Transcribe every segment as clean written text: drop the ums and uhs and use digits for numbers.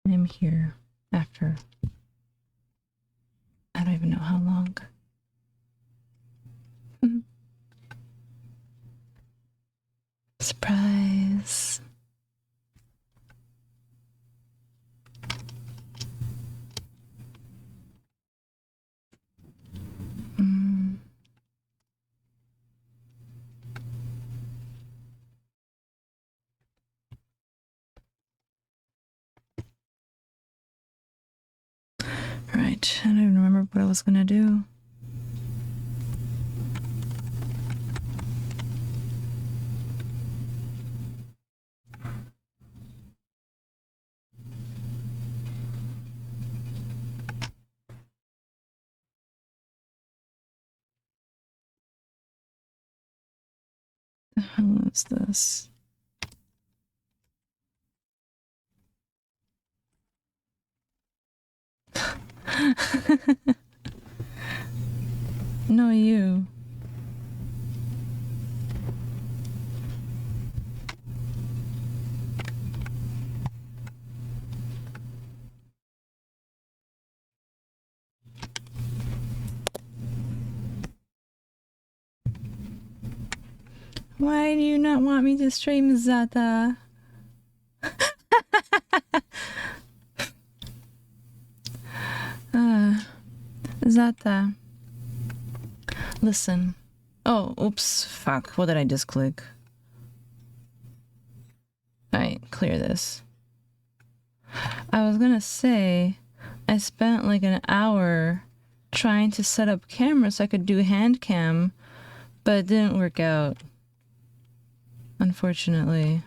I'm here after I don't even know how long. Surprise. Right, I don't even remember what I was gonna do. The hell is this? No, you. Why do you not want me to stream Zata? Zata. Listen. Oh, oops. Fuck. What did I just click? Alright, clear this. I was gonna say, I spent like an hour trying to set up cameras so I could do hand cam, but it didn't work out. Unfortunately.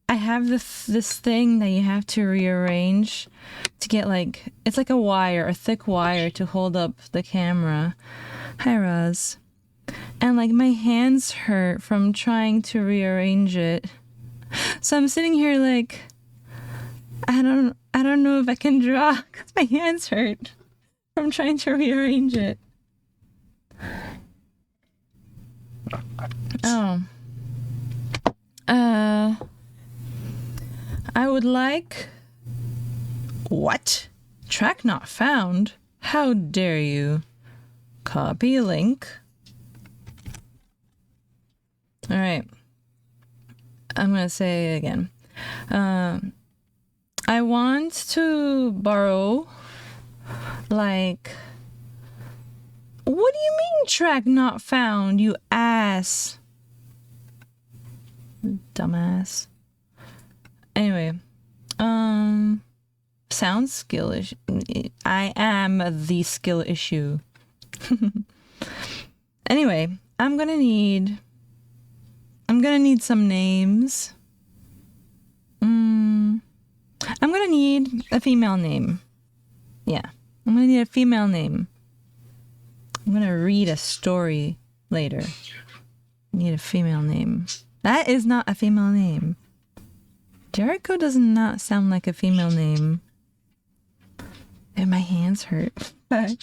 I have this thing that you have to rearrange to get like, it's like a thick wire to hold up the camera. Hi, Roz. And like my hands hurt from trying to rearrange it. So I'm sitting here like, I don't know if I can draw because my hands hurt from trying to rearrange it. Oh. I would like... What? Track not found? How dare you? Copy link. Alright. I'm gonna say it again. I want to borrow, like... What do you mean track not found, you ass? Dumbass. Anyway, sound skill issue. I am the skill issue. Anyway, I'm gonna need some names. I'm gonna need a female name. Yeah, I'm gonna need a female name. I'm gonna read a story later. I need a female name. That is not a female name. Jericho does not sound like a female name. And my hands hurt. Fuck.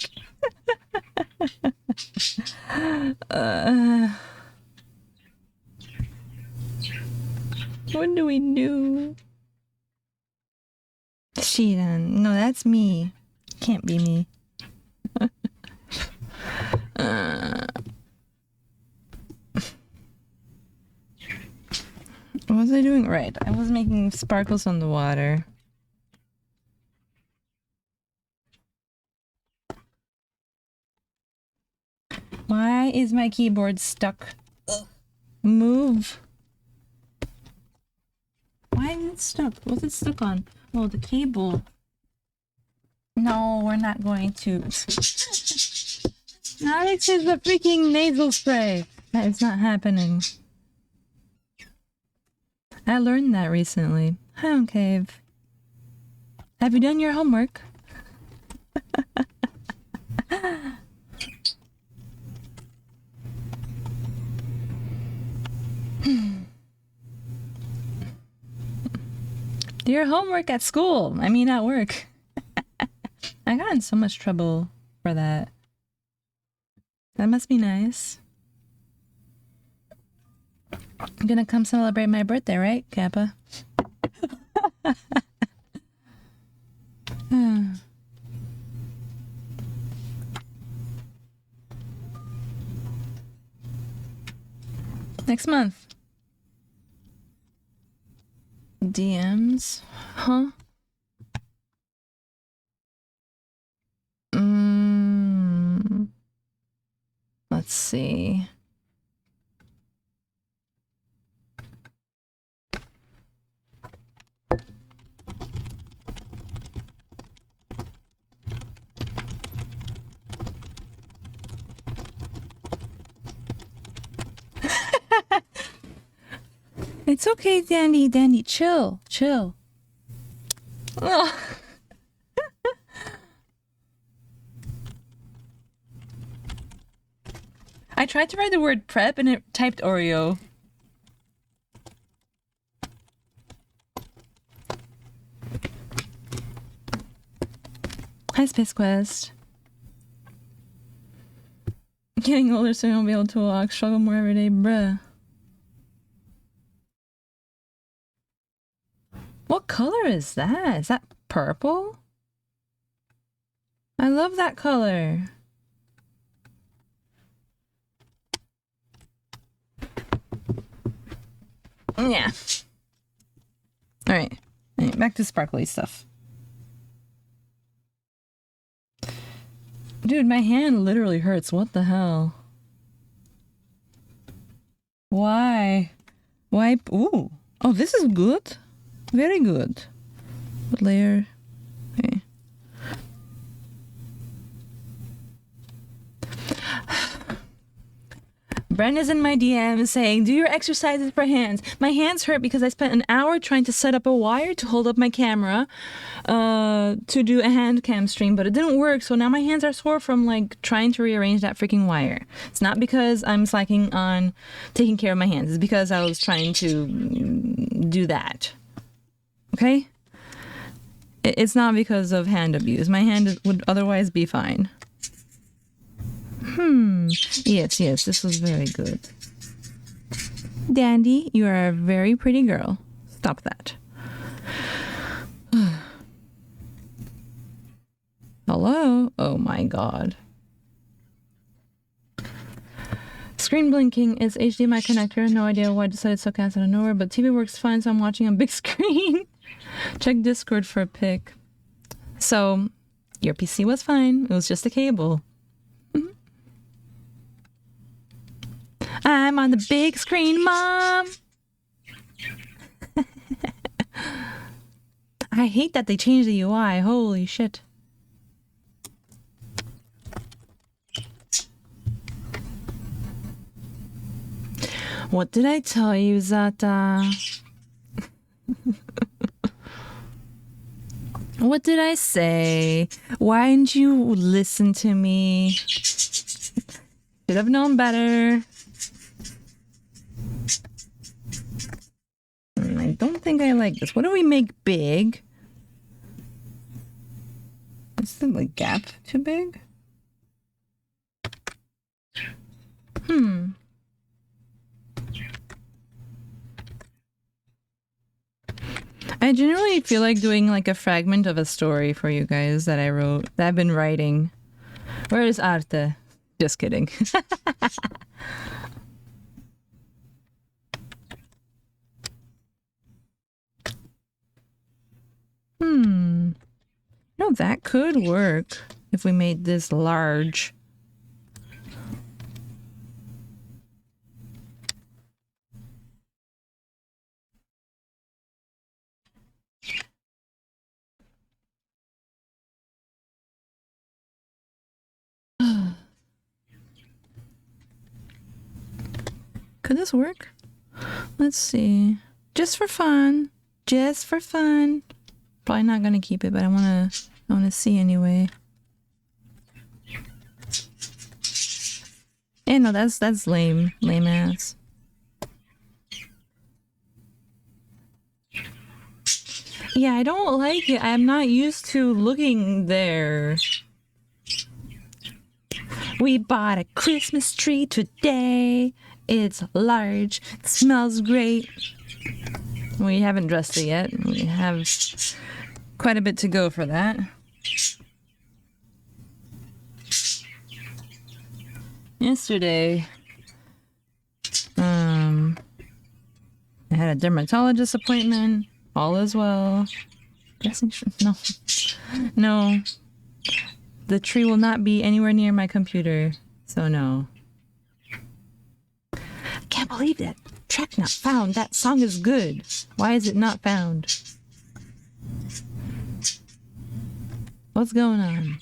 What do we do? Xiran. No, that's me. Can't be me. What was I doing? Right. I was making sparkles on the water. Why is my keyboard stuck? Ugh. Move. Why is it stuck? What's it stuck on? Oh, the cable. No, we're not going to. Alex is a freaking nasal spray. That is not happening. I learned that recently. Hi, Cave. Have you done your homework? Do your homework at school. I mean, at work. I got in so much trouble for that. That must be nice. I'm gonna come celebrate my birthday, right, Kappa? Next month. DMs? Huh? Let's see. It's okay, Dandy. Dandy, chill. Chill. Ugh. I tried to write the word prep and it typed Oreo. Hi, Space Quest. Getting older so I won't be able to walk. Struggle more every day, bruh. What color is that? Is that purple? I love that color. Yeah. Alright. Back to sparkly stuff. Dude, my hand literally hurts. What the hell? Why? Why? Ooh. Oh, this is good. Very good. What layer? Okay. Bren is in my DM saying, do your exercises for hands. My hands hurt because I spent an hour trying to set up a wire to hold up my camera to do a hand cam stream, but it didn't work. So now my hands are sore from like trying to rearrange that freaking wire. It's not because I'm slacking on taking care of my hands. It's because I was trying to do that. Okay? It's not because of hand abuse. My hand would otherwise be fine. Yes, this was very good. Dandy, you are a very pretty girl. Stop that. Hello? Oh my god. Screen blinking is HDMI connector. No idea why I decided to cast out of nowhere, but TV works fine, so I'm watching on big screen. Check Discord for a pic. So, your PC was fine. It was just a cable. I'm on the big screen, Mom! I hate that they changed the UI. Holy shit. What did I tell you, Zata? What did I say? Why didn't you listen to me? Should have known better. I don't think I like this. What do we make big? Is the like gap too big? I generally feel like doing like a fragment of a story for you guys that I wrote, that I've been writing. Where is Arte? Just kidding. No, that could work if we made this large. Could this work? Let's see. Just for fun. Just for fun. Probably not gonna keep it, but I wanna see anyway. Eh, no, that's lame. Lame ass. Yeah, I don't like it. I'm not used to looking there. We bought a Christmas tree today. It's large. It smells great. We haven't dressed it yet. We have quite a bit to go for that. Yesterday, I had a dermatologist appointment. All is well. No. The tree will not be anywhere near my computer, so no. I can't believe that. Track not found. That song is good. Why is it not found? What's going on?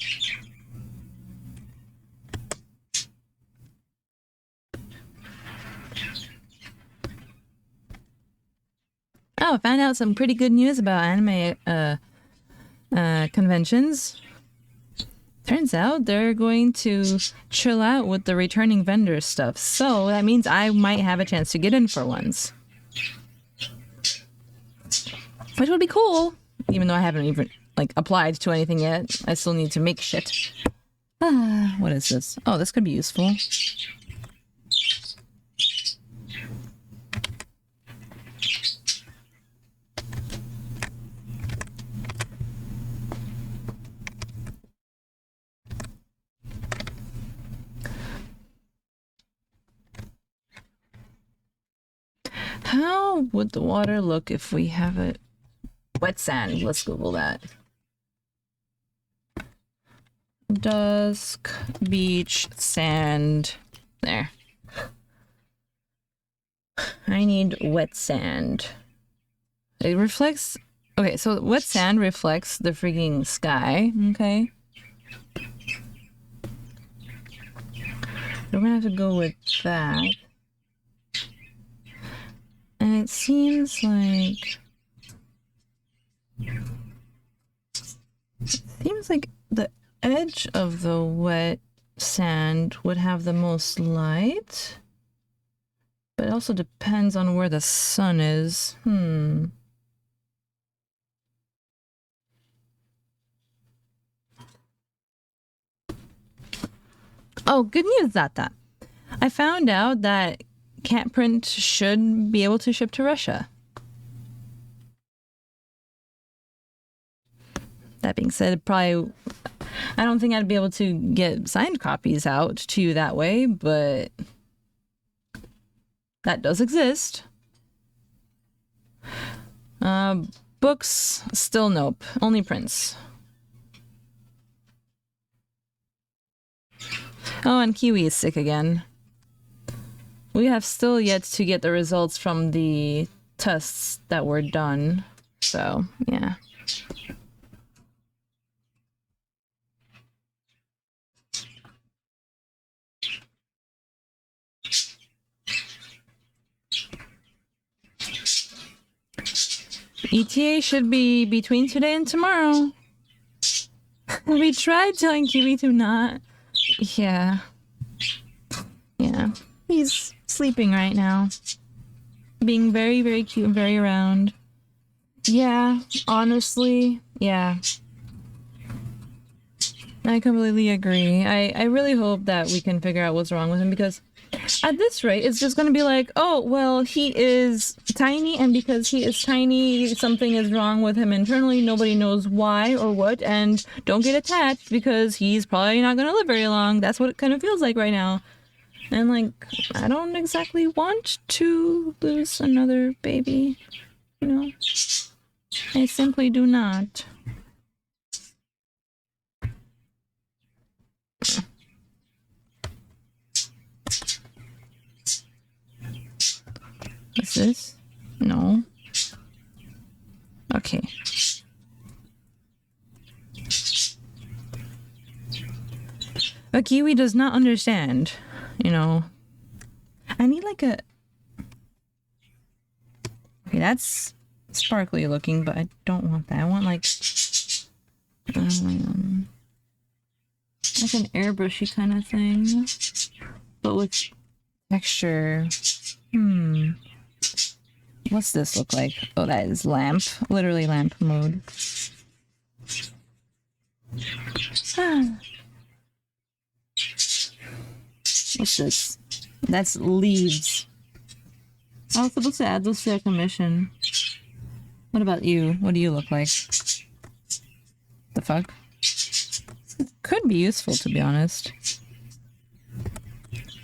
Oh, I found out some pretty good news about anime conventions. Turns out they're going to chill out with the returning vendor stuff. So that means I might have a chance to get in for once. Which would be cool. Even though I haven't even applied to anything yet. I still need to make shit. What is this? Oh, this could be useful. How would the water look if we have it? Wet sand. Let's Google that. Dusk beach sand. There. I need wet sand. It reflects. Okay, so wet sand reflects the freaking sky. Okay. We're gonna have to go with that. And it seems like the edge of the wet sand would have the most light, but it also depends on where the sun is. Oh, good news, Zata. I found out that Cat Print should be able to ship to Russia. That being said, I don't think I'd be able to get signed copies out to you that way, but that does exist. Books, still nope. Only prints. Oh, and Kiwi is sick again. We have still yet to get the results from the tests that were done. So, yeah. ETA should be between today and tomorrow. We tried telling Kiwi to not. Yeah. He's sleeping right now. Being very, very cute and very round. Yeah, honestly, yeah. I completely agree. I really hope that we can figure out what's wrong with him, because at this rate, it's just going to be like, oh, well, he is tiny, and because he is tiny, something is wrong with him internally. Nobody knows why or what, and don't get attached because he's probably not going to live very long. That's what it kind of feels like right now. And, I don't exactly want to lose another baby, you know? I simply do not. What's this? No. Okay. A Kiwi does not understand, you know. I need a... Okay, that's sparkly looking, but I don't want that. I want like an airbrushy kind of thing, but with texture. What's this look like? Oh, that is lamp. Literally lamp mode. What's this? That's leaves. I was supposed to add those to a commission. What about you? What do you look like? The fuck? Could be useful, to be honest.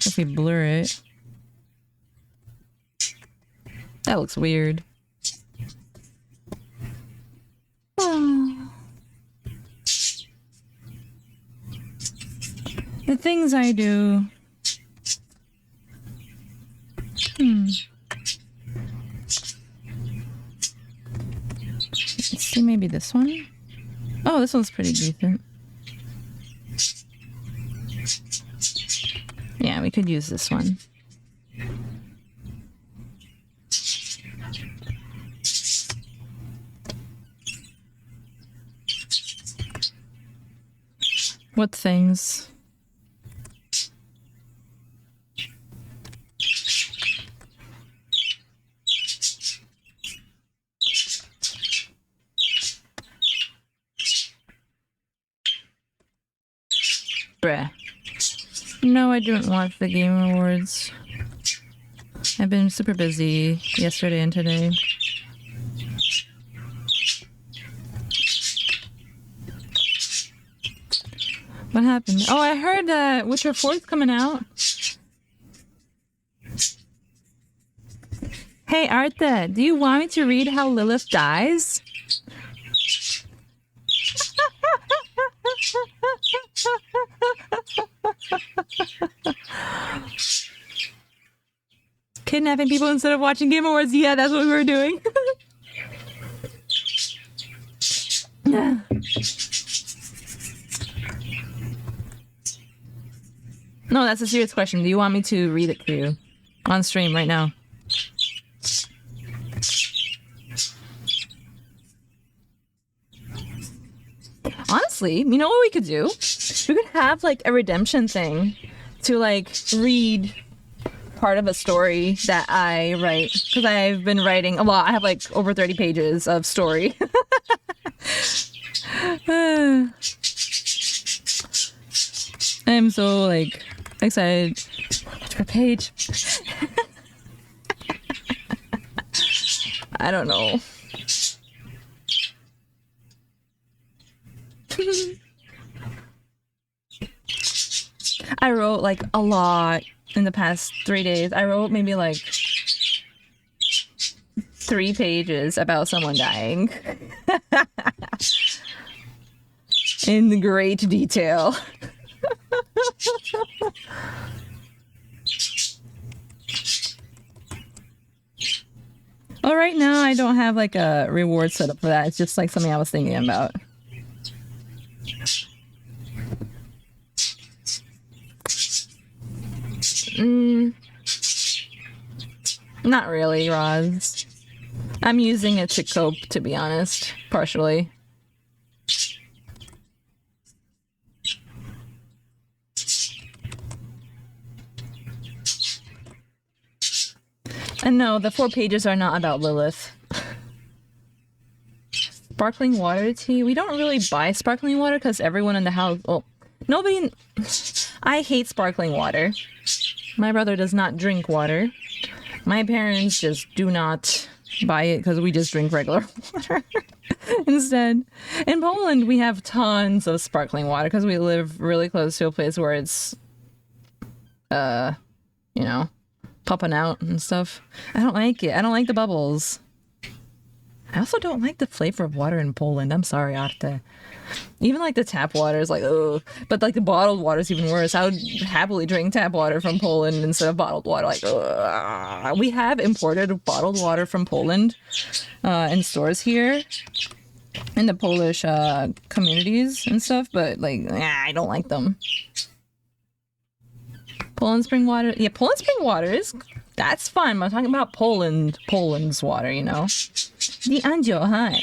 If we blur it. That looks weird. Oh. The things I do. Let's see, maybe this one? Oh, this one's pretty decent. Yeah, we could use this one. What things? Bruh. No, I don't watch the Game Awards. I've been super busy yesterday and today. What happened? Oh, I heard that Witcher 4's coming out. Hey, Artha, do you want me to read how Lilith dies? Kidnapping people instead of watching Game Awards. Yeah, that's what we were doing. No, that's a serious question. Do you want me to read it to you on stream right now? Honestly, you know what we could do? We could have like a redemption thing to like read part of a story that I write, because I've been writing a lot. I have like over 30 pages of story. I'm so like excited per page. I don't know. I wrote like a lot in the past 3 days. I wrote maybe like 3 pages about someone dying. In great detail. Well, right now I don't have like a reward set up for that. It's just like something I was thinking about. Not really, Roz. I'm using it to cope, to be honest, partially. And no, the 4 pages are not about Lilith. Sparkling water tea? We don't really buy sparkling water because everyone in the house... Well, nobody... I hate sparkling water. My brother does not drink water. My parents just do not buy it because we just drink regular water instead. In Poland, we have tons of sparkling water because we live really close to a place where it's, you know, popping out and stuff. I don't like it. I don't like the bubbles. I also don't like the flavor of water in Poland. I'm sorry, Arte. Even like the tap water is like, ugh. But like the bottled water is even worse. I would happily drink tap water from Poland instead of bottled water. Like, ugh. We have imported bottled water from Poland in stores here in the Polish communities and stuff. But like, I don't like them. Poland spring water. Yeah, Poland spring water is... That's fine. I'm talking about Poland's water, you know? The Anjo, hi.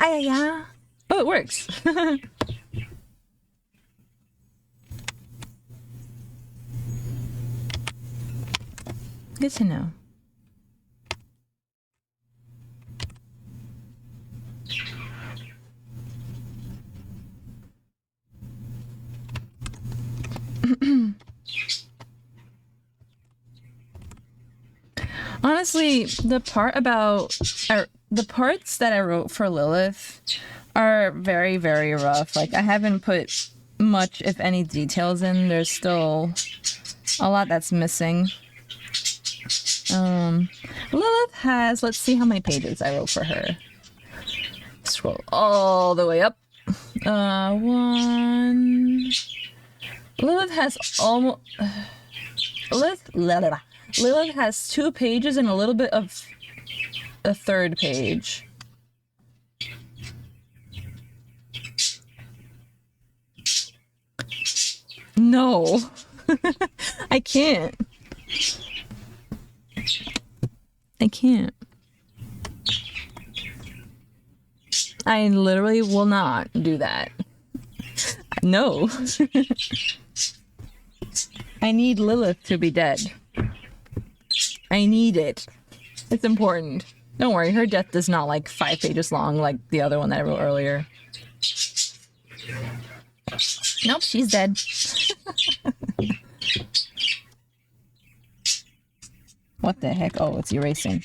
yeah. Oh, it works. Good to know. Honestly, the parts that I wrote for Lilith are very, very rough. Like, I haven't put much, if any, details in. There's still a lot that's missing. Lilith has, let's see how many pages I wrote for her. Scroll all the way up. One. Lilith has almost. Lilith has 2 pages and a little bit of a 3rd page. No. I can't. I can't. I literally will not do that. No. I need Lilith to be dead. I need it. It's important. Don't worry, her death is not like 5 pages long like the other one that I wrote earlier. Nope, she's dead. What the heck? Oh, it's erasing.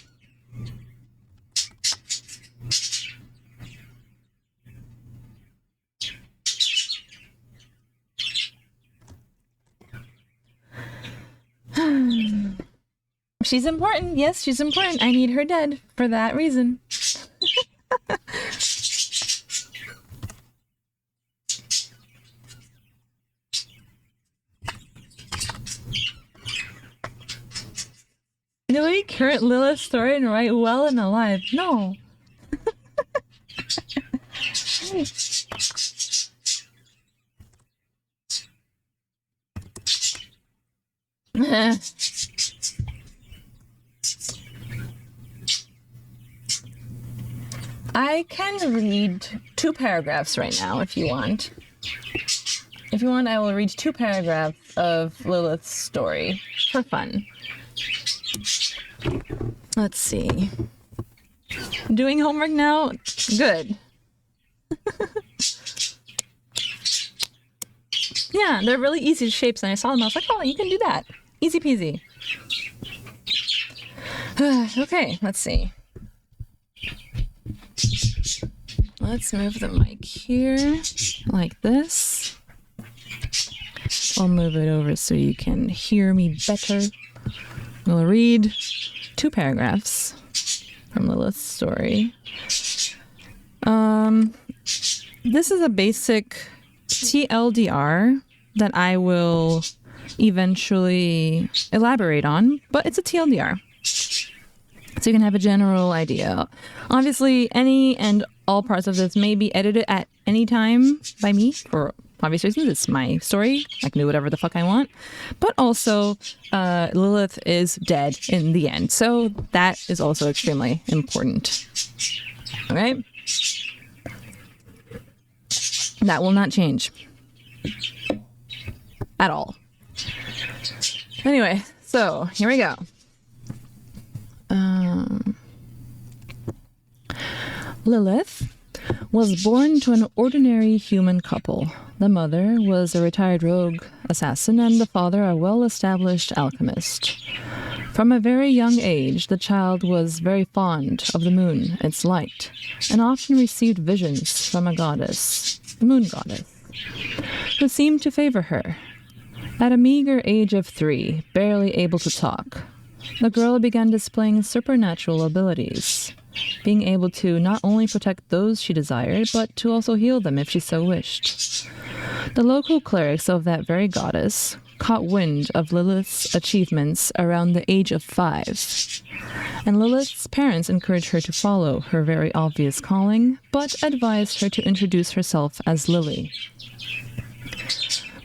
She's important. Yes, she's important. I need her dead for that reason. No, current Lilith story and write well and alive. No. I can read 2 paragraphs right now if you want. If you want, I will read 2 paragraphs of Lilith's story for fun. Let's see. Doing homework now? Good. Yeah, they're really easy shapes, and I saw them. I was like, oh, you can do that. Easy peasy. Okay, let's see. Let's move the mic here, like this. I'll move it over so you can hear me better. We'll read 2 paragraphs from Lilith's story. This is a basic TLDR that I will eventually elaborate on, but it's a TLDR. So you can have a general idea. Obviously, any and all parts of this may be edited at any time by me for obvious reasons. It's my story. I can do whatever the fuck I want. But also, Lilith is dead in the end. So that is also extremely important. All right? That will not change. At all. Anyway, so here we go. Lilith was born to an ordinary human couple. The mother was a retired rogue assassin and the father a well-established alchemist. From a very young age, the child was very fond of the moon, its light, and often received visions from a goddess, the moon goddess, who seemed to favor her. At a meager age of 3, barely able to talk, the girl began displaying supernatural abilities, being able to not only protect those she desired, but to also heal them if she so wished. The local clerics of that very goddess caught wind of Lilith's achievements around the age of 5, and Lilith's parents encouraged her to follow her very obvious calling, but advised her to introduce herself as Lily.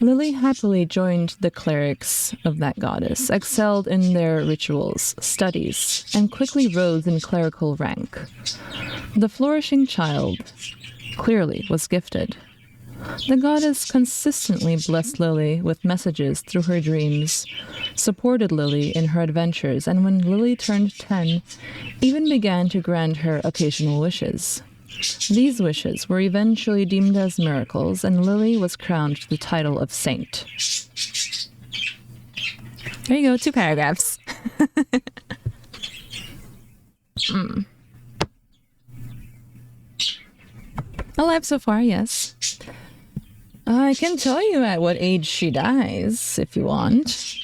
Lily happily joined the clerics of that goddess, excelled in their rituals, studies, and quickly rose in clerical rank. The flourishing child clearly was gifted. The goddess consistently blessed Lily with messages through her dreams, supported Lily in her adventures, and when Lily turned 10, even began to grant her occasional wishes. These wishes were eventually deemed as miracles, and Lily was crowned the title of saint. There you go, 2 paragraphs. Alive so far, yes. I can tell you at what age she dies, if you want.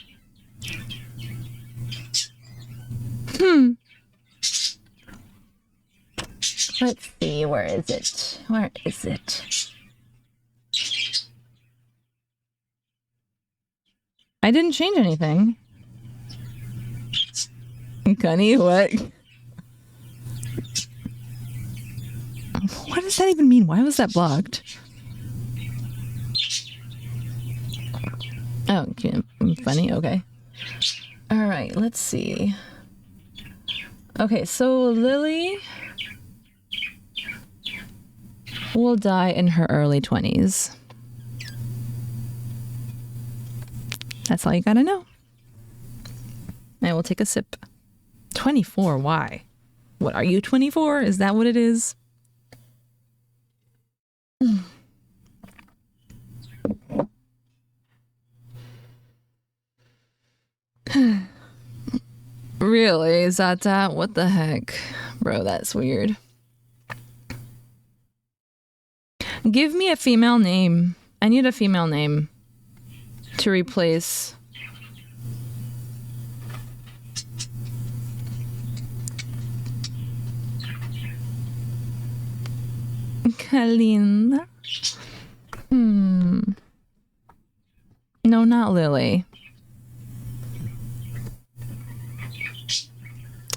Let's see, where is it? Where is it? I didn't change anything. Gunny, what? What does that even mean? Why was that blocked? Oh, okay. Funny, okay. Alright, let's see. Okay, so Lily will die in her early 20s. That's all you gotta know. I will take a sip. 24, why? What, are you 24? Is that what it is? Really, Zata? What the heck? Bro, that's weird. Give me a female name. I need a female name to replace... Kalina? No, not Lily.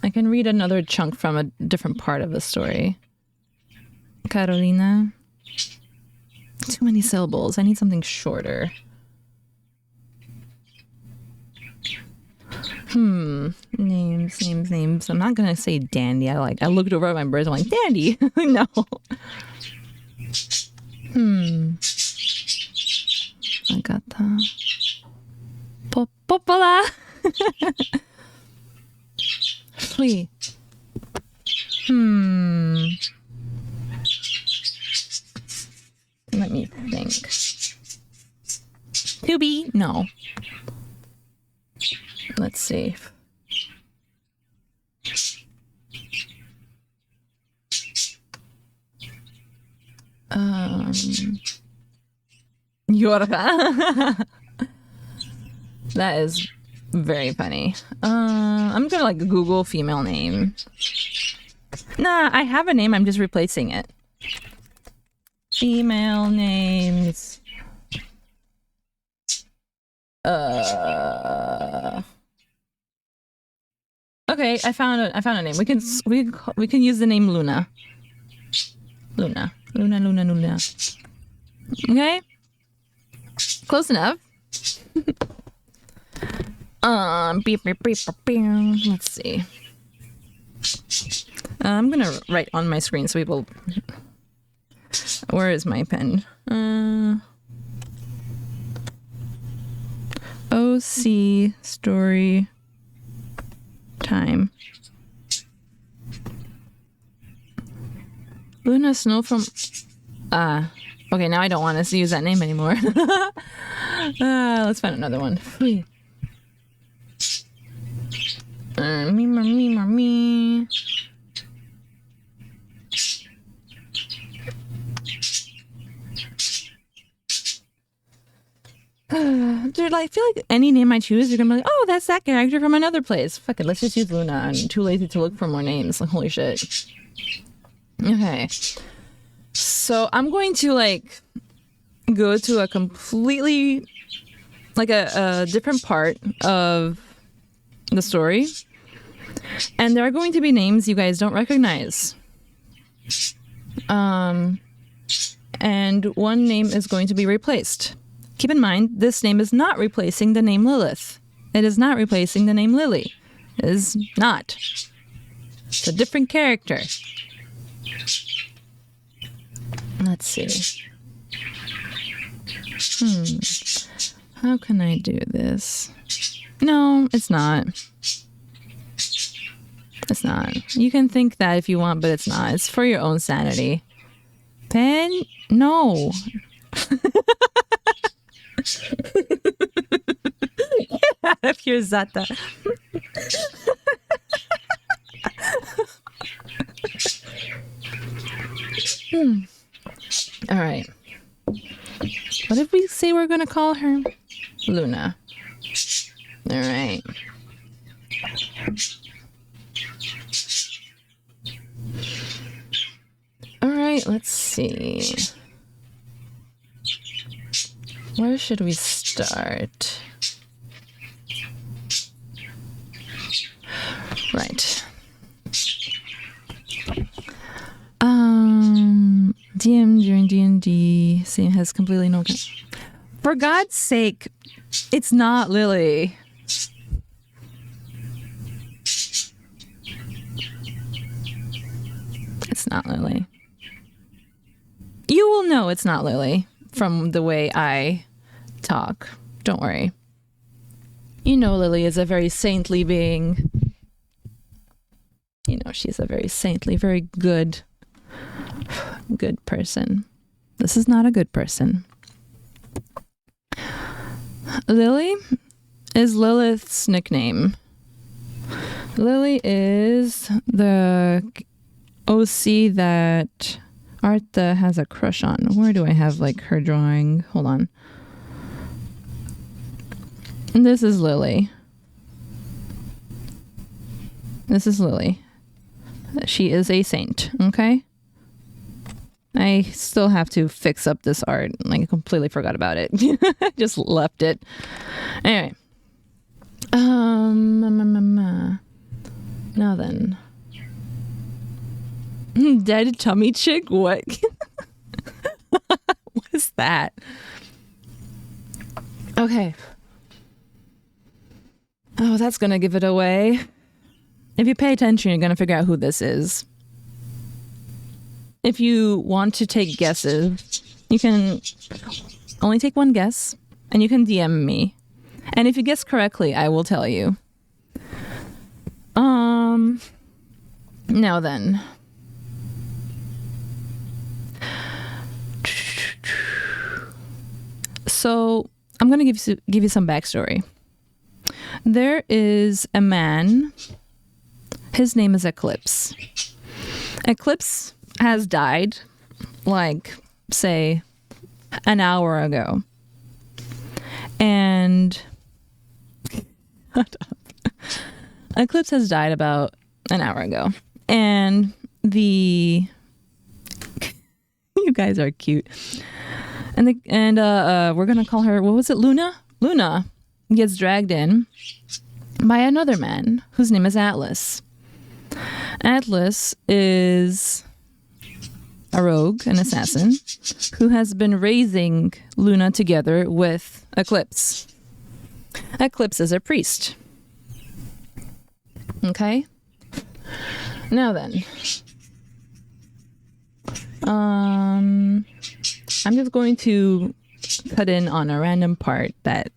I can read another chunk from a different part of the story. Carolina. Too many syllables. I need something shorter. Names. I'm not gonna say Dandy. I looked over at my birds. I'm like, Dandy. No. Agata. Popola. Flea. Let me think. To be? No. Let's see. Yorka. That is very funny. I'm gonna Google female name. Nah, I have a name, I'm just replacing it. Female names. Okay, I found a name. We can use the name Luna. Luna. Okay? Close enough. Let's see. I'm gonna write on my screen so people... Where is my pen? OC story time. Luna Snow from... okay, now I don't want us to use that name anymore. Let's find another one. Me. Dude, I feel like any name I choose, you're gonna be like, oh, that's that character from another place. Fuck it, let's just use Luna. I'm too lazy to look for more names. Like, holy shit. Okay. So I'm going to go to a completely a different part of the story. And there are going to be names you guys don't recognize. And one name is going to be replaced. keep in mind, this name is not replacing the name Lilith. It is not replacing the name Lily. It is not. It's a different character. Let's see. How can I do this? No, it's not. It's not. You can think that if you want, but it's not. It's for your own sanity. Pen? No. Get out of here, Zata. All right. What did we say we're going to call her? Luna. All right. All right, let's see. Where should we start? Right. DM during D&D same has completely no. For God's sake, it's not Lily. It's not Lily. You will know it's not Lily from the way I talk. Don't worry. You know Lily is a very saintly being. You know she's a very saintly, very good person. This is not a good person. Lily is Lilith's nickname. Lily is the OC that Artha has a crush on. Where do I have like her drawing? Hold on. This is Lily. This is Lily. She is a saint, okay? I still have to fix up this art. Like, I completely forgot about it. Just left it. Anyway. Now then. Dead tummy chick? What? What is that? Okay. Oh, that's gonna give it away. If you pay attention, you're gonna figure out who this is. If you want to take guesses, you can only take one guess, and you can DM me. And if you guess correctly, I will tell you. Now then. So, I'm going to give you some backstory. There is a man. His name is Eclipse. Eclipse has died, like, say, an hour ago. And Eclipse has died about an hour ago. And you guys are cute. And we're gonna call her, what was it, Luna? Luna gets dragged in by another man whose name is Atlas. Atlas is a rogue, an assassin, who has been raising Luna together with Eclipse. Eclipse is a priest. Okay? Now then. I'm just going to cut in on a random part that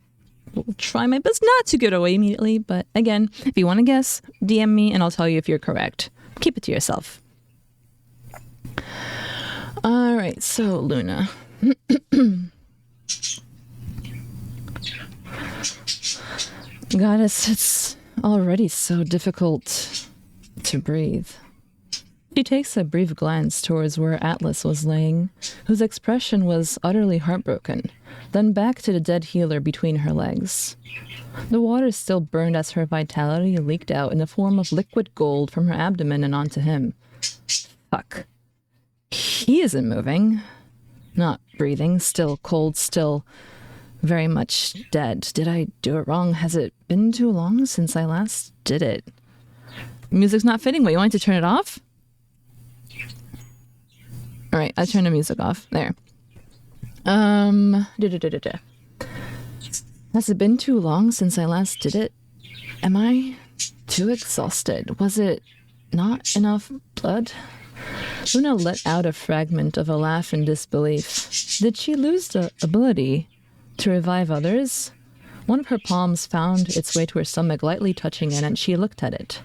will try my best not to give it away immediately, but again, if you want to guess, DM me and I'll tell you if you're correct. Keep it to yourself. Alright, so Luna. Goddess, it's already so difficult to breathe. She takes a brief glance towards where Atlas was laying, whose expression was utterly heartbroken, then back to the dead healer between her legs. The water still burned as her vitality leaked out in the form of liquid gold from her abdomen and onto him. Fuck. He isn't moving. Not breathing. Still cold. Still very much dead. Did I do it wrong? Has it been too long since I last did it? Music's not fitting. Wait, you want to turn it off? Alright, I turned the music off. There. Has it been too long since I last did it? Am I too exhausted? Was it not enough blood? Luna let out a fragment of a laugh in disbelief. Did she lose the ability to revive others? One of her palms found its way to her stomach, lightly touching it, and she looked at it.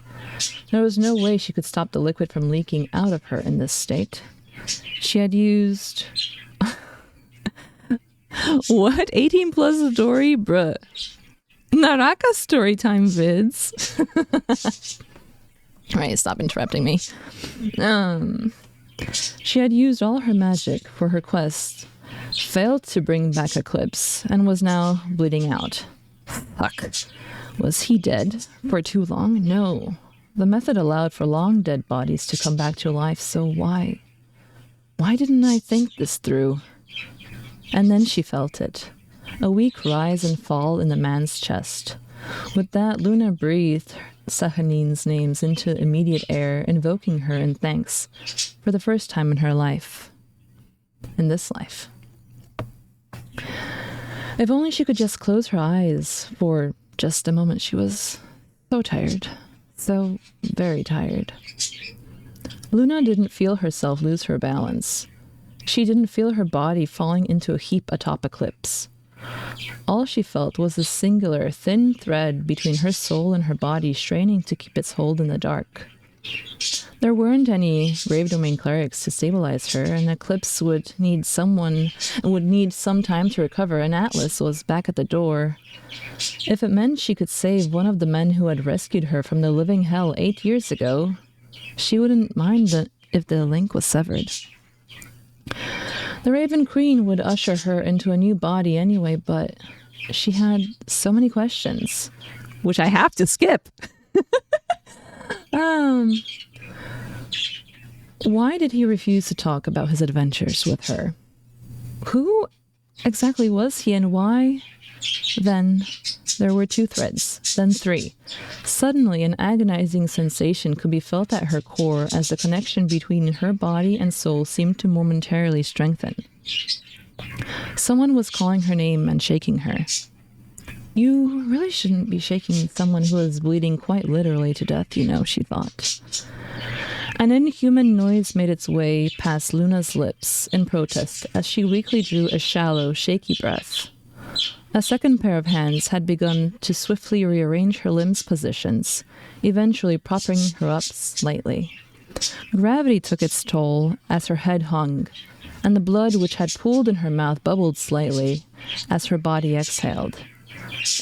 There was no way she could stop the liquid from leaking out of her in this state. She had used... What? 18 plus story? Bruh. Naraka storytime vids. Alright, stop interrupting me. She had used all her magic for her quest, failed to bring back Eclipse, and was now bleeding out. Fuck. Was he dead for too long? No. The method allowed for long dead bodies to come back to life, so why? Why didn't I think this through? And then she felt it. A weak rise and fall in the man's chest. With that, Luna breathed Sahanin's names into immediate air, invoking her in thanks for the first time in her life. In this life. If only she could just close her eyes for just a moment. She was so tired. So very tired. Luna didn't feel herself lose her balance. She didn't feel her body falling into a heap atop Eclipse. All she felt was a singular, thin thread between her soul and her body straining to keep its hold in the dark. There weren't any Grave Domain clerics to stabilize her, and Eclipse would need some time to recover, and Atlas was back at the door. If it meant she could save one of the men who had rescued her from the living hell 8 years ago, she wouldn't mind if the link was severed. The Raven Queen would usher her into a new body anyway, but she had so many questions, which I have to skip. Why did he refuse to talk about his adventures with her? Who exactly was he, and why? Then there were 2 threads, then 3. Suddenly, an agonizing sensation could be felt at her core as the connection between her body and soul seemed to momentarily strengthen. Someone was calling her name and shaking her. You really shouldn't be shaking someone who is bleeding quite literally to death, you know, she thought. An inhuman noise made its way past Luna's lips in protest as she weakly drew a shallow, shaky breath. A second pair of hands had begun to swiftly rearrange her limbs' positions, eventually propping her up slightly. Gravity took its toll as her head hung, and the blood which had pooled in her mouth bubbled slightly as her body exhaled.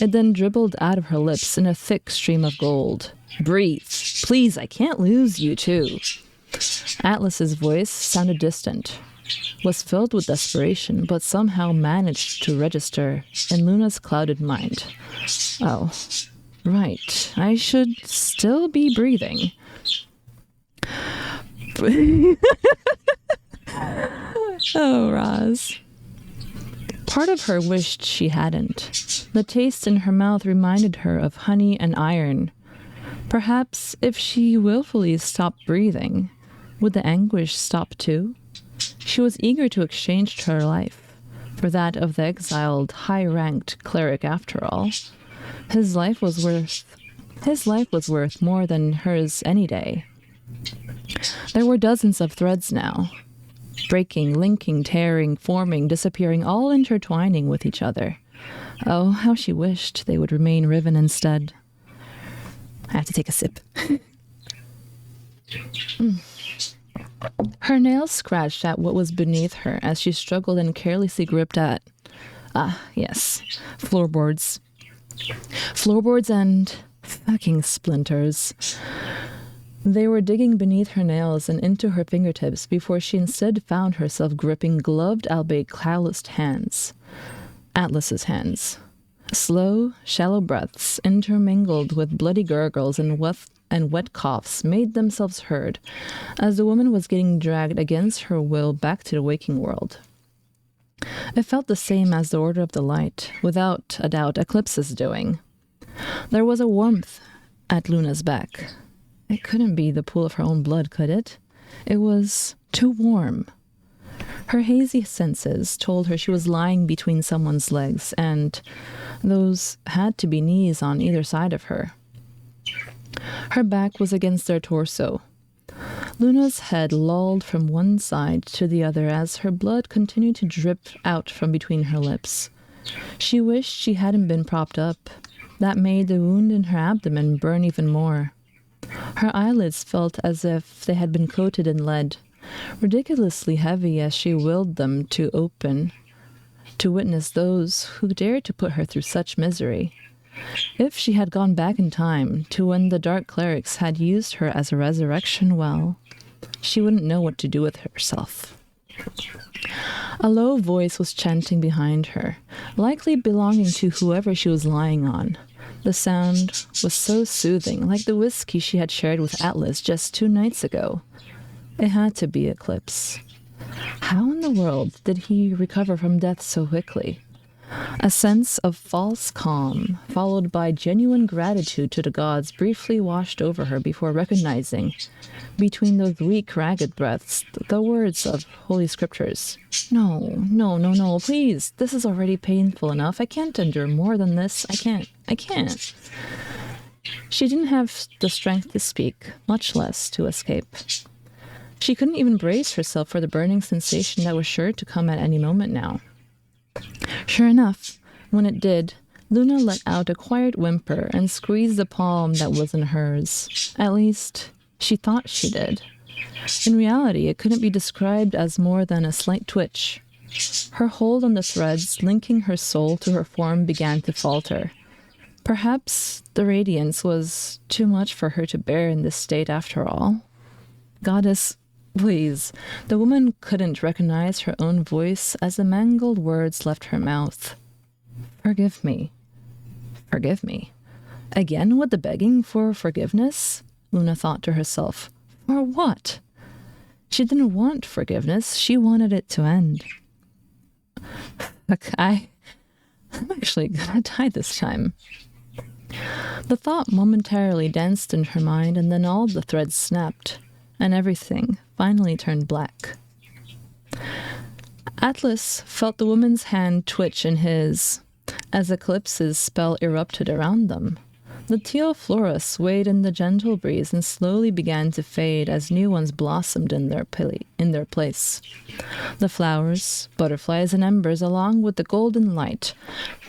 It then dribbled out of her lips in a thick stream of gold. Breathe. Please, I can't lose you, too. Atlas's voice sounded distant, was filled with desperation, but somehow managed to register in Luna's clouded mind. Oh, right. I should still be breathing. Oh, Roz. Part of her wished she hadn't. The taste in her mouth reminded her of honey and iron. Perhaps if she willfully stopped breathing, would the anguish stop too? She was eager to exchange her life for that of the exiled, high-ranked cleric after all. His life was worth more than hers any day. There were dozens of threads now. Breaking, linking, tearing, forming, disappearing, all intertwining with each other. Oh, how she wished they would remain riven instead. I have to take a sip. Her nails scratched at what was beneath her as she struggled and carelessly gripped at, yes, floorboards. Floorboards and fucking splinters. They were digging beneath her nails and into her fingertips before she instead found herself gripping gloved, albeit calloused hands. Atlas's hands. Slow, shallow breaths, intermingled with bloody gurgles and wet coughs, made themselves heard as the woman was getting dragged against her will back to the waking world. It felt the same as the Order of the Light, without a doubt Eclipse's doing. There was a warmth at Luna's back. It couldn't be the pool of her own blood, could it? It was too warm. Her hazy senses told her she was lying between someone's legs, and those had to be knees on either side of her. Her back was against their torso. Luna's head lolled from one side to the other as her blood continued to drip out from between her lips. She wished she hadn't been propped up. That made the wound in her abdomen burn even more. Her eyelids felt as if they had been coated in lead, ridiculously heavy as she willed them to open, to witness those who dared to put her through such misery. If she had gone back in time to when the dark clerics had used her as a resurrection well, she wouldn't know what to do with herself. A low voice was chanting behind her, likely belonging to whoever she was lying on. The sound was so soothing, like the whiskey she had shared with Atlas just 2 nights ago. It had to be Eclipse. How in the world did he recover from death so quickly? A sense of false calm, followed by genuine gratitude to the gods, briefly washed over her before recognizing, between those weak, ragged breaths, the words of Holy Scriptures. No, please. This is already painful enough. I can't endure more than this. I can't. She didn't have the strength to speak, much less to escape. She couldn't even brace herself for the burning sensation that was sure to come at any moment now. Sure enough, when it did, Luna let out a quiet whimper and squeezed the palm that wasn't hers. At least, she thought she did. In reality, it couldn't be described as more than a slight twitch. Her hold on the threads linking her soul to her form began to falter. Perhaps the radiance was too much for her to bear in this state after all. Goddess, please. The woman couldn't recognize her own voice as the mangled words left her mouth. Forgive me. Forgive me. Again with the begging for forgiveness? Luna thought to herself. For what? She didn't want forgiveness. She wanted it to end. Look, I'm actually gonna die this time. The thought momentarily danced in her mind, and then all the threads snapped, and everything finally turned black. Atlas felt the woman's hand twitch in his as Eclipse's spell erupted around them. The teal flora swayed in the gentle breeze and slowly began to fade as new ones blossomed in their place. The flowers, butterflies, and embers, along with the golden light,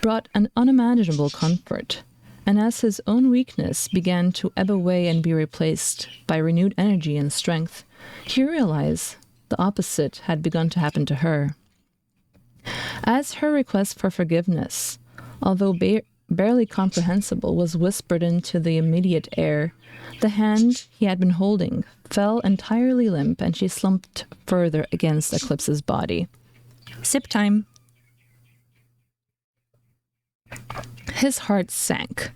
brought an unimaginable comfort. And as his own weakness began to ebb away and be replaced by renewed energy and strength, he realized the opposite had begun to happen to her. As her request for forgiveness, although barely comprehensible, was whispered into the immediate air, the hand he had been holding fell entirely limp, and she slumped further against Eclipse's body. Sip time. His heart sank.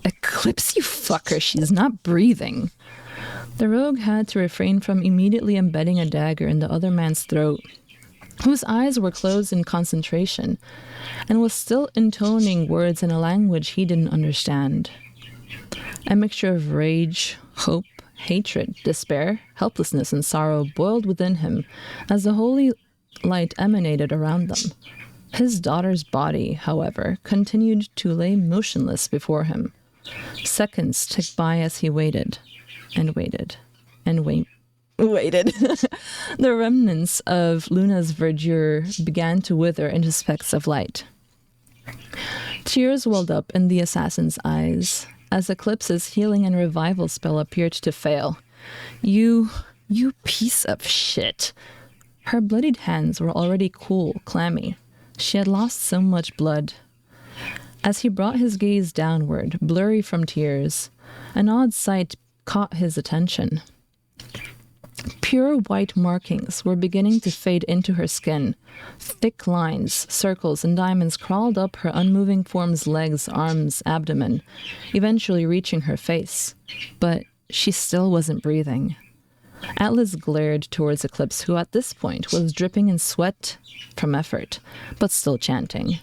Eclipse, you fucker, she's not breathing. The rogue had to refrain from immediately embedding a dagger in the other man's throat, whose eyes were closed in concentration, and was still intoning words in a language he didn't understand. A mixture of rage, hope, hatred, despair, helplessness, and sorrow boiled within him as the holy light emanated around them. His daughter's body, however, continued to lay motionless before him. Seconds ticked by as he waited, and waited, and waited. The remnants of Luna's verdure began to wither into specks of light. Tears welled up in the assassin's eyes as Eclipse's healing and revival spell appeared to fail. You piece of shit. Her bloodied hands were already cool, clammy. She had lost so much blood. As he brought his gaze downward, blurry from tears, an odd sight caught his attention. Pure white markings were beginning to fade into her skin. Thick lines, circles, and diamonds crawled up her unmoving form's legs, arms, abdomen, eventually reaching her face. But she still wasn't breathing. Atlas glared towards Eclipse, who at this point was dripping in sweat from effort, but still chanting.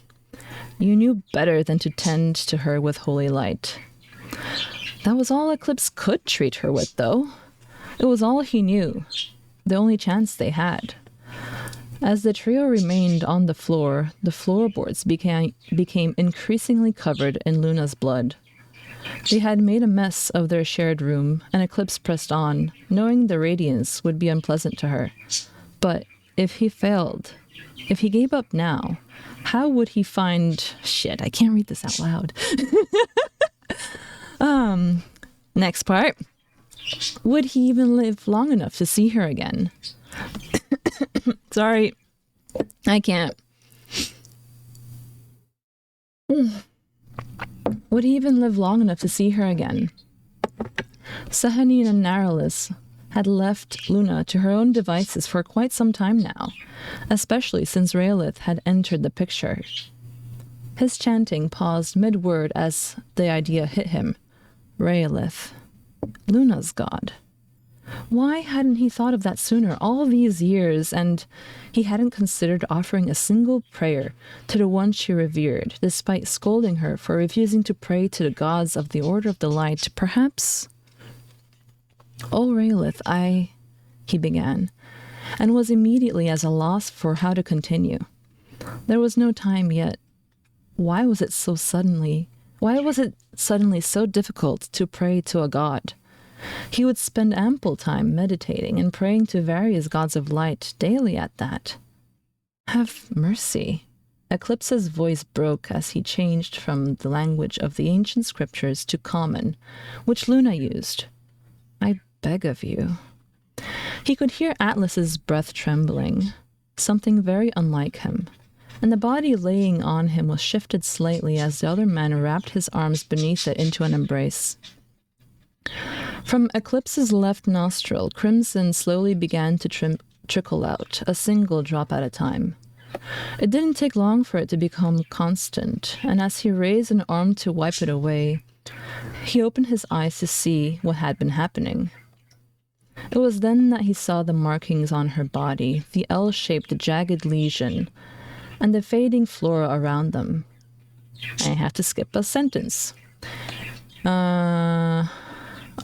You knew better than to tend to her with holy light. That was all Eclipse could treat her with, though. It was all he knew, the only chance they had. As the trio remained on the floor, the floorboards became increasingly covered in Luna's blood. They had made a mess of their shared room, and Eclipse pressed on, knowing the radiance would be unpleasant to her. But if he failed, if he gave up now, how would he find... Shit, I can't read this out loud. Next part. Would he even live long enough to see her again? Sorry, I can't. Would he even live long enough to see her again? Sehanine and Naralis had left Luna to her own devices for quite some time now, especially since Rayleigh had entered the picture. His chanting paused mid-word as the idea hit him. Rayleigh. Luna's god. Why hadn't he thought of that sooner all these years, and he hadn't considered offering a single prayer to the one she revered, despite scolding her for refusing to pray to the gods of the Order of the Light? Perhaps... "Oh, Rayleigh, he began, and was immediately at a loss for how to continue. There was no time yet. Why was it suddenly so difficult to pray to a god? He would spend ample time meditating and praying to various gods of light daily at that. Have mercy." Eclipse's voice broke as he changed from the language of the ancient scriptures to common, which Luna used. "I beg of you." He could hear Atlas's breath trembling, something very unlike him, and the body laying on him was shifted slightly as the other man wrapped his arms beneath it into an embrace. From Eclipse's left nostril, crimson slowly began to trickle out, a single drop at a time. It didn't take long for it to become constant, and as he raised an arm to wipe it away, he opened his eyes to see what had been happening. It was then that he saw the markings on her body, the L-shaped jagged lesion, and the fading flora around them. I have to skip a sentence.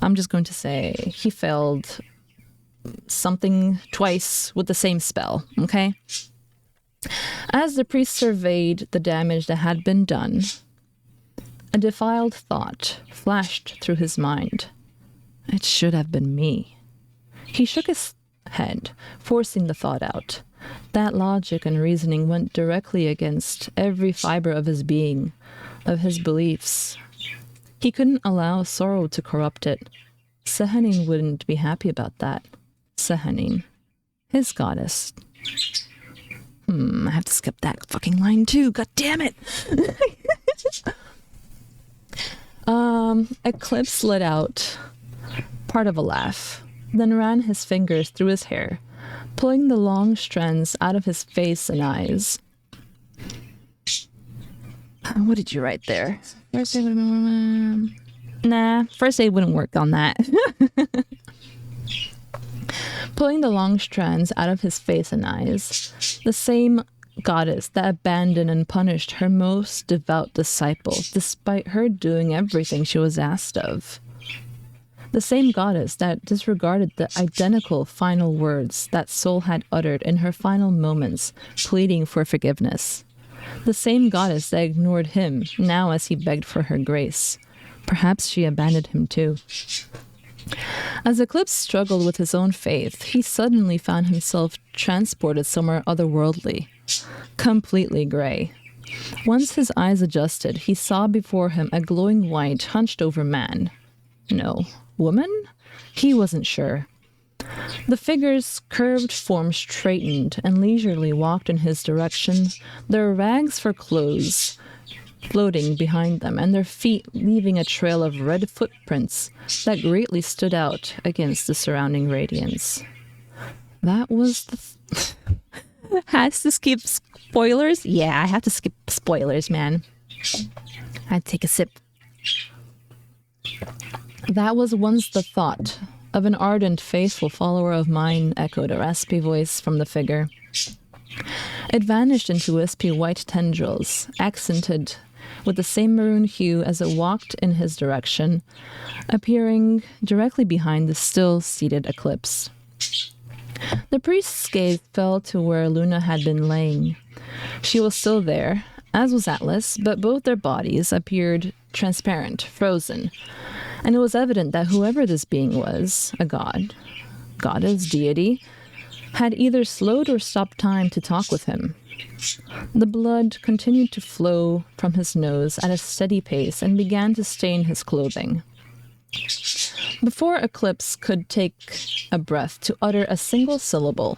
I'm just going to say he failed something twice with the same spell, okay? As the priest surveyed the damage that had been done, a defiled thought flashed through his mind. It should have been me. He shook his head, forcing the thought out. That logic and reasoning went directly against every fiber of his being, of his beliefs. He couldn't allow sorrow to corrupt it. Sehanine wouldn't be happy about that. Sehanine, his goddess. I have to skip that fucking line too, god damn it! Eclipse let out part of a laugh, then ran his fingers through his hair, pulling the long strands out of his face and eyes. What did you write there? First aid wouldn't work on that. Pulling the long strands out of his face and eyes, the same goddess that abandoned and punished her most devout disciple, despite her doing everything she was asked of. The same goddess that disregarded the identical final words that Soul had uttered in her final moments, pleading for forgiveness. The same goddess that ignored him now as he begged for her grace. Perhaps she abandoned him too. As Eclipse struggled with his own faith, he suddenly found himself transported somewhere otherworldly, completely gray. Once his eyes adjusted, he saw before him a glowing white, hunched-over man. No, woman? He wasn't sure. The figure's curved form straightened and leisurely walked in his direction, their rags for clothes floating behind them, and their feet leaving a trail of red footprints that greatly stood out against the surrounding radiance. That was the... Has to skip spoilers? Yeah, I have to skip spoilers, man. I'd take a sip. That was once the thought of an ardent, faithful follower of mine, echoed a raspy voice from the figure. It vanished into wispy white tendrils, accented with the same maroon hue as it walked in his direction, appearing directly behind the still-seated Eclipse. The priest's gaze fell to where Luna had been laying. She was still there, as was Atlas, but both their bodies appeared transparent, frozen, and it was evident that whoever this being was, a god, goddess, deity, had either slowed or stopped time to talk with him. The blood continued to flow from his nose at a steady pace and began to stain his clothing. Before Eclipse could take a breath to utter a single syllable,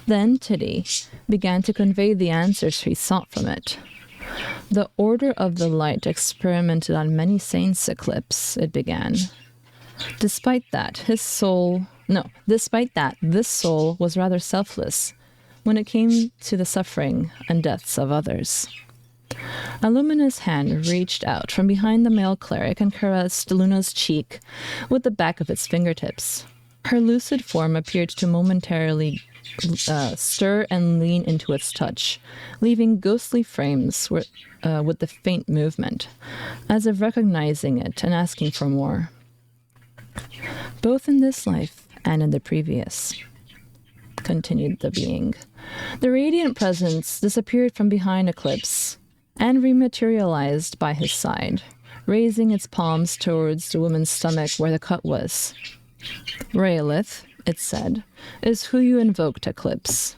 the entity began to convey the answers he sought from it. The Order of the Light experimented on many saints, Eclipse, it began. Despite that, this soul was rather selfless when it came to the suffering and deaths of others. A luminous hand reached out from behind the male cleric and caressed Luna's cheek with the back of its fingertips. Her lucid form appeared to momentarily stir and lean into its touch, leaving ghostly frames with the faint movement, as if recognizing it and asking for more. Both in this life and in the previous, continued the being. The radiant presence disappeared from behind Eclipse and rematerialized by his side, raising its palms towards the woman's stomach where the cut was. Rayolith, it said, is who you invoked, Eclipse.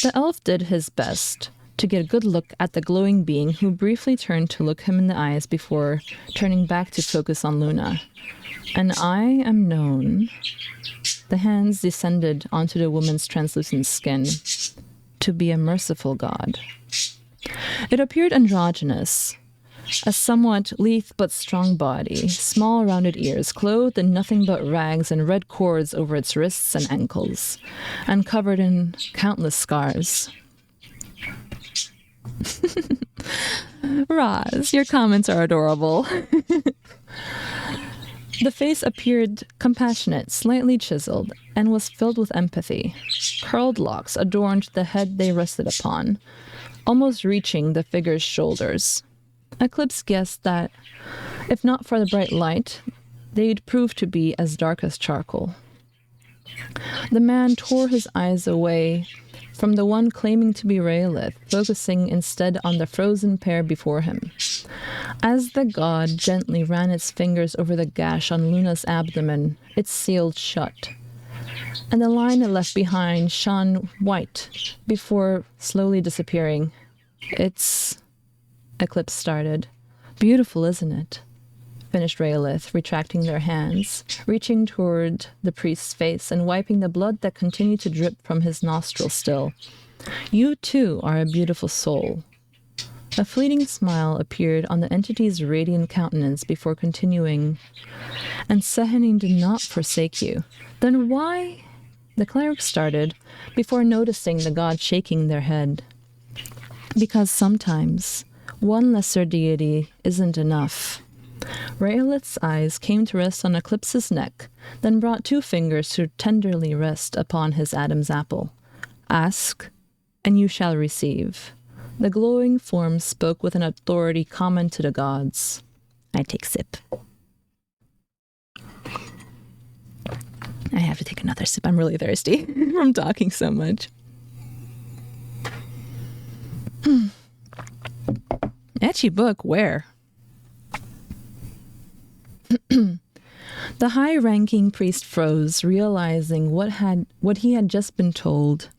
The elf did his best to get a good look at the glowing being who briefly turned to look him in the eyes before turning back to focus on Luna. And I am known. The hands descended onto the woman's translucent skin, to be a merciful god. It appeared androgynous, a somewhat lithe but strong body, small rounded ears, clothed in nothing but rags and red cords over its wrists and ankles, and covered in countless scars. Roz, your comments are adorable. The face appeared compassionate, slightly chiseled, and was filled with empathy. Curled locks adorned the head they rested upon, almost reaching the figure's shoulders. Eclipse guessed that, if not for the bright light, they'd prove to be as dark as charcoal. The man tore his eyes away from the one claiming to be Rayolith, focusing instead on the frozen pair before him. As the god gently ran its fingers over the gash on Luna's abdomen, it sealed shut, and the line it left behind shone white before slowly disappearing. It's... Eclipse started. Beautiful, isn't it? Finished Rayolith, retracting their hands, reaching toward the priest's face and wiping the blood that continued to drip from his nostrils still. You too are a beautiful soul. A fleeting smile appeared on the entity's radiant countenance before continuing. And Sehanine did not forsake you. Then why? The cleric started, before noticing the god shaking their head. Because sometimes one lesser deity isn't enough. Rayolith's eyes came to rest on Eclipse's neck, then brought two fingers to tenderly rest upon his Adam's apple. Ask, and you shall receive. The glowing form spoke with an authority common to the gods. I take sip. I have to take another sip. I'm really thirsty from talking so much. Etchy book, where? The high-ranking priest froze, realizing what he had just been told.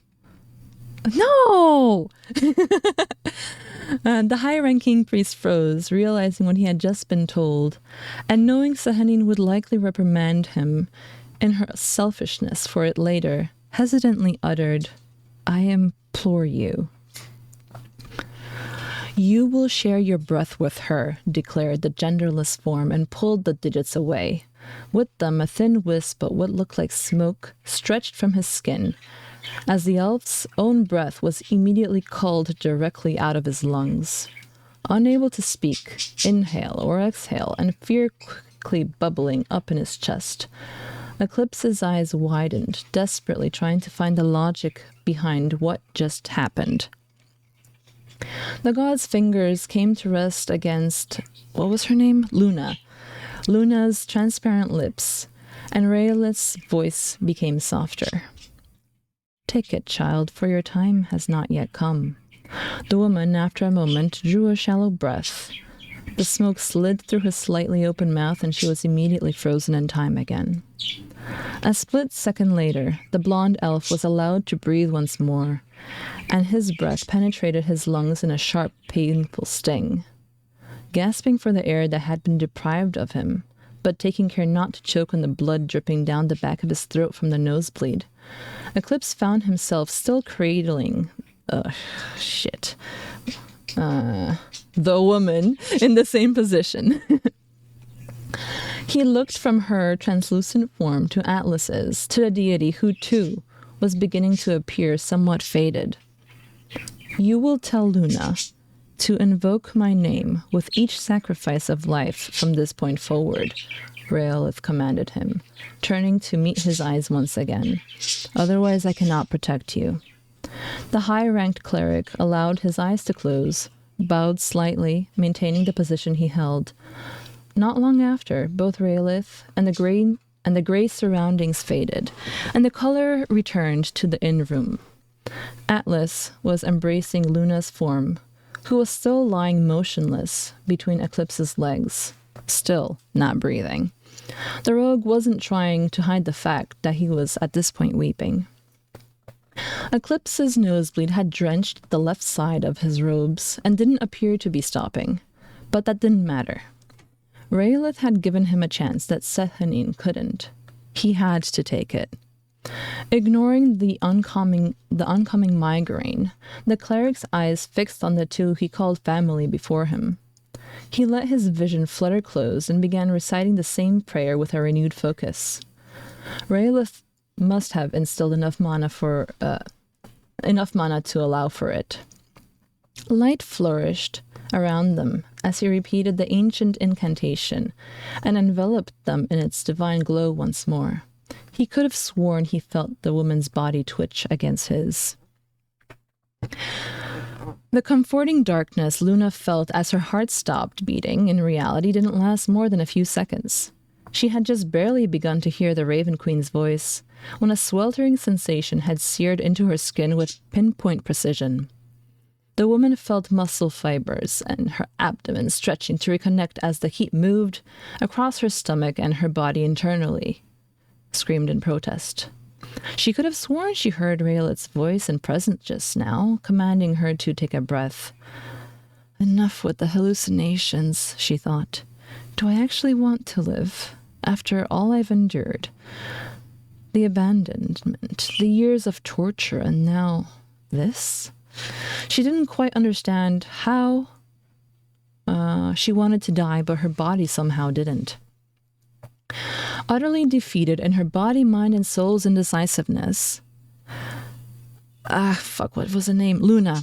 No! The high-ranking priest froze, realizing what he had just been told, and knowing Sehanine would likely reprimand him in her selfishness for it later, hesitantly uttered, I implore you. You will share your breath with her, declared the genderless form, and pulled the digits away. With them, a thin wisp of what looked like smoke stretched from his skin, as the elf's own breath was immediately culled directly out of his lungs. Unable to speak, inhale or exhale, and fear quickly bubbling up in his chest, Eclipse's eyes widened, desperately trying to find the logic behind what just happened. The god's fingers came to rest against, what was her name? Luna. Luna's transparent lips, and Rayolith's voice became softer. Take it, child, for your time has not yet come. The woman, after a moment, drew a shallow breath. The smoke slid through her slightly open mouth, and she was immediately frozen in time again. A split second later, the blonde elf was allowed to breathe once more, and his breath penetrated his lungs in a sharp, painful sting. Gasping for the air that had been deprived of him, but taking care not to choke on the blood dripping down the back of his throat from the nosebleed, Eclipse found himself still cradling the woman in the same position. He looked from her translucent form to Atlas's, to the deity who, too, was beginning to appear somewhat faded. You will tell Luna to invoke my name with each sacrifice of life from this point forward, Raelith commanded him, turning to meet his eyes once again. Otherwise I cannot protect you. The high-ranked cleric allowed his eyes to close, bowed slightly, maintaining the position he held. Not long after, both Raelith and the gray surroundings faded, and the color returned to the inn room. Atlas was embracing Luna's form, who was still lying motionless between Eclipse's legs, still not breathing. The rogue wasn't trying to hide the fact that he was at this point weeping. Eclipse's nosebleed had drenched the left side of his robes and didn't appear to be stopping, but that didn't matter. Raelith had given him a chance that Sethanin couldn't. He had to take it. Ignoring the oncoming migraine, the cleric's eyes fixed on the two he called family before him. He let his vision flutter closed and began reciting the same prayer with a renewed focus. Raelith must have instilled enough mana to allow for it. Light flourished around them as he repeated the ancient incantation and enveloped them in its divine glow once more. He could have sworn he felt the woman's body twitch against his. The comforting darkness Luna felt as her heart stopped beating in reality didn't last more than a few seconds. She had just barely begun to hear the Raven Queen's voice when a sweltering sensation had seared into her skin with pinpoint precision. The woman felt muscle fibers and her abdomen stretching to reconnect as the heat moved across her stomach and her body internally. Screamed in protest. She could have sworn she heard Raelith's voice and presence just now, commanding her to take a breath. Enough with the hallucinations, she thought. Do I actually want to live, after all I've endured? The abandonment, the years of torture, and now this? She didn't quite understand how she wanted to die, but her body somehow didn't. Utterly defeated in her body, mind, and soul's indecisiveness. What was the name? Luna.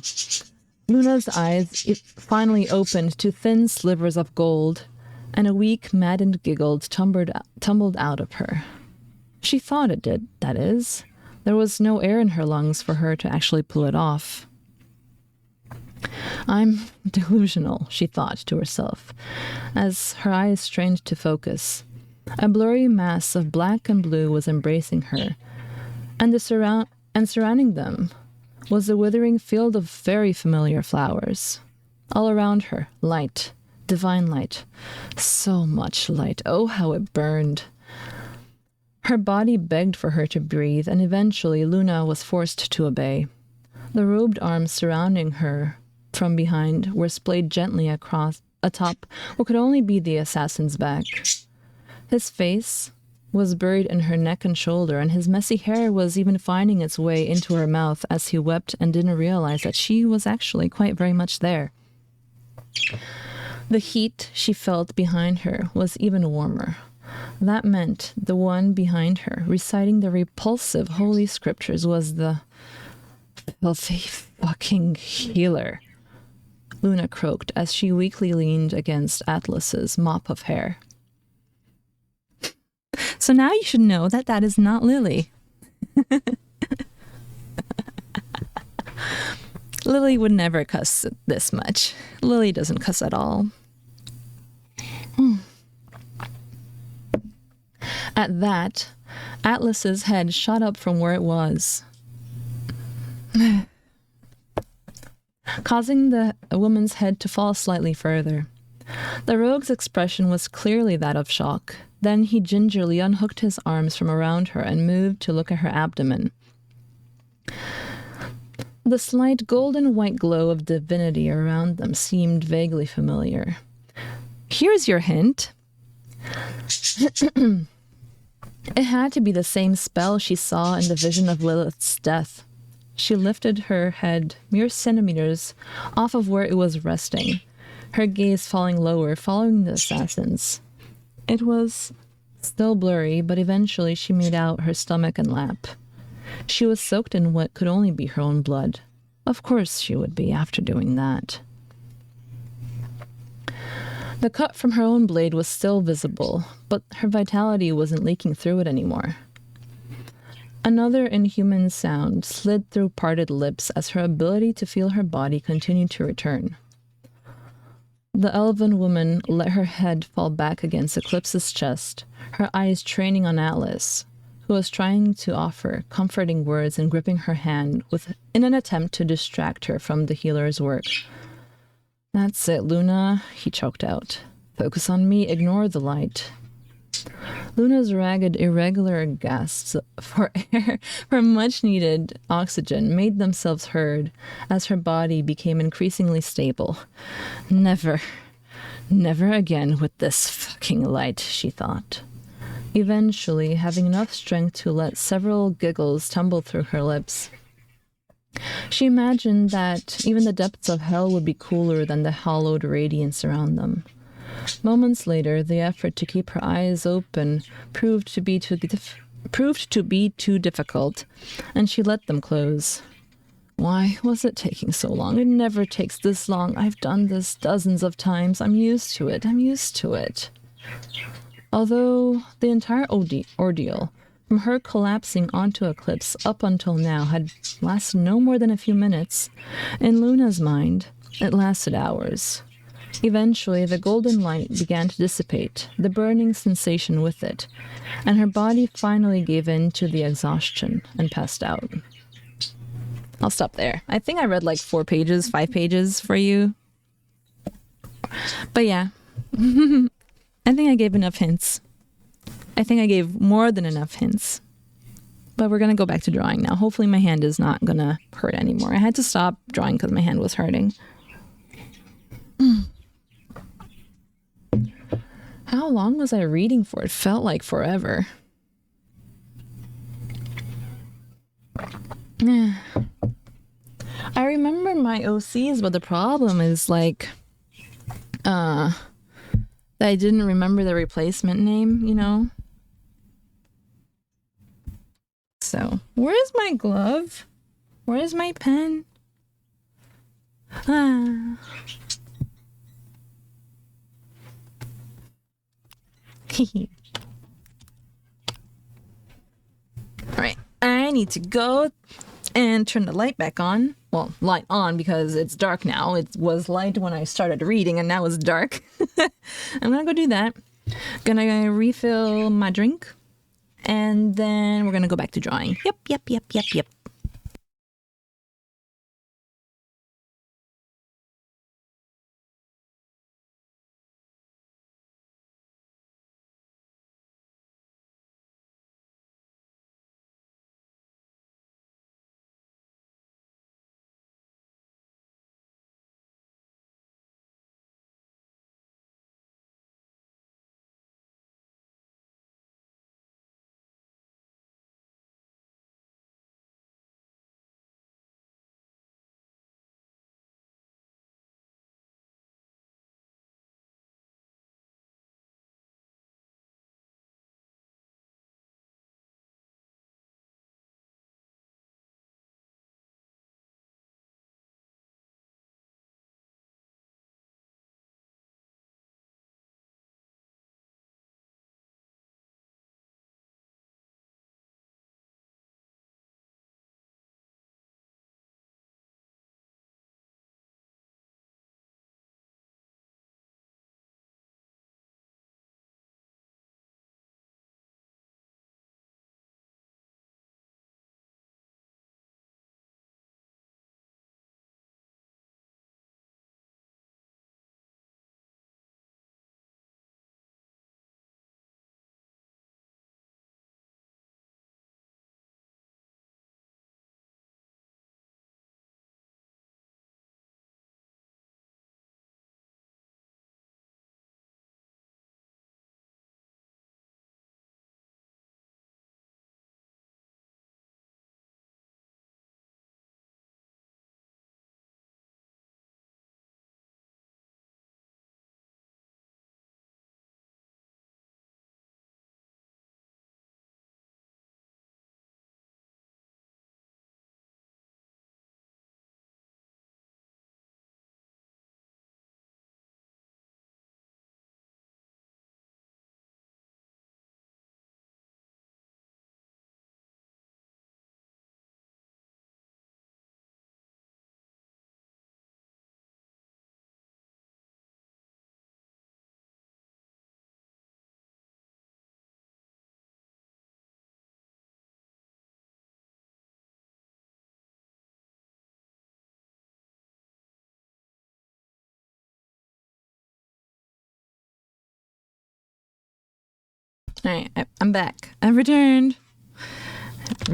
Luna's eyes finally opened to thin slivers of gold, and a weak, maddened giggle tumbled out of her. She thought it did, that is. There was no air in her lungs for her to actually pull it off. I'm delusional, she thought to herself, as her eyes strained to focus. A blurry mass of black and blue was embracing her, and surrounding them was a withering field of very familiar flowers. All around her, light, divine light. So much light. Oh, how it burned. Her body begged for her to breathe, and eventually Luna was forced to obey. The robed arms surrounding her from behind were splayed gently atop what could only be the assassin's back. His face was buried in her neck and shoulder, and his messy hair was even finding its way into her mouth as he wept and didn't realize that she was actually quite very much there. The heat she felt behind her was even warmer. That meant the one behind her, reciting the repulsive holy scriptures, was the filthy fucking healer. Luna croaked as she weakly leaned against Atlas's mop of hair. So now you should know that that is not Lily. Lily would never cuss this much. Lily doesn't cuss at all. At that, Atlas's head shot up from where it was. causing the woman's head to fall slightly further. The rogue's expression was clearly that of shock. Then he gingerly unhooked his arms from around her and moved to look at her abdomen. The slight golden white glow of divinity around them seemed vaguely familiar. Here's your hint. It had to be the same spell she saw in the vision of Lilith's death. She lifted her head mere centimeters off of where it was resting, her gaze falling lower, following the assassins. It was still blurry, but eventually she made out her stomach and lap. She was soaked in what could only be her own blood. Of course she would be after doing that. The cut from her own blade was still visible, but her vitality wasn't leaking through it anymore. Another inhuman sound slid through parted lips as her ability to feel her body continued to return. The elven woman let her head fall back against Eclipse's chest, her eyes training on Atlas, who was trying to offer comforting words and gripping her hand in an attempt to distract her from the healer's work. "That's it, Luna," he choked out. "Focus on me, ignore the light." Luna's ragged, irregular gasps for air, for much-needed oxygen, made themselves heard as her body became increasingly stable. Never again with this fucking light, she thought. Eventually, having enough strength to let several giggles tumble through her lips, she imagined that even the depths of hell would be cooler than the hallowed radiance around them. Moments later, the effort to keep her eyes open proved to be too difficult, and she let them close. Why was it taking so long? It never takes this long. I've done this dozens of times. I'm used to it. Although the entire ordeal, from her collapsing onto Eclipse up until now, had lasted no more than a few minutes, in Luna's mind, it lasted hours. Eventually, the golden light began to dissipate, the burning sensation with it, and her body finally gave in to the exhaustion and passed out. I'll stop there. I think I read like 5 pages for you. But yeah, I think I gave enough hints. I think I gave more than enough hints. But we're going to go back to drawing now. Hopefully my hand is not going to hurt anymore. I had to stop drawing because my hand was hurting. How long was I reading for? It felt like forever. I remember my OCs, but the problem is like that I didn't remember the replacement name, you know? So, where's my glove? Where's my pen? Alright, I need to go and turn the light back on. Well, light on because it's dark now. It was light when I started reading and now it's dark. I'm gonna go do that. Gonna refill my drink. And then we're gonna go back to drawing. Yep. Alright, I'm back. I've returned. I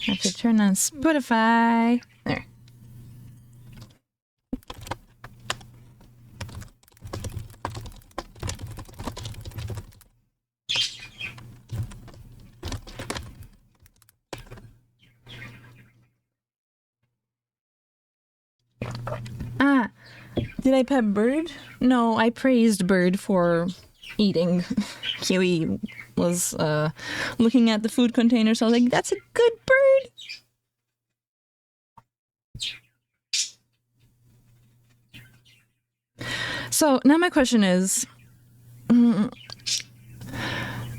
have to turn on Spotify. There. Ah, did I pet Bird? No, I praised Bird for eating. Kiwi was looking at the food container, so I was like, that's a good bird. So now my question is,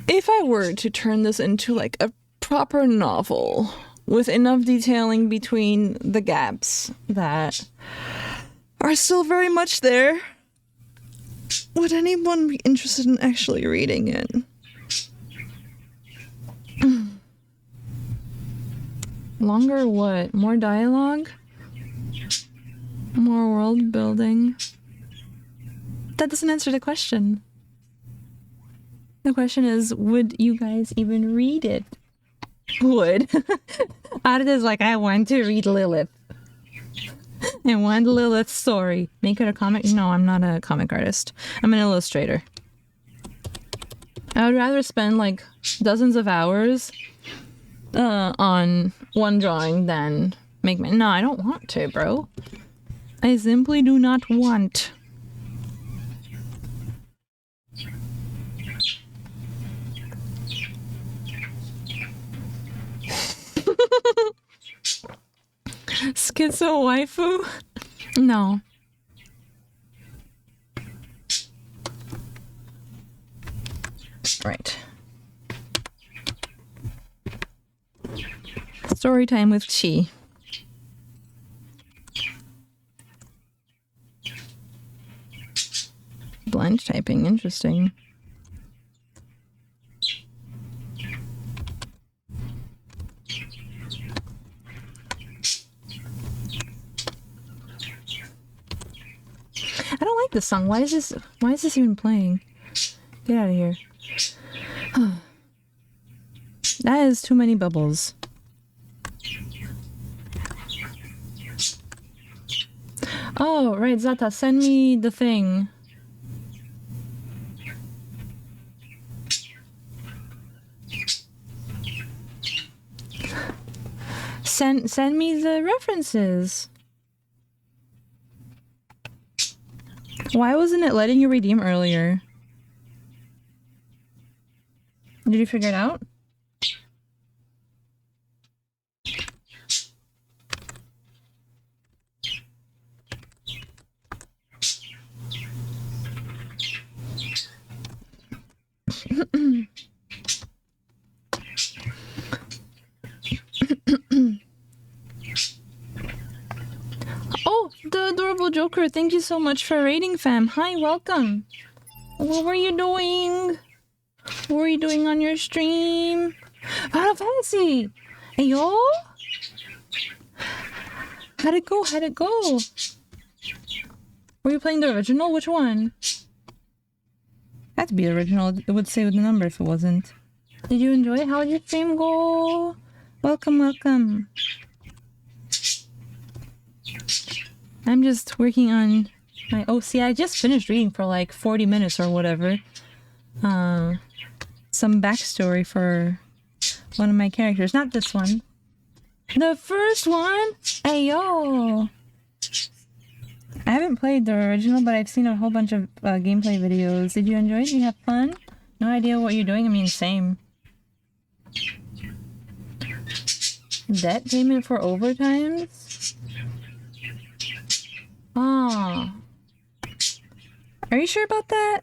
if I were to turn this into like a proper novel with enough detailing between the gaps that are still very much there, would anyone be interested in actually reading it? Longer what? More dialogue? More world building? That doesn't answer the question. The question is, would you guys even read it? Would. Added is like, I want to read Lilith. I want Lilith's story. Make it a comic? No, I'm not a comic artist. I'm an illustrator. I would rather spend like dozens of hours on one drawing than make my... No, I don't want to, bro. I simply do not want. Schizo waifu? No. Right. Story time with Chi. Blind typing, interesting. I don't like this song. Why is this even playing? Get out of here. That is too many bubbles. Oh, right, Zata, send me the thing. Send me the references. Why wasn't it letting you redeem earlier? Did you figure it out? Oh, the adorable Joker, thank you so much for raiding, fam. Hi, welcome. What were you doing? What were you doing on your stream? Final Fantasy! Hey, yo! How'd it go? How'd it go? Were you playing the original? Which one? Had to be the original. It would say with the number if it wasn't. Did you enjoy it? How did your stream go? Welcome, welcome. I'm just working on my... Oh, see, I just finished reading for like 40 minutes or whatever. Some backstory for one of my characters. Not this one. The first one? Ayo! I haven't played the original, but I've seen a whole bunch of gameplay videos. Did you enjoy it? Did you have fun? No idea what you're doing? I mean, same. Debt payment for overtimes? Oh. Are you sure about that?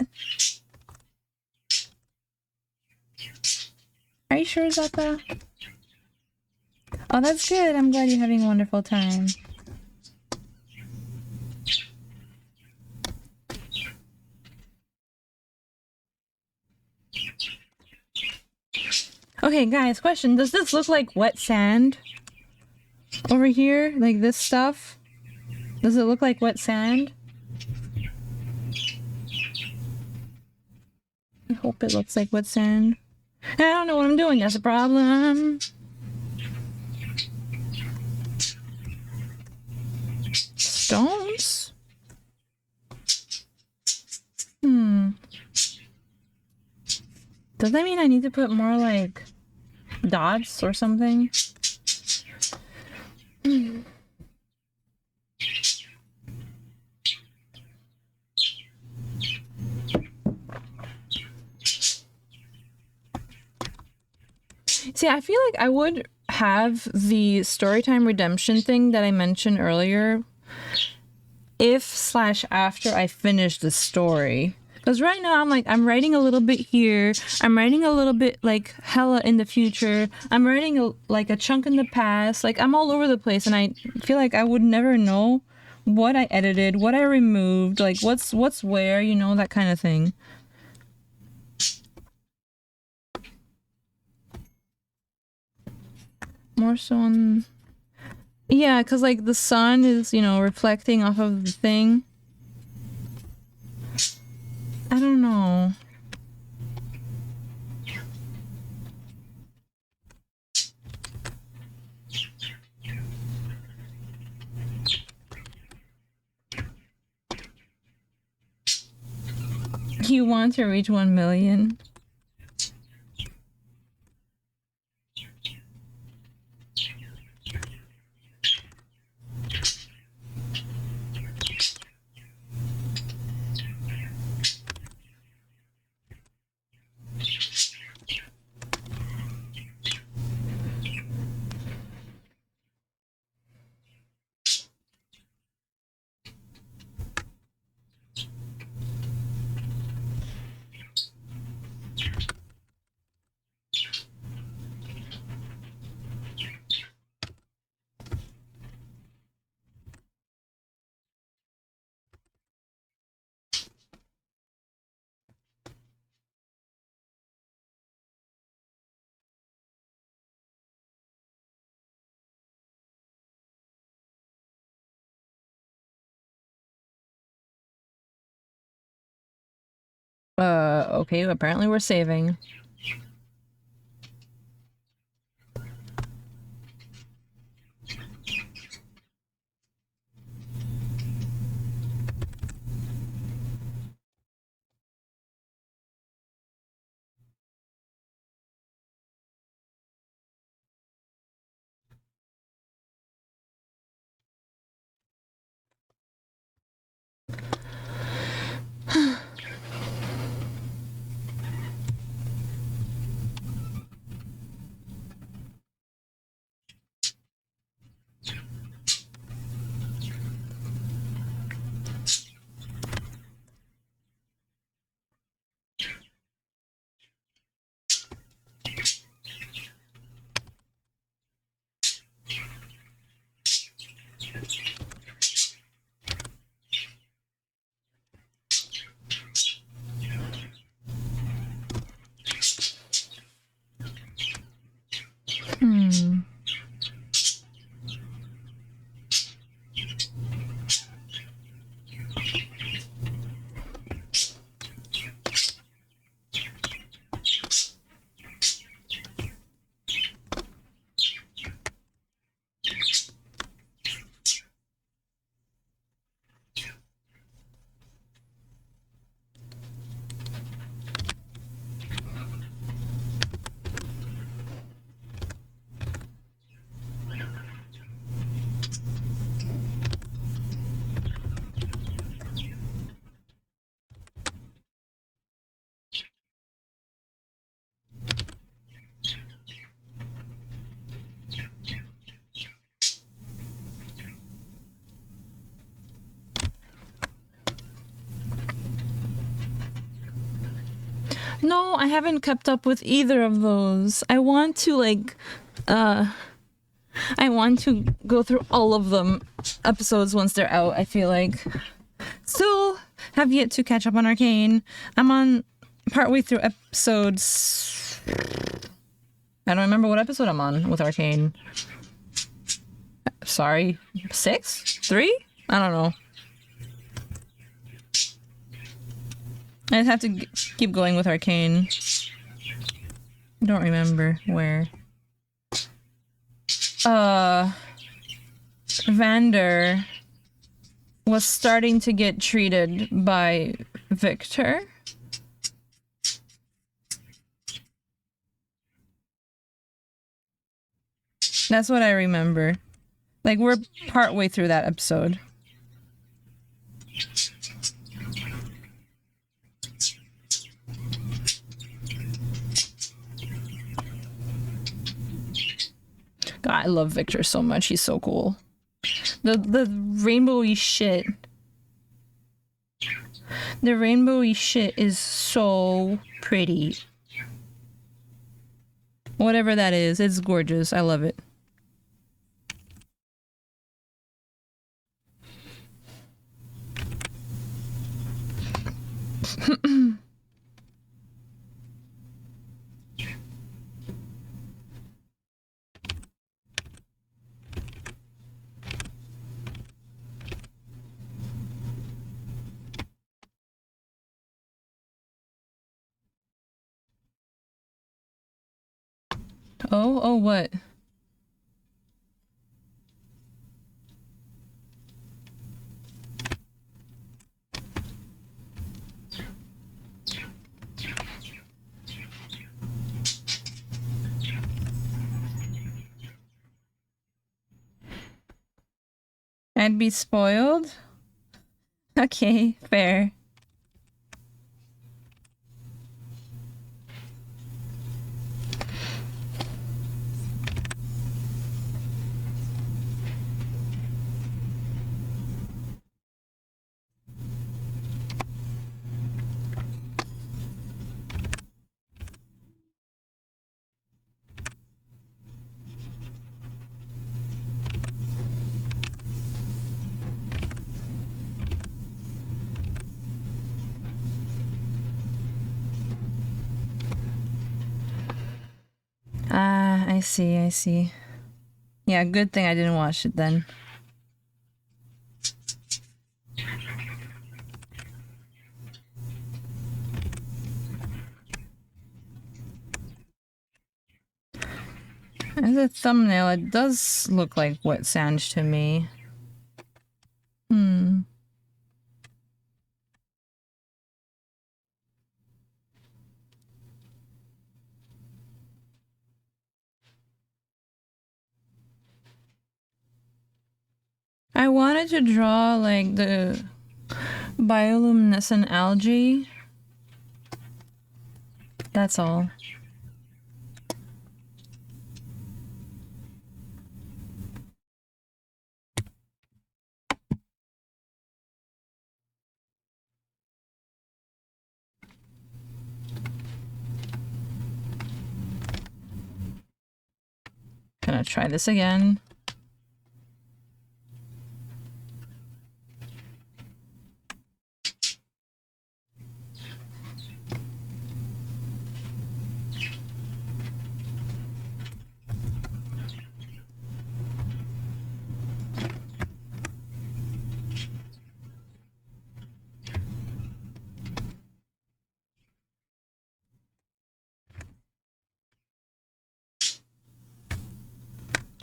Are you sure about that? Oh, that's good. I'm glad you're having a wonderful time. Okay, guys, question. Does this look like wet sand? Over here? Like this stuff? Does it look like wet sand? hope it looks like wet sand. I don't know what I'm doing, that's a problem. Stones? Does that mean I need to put more, like, dots or something? See, I feel like I would have the storytime redemption thing that I mentioned earlier if/after I finish the story. Because right now I'm writing a little bit here. I'm writing a little bit like hella in the future. I'm writing a chunk in the past. Like I'm all over the place, and I feel like I would never know what I edited, what I removed, like what's where, you know, that kind of thing. More so on... Yeah, because like the sun is, you know, reflecting off of the thing. I don't know. You want to reach 1 million? Okay, apparently we're saving. No, I haven't kept up with either of those. I want to I want to go through all of them episodes once they're out, I feel like. Still have yet to catch up on Arcane. I'm on partway through episodes... I don't remember what episode I'm on with Arcane. Sorry. 6? 3? I don't know. I just have to keep going with Arcane. I don't remember where. Vander was starting to get treated by Victor. That's what I remember. Like, we're partway through that episode. God, I love Victor so much. He's so cool. The rainbowy shit. The rainbowy shit is so pretty. Whatever that is, it's gorgeous. I love it. Oh, what? I'd be spoiled? Okay, fair. Ah, I see. Yeah, good thing I didn't watch it then. As a thumbnail, it does look like Wet Sand to me. I wanted to draw like the bioluminescent algae. That's all. Gonna try this again.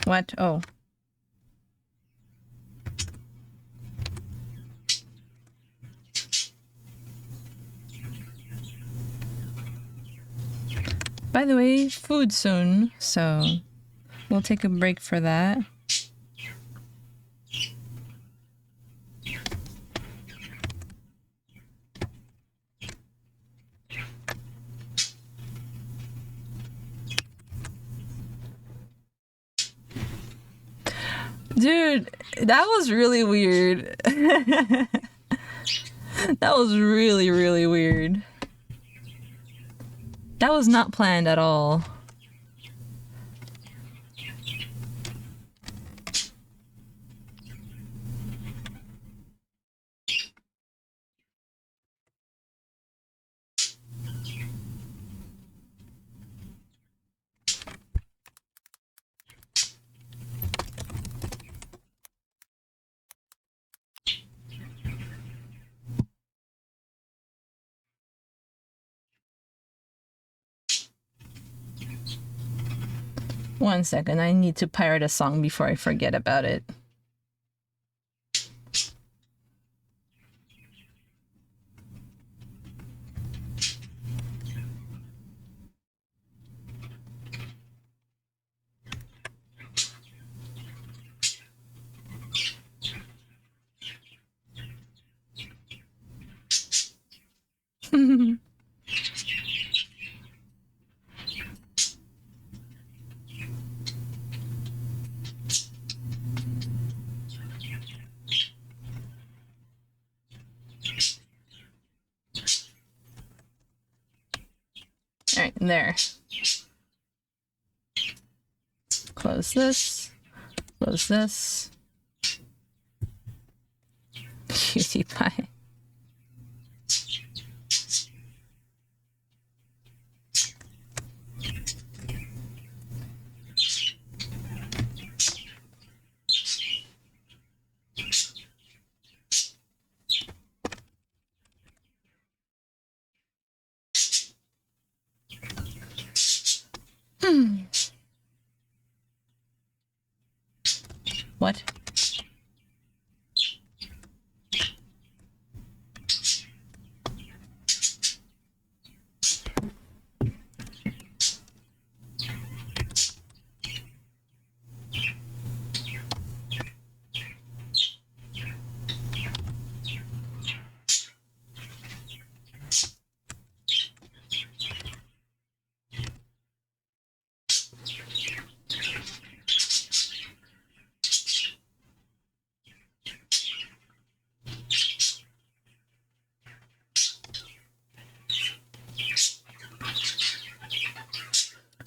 What? Oh. By the way, food soon, so we'll take a break for that. Dude, that was really weird. That was really, really weird. That was not planned at all. 1 second, I need to pirate a song before I forget about it. Alright, there. Close this. Close this. Cutie pie. What?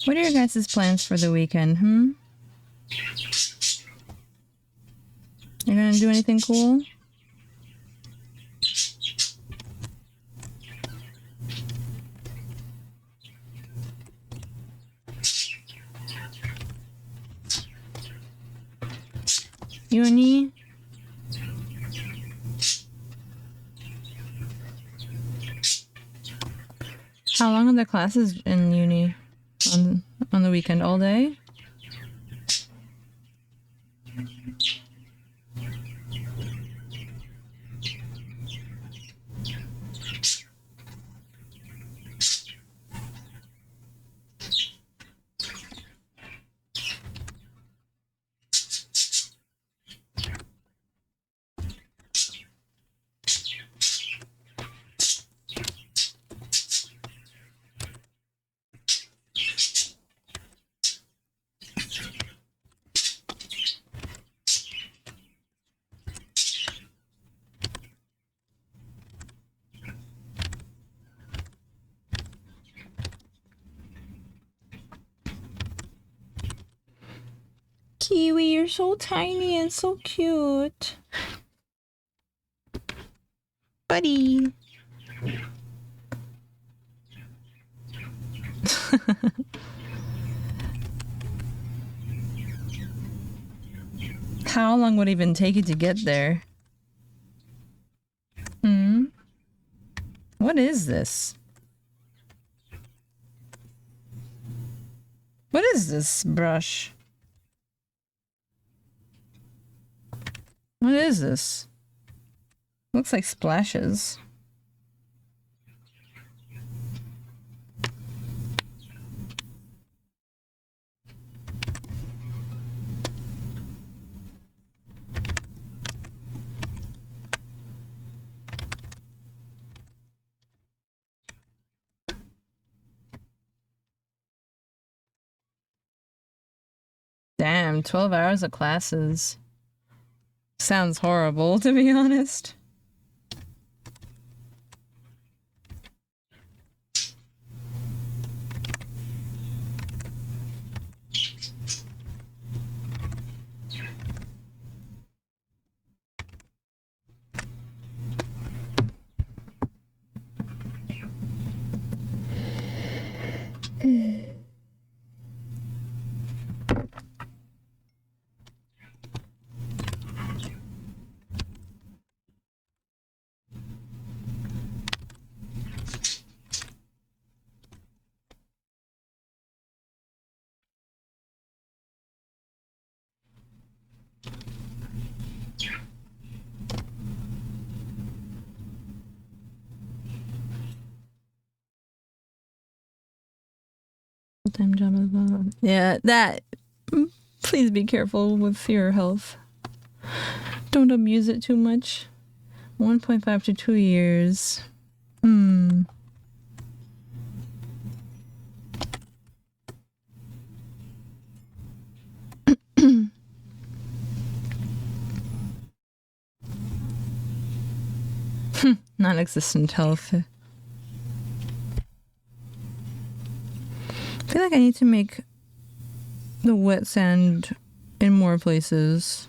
What are your guys' plans for the weekend, You gonna do anything cool? Uni? How long are the classes in uni? On the weekend, all day? Kiwi, you're so tiny and so cute. Buddy. How long would it even take you to get there? What is this? What is this brush? What is this? Looks like splashes. Damn, 12 hours of classes. Sounds horrible, to be honest. Full-time job as well. Yeah, that. Please be careful with your health. Don't abuse it too much. 1.5 to 2 years. Non-existent health. I feel like I need to make the wet sand in more places.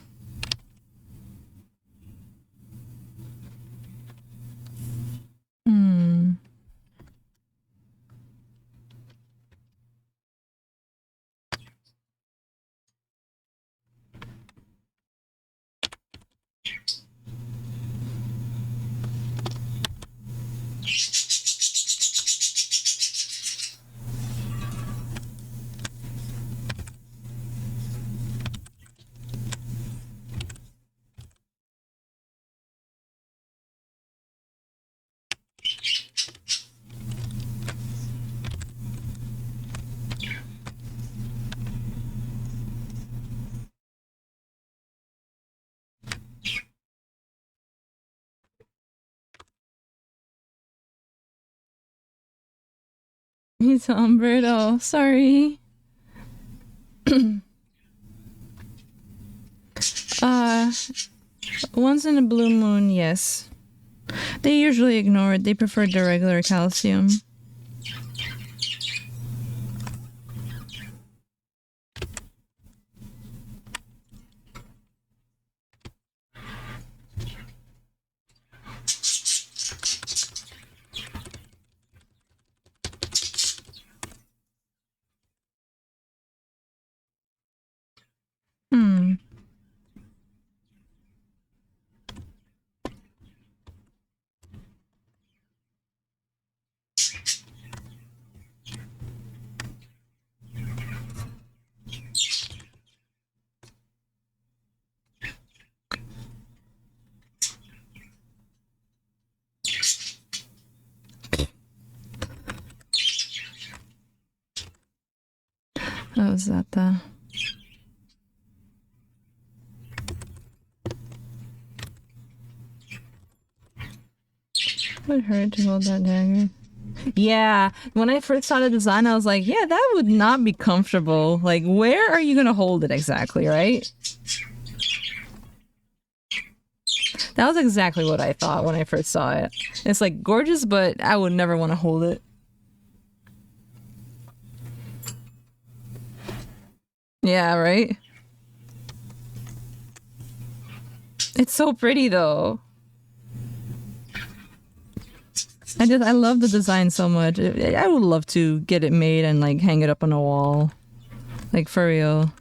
He's Umberto. Sorry. Once in a blue moon, yes. They usually ignore it. They prefer the regular calcium. What was that, though? It would hurt to hold that dagger. Yeah, when I first saw the design, I was like, yeah, that would not be comfortable. Like, where are you going to hold it exactly, right? That was exactly what I thought when I first saw it. It's like gorgeous, but I would never want to hold it. Yeah, right? It's so pretty though. I love the design so much. I would love to get it made and like hang it up on a wall. Like for real.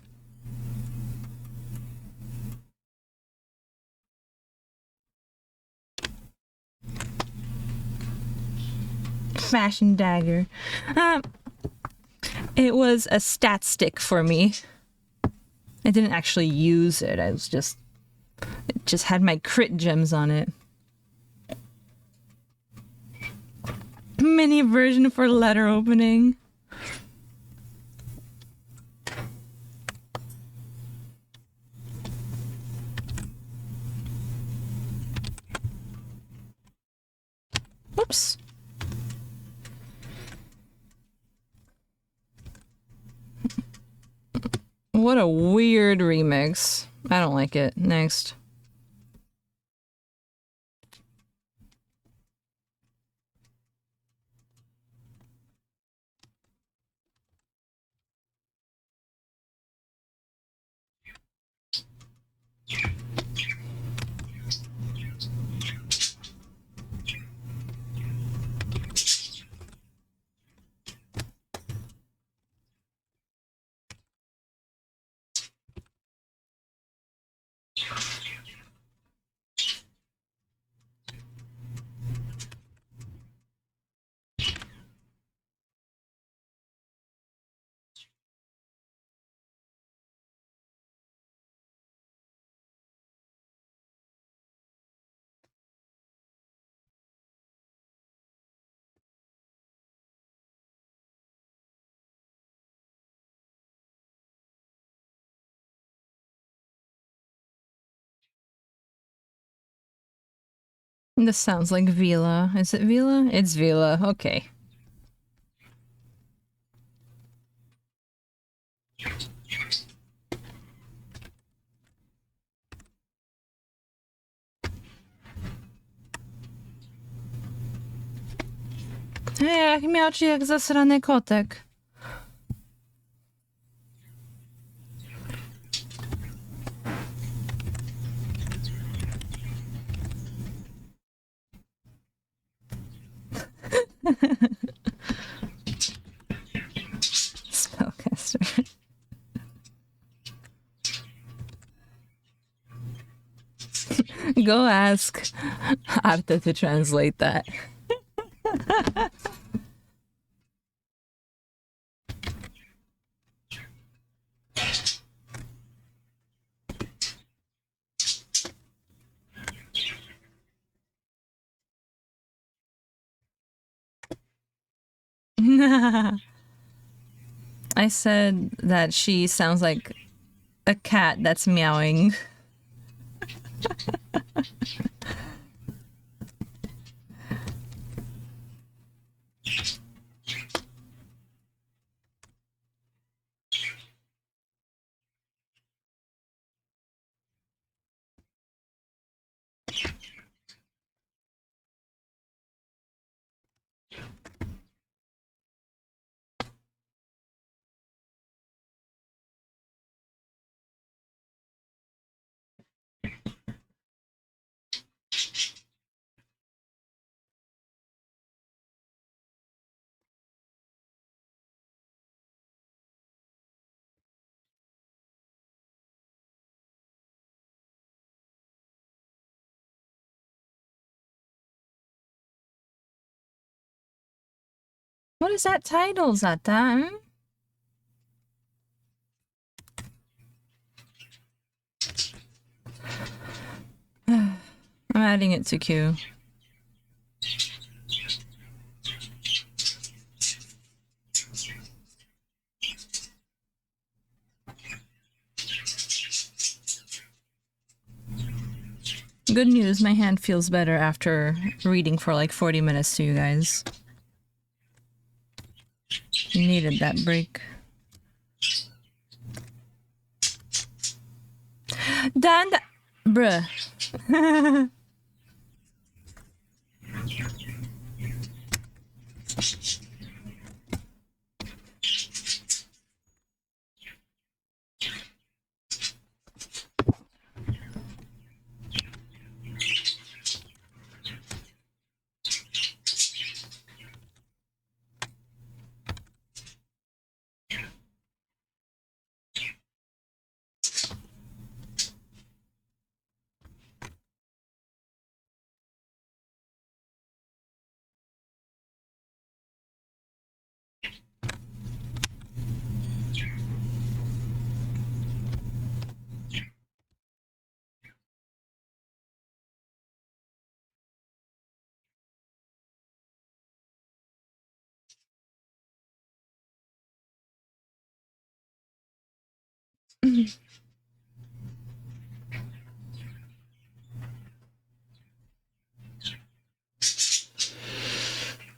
Fashion dagger. It was a stat stick for me. I didn't actually use it. It just had my crit gems on it. Mini version for letter opening. Whoops. What a weird remix. I don't like it. Next. This sounds like Vila. Is it Vila? It's Vila. Okay. Jak miał ci jak zasrany kotek. Spellcaster. Go ask Arta to translate that. I said that she sounds like a cat that's meowing. What is that title, Zata? I'm adding it to queue. Good news, my hand feels better after reading for like 40 minutes to you guys. Needed that break. Dan, bruh.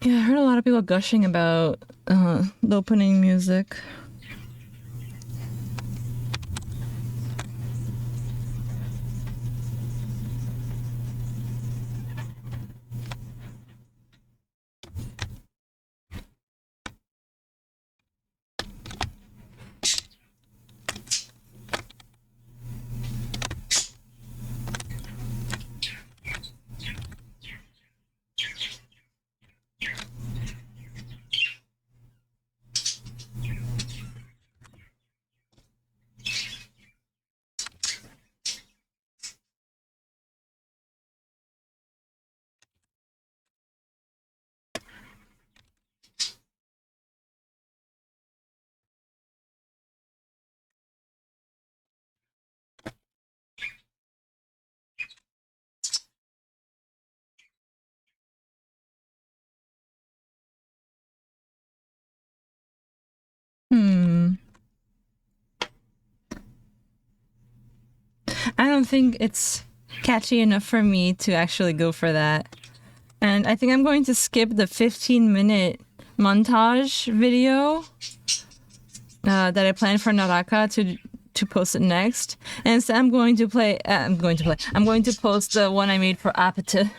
Yeah, I heard a lot of people gushing about the opening music. I don't think it's catchy enough for me to actually go for that. And I think I'm going to skip the 15-minute montage video that I planned for Naraka to post it next. And instead I'm going to post the one I made for Apata.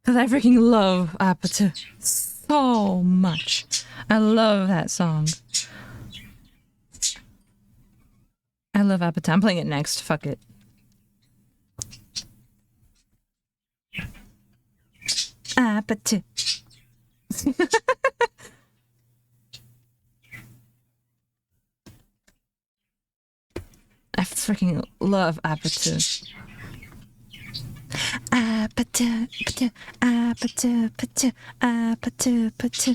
Because I freaking love Apata so much. I love that song. I love Apata. I'm playing it next. Fuck it. Apata. I freaking love Apata. Apata, pata, apata, pata, apata, pata,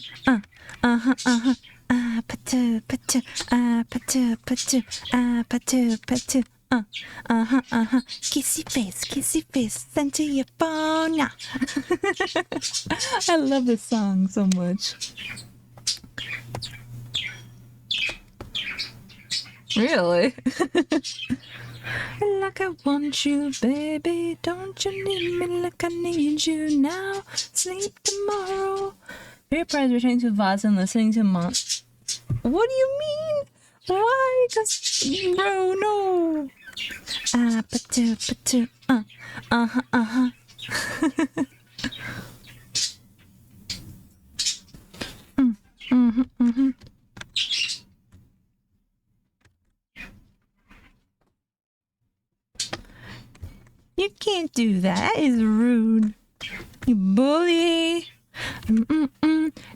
apata, pata, apata, pata, apata, pata, kissy face, send to your phone now. I love this song so much. Really? Like I want you, baby. Don't you need me like I need you now? Sleep tomorrow. Very proud of returning to VODs and listening to Mom. What do you mean? Why? Cause, bro, no. Patu, patu, You can't do that. That is rude. You bully.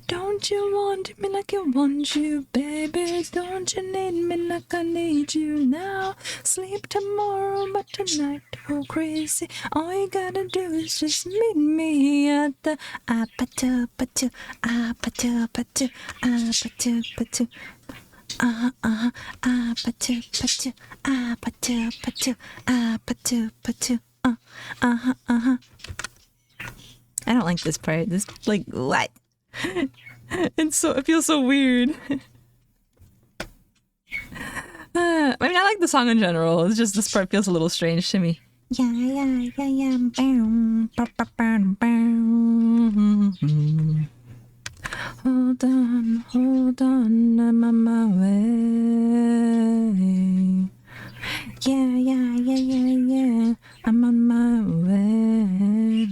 Don't you want me like I want you, baby? Don't you need me like I need you now? Sleep tomorrow, but tonight go crazy. All you gotta do is just meet me at the apatu patu apatu patu apatu patu. Apatu patu apatu patu apatu patu. I don't like this part. This, like, what? It feels so weird. I mean, I like the song in general. It's just this part feels a little strange to me. Yeah. Hold on, I'm on my way. Yeah, I'm on my way.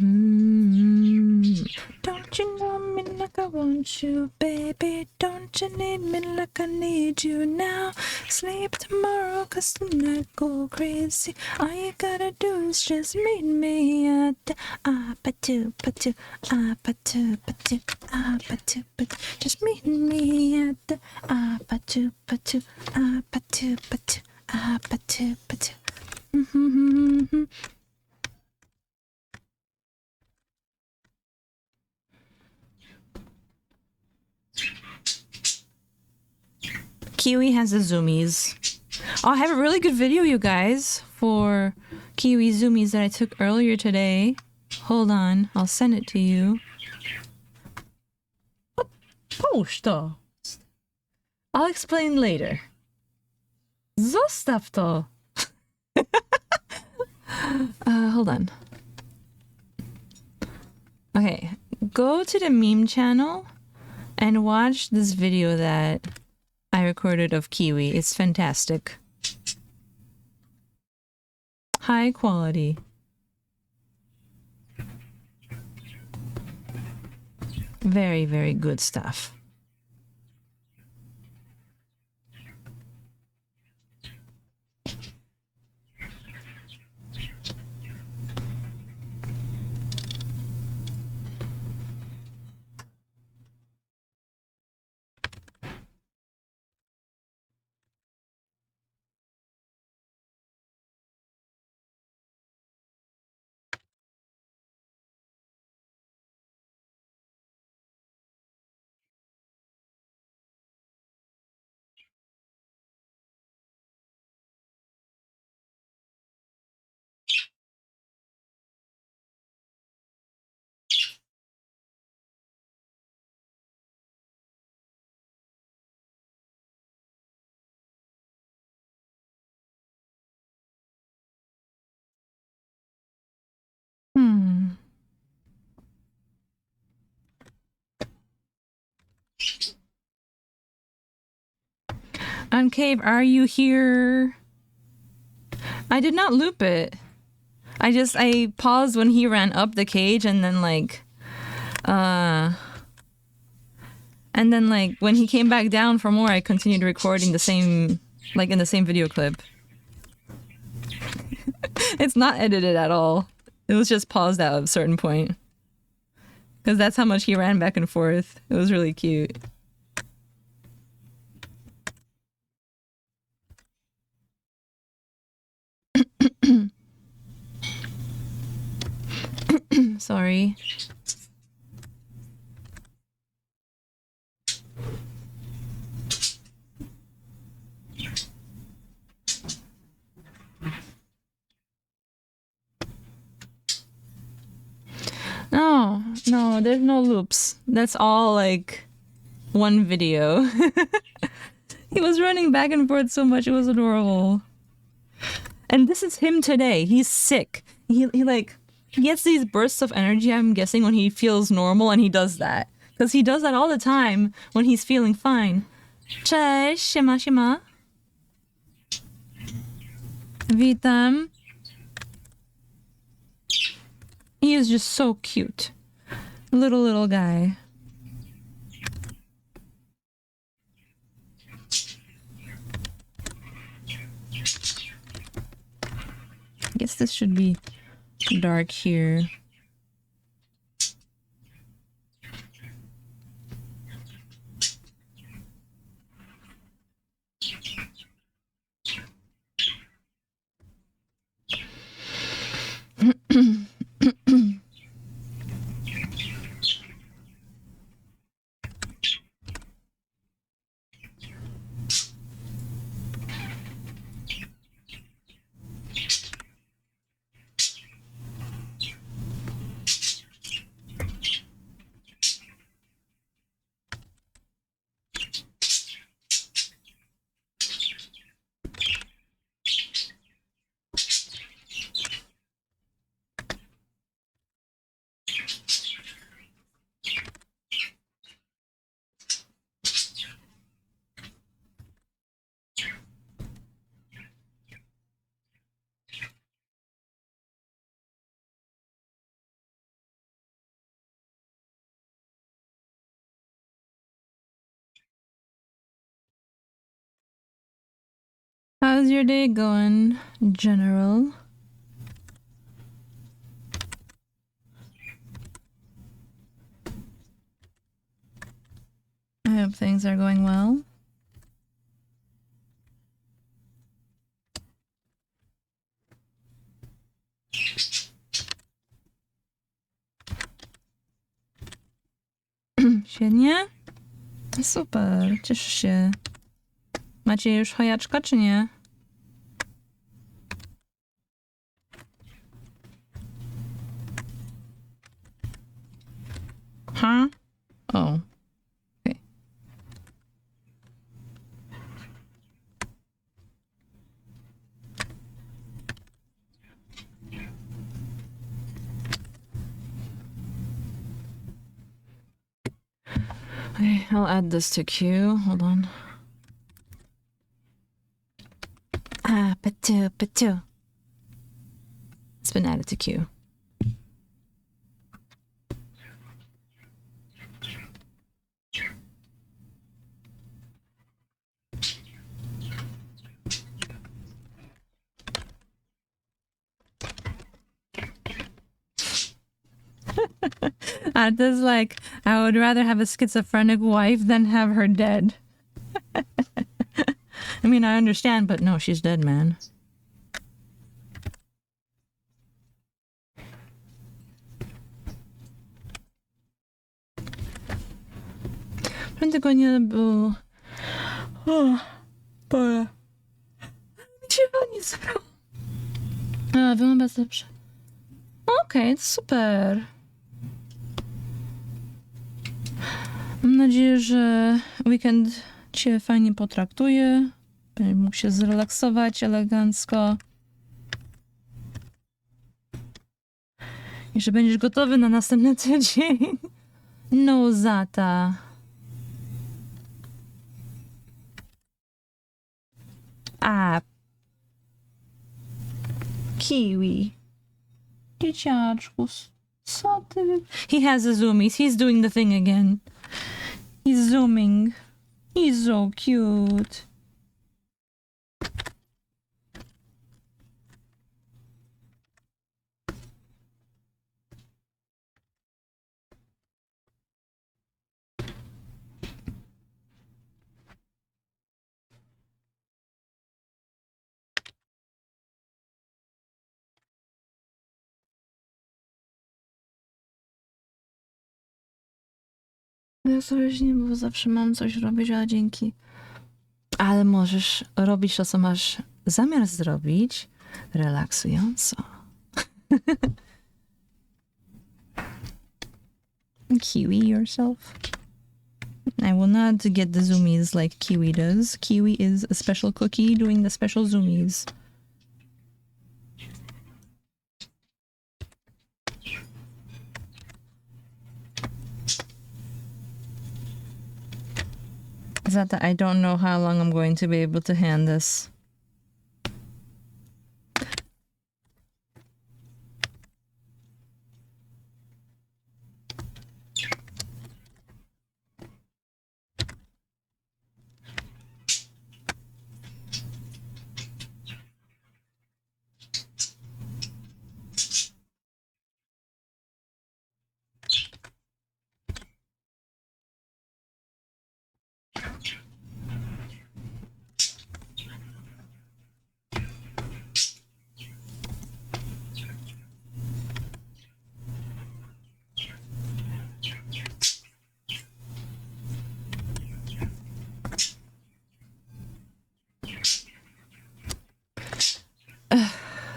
Don't you know me like I want you, baby? Don't you need me like I need you now? Sleep tomorrow, cause tonight go crazy. All you gotta do is just meet me at the apatu patu apatu patu apatu patu. Just meet me at the apatu patu apatu patu apatu patu. Kiwi has the zoomies. Oh, I have a really good video, you guys, for Kiwi zoomies that I took earlier today. Hold on, I'll send it to you. Post. I'll explain later. Zostaw to. Hold on. Okay, go to the meme channel and watch this video that I recorded of Kiwi. It's fantastic. High quality. Very, very good stuff. Uncave, are you here? I did not loop it. I paused when he ran up the cage and then when he came back down for more, I continued recording the same, like in the same video clip. It's not edited at all. It was just paused at a certain point. Because that's how much he ran back and forth. It was really cute. Sorry. No, there's no loops. That's all like one video. He was running back and forth so much, it was adorable. And this is him today. He's sick. He gets these bursts of energy, I'm guessing, when he feels normal, and he does that. Because he does that all the time when he's feeling fine. Cześć, siema, siema. Witam. He is just so cute. Little guy. I guess this should be dark here. How's your day going, General? I hope things are going well. Świetnie? Super, cieszę się. Macie już chojaczka, czy nie? Huh? Oh. Okay. Okay, I'll add this to queue. Hold on. Ah, patu. It's been added to queue. Arta's like, I would rather have a schizophrenic wife than have her dead. I mean, I understand, but no, she's dead, man. Tygodnie był... O, Boże. Ciebie nie zabrał. A, wygląda dobrze. Okej, super. Mam nadzieję, że weekend cię fajnie potraktuje. Będziesz mógł się zrelaksować elegancko. I że będziesz gotowy na następny tydzień. No, Zata. A. Kiwi. Dzieciaczku, co ty... He has the zoomies. He's doing the thing again. He's zooming. He's so cute. Ja sobie nie, bo zawsze mam coś robić, ale dzięki. Ale możesz robić to, co masz zamiar zrobić, relaksująco. Kiwi yourself. I will not get the zoomies like Kiwi does. Kiwi is a special cookie doing the special zoomies. Zata, I don't know how long I'm going to be able to hand this.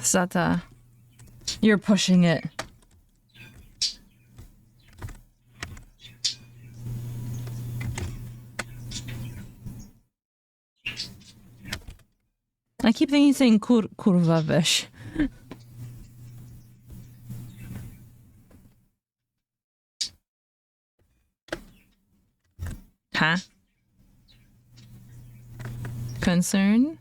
Zata, you're pushing it. I keep thinking saying kurwa weź. Huh? Concern?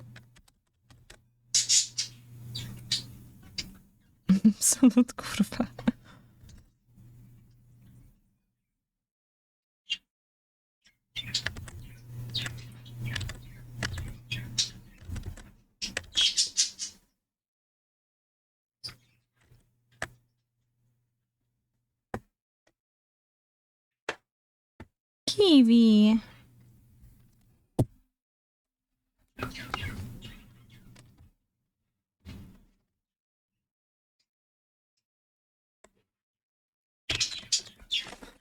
Absolut kurwa. Kiwi.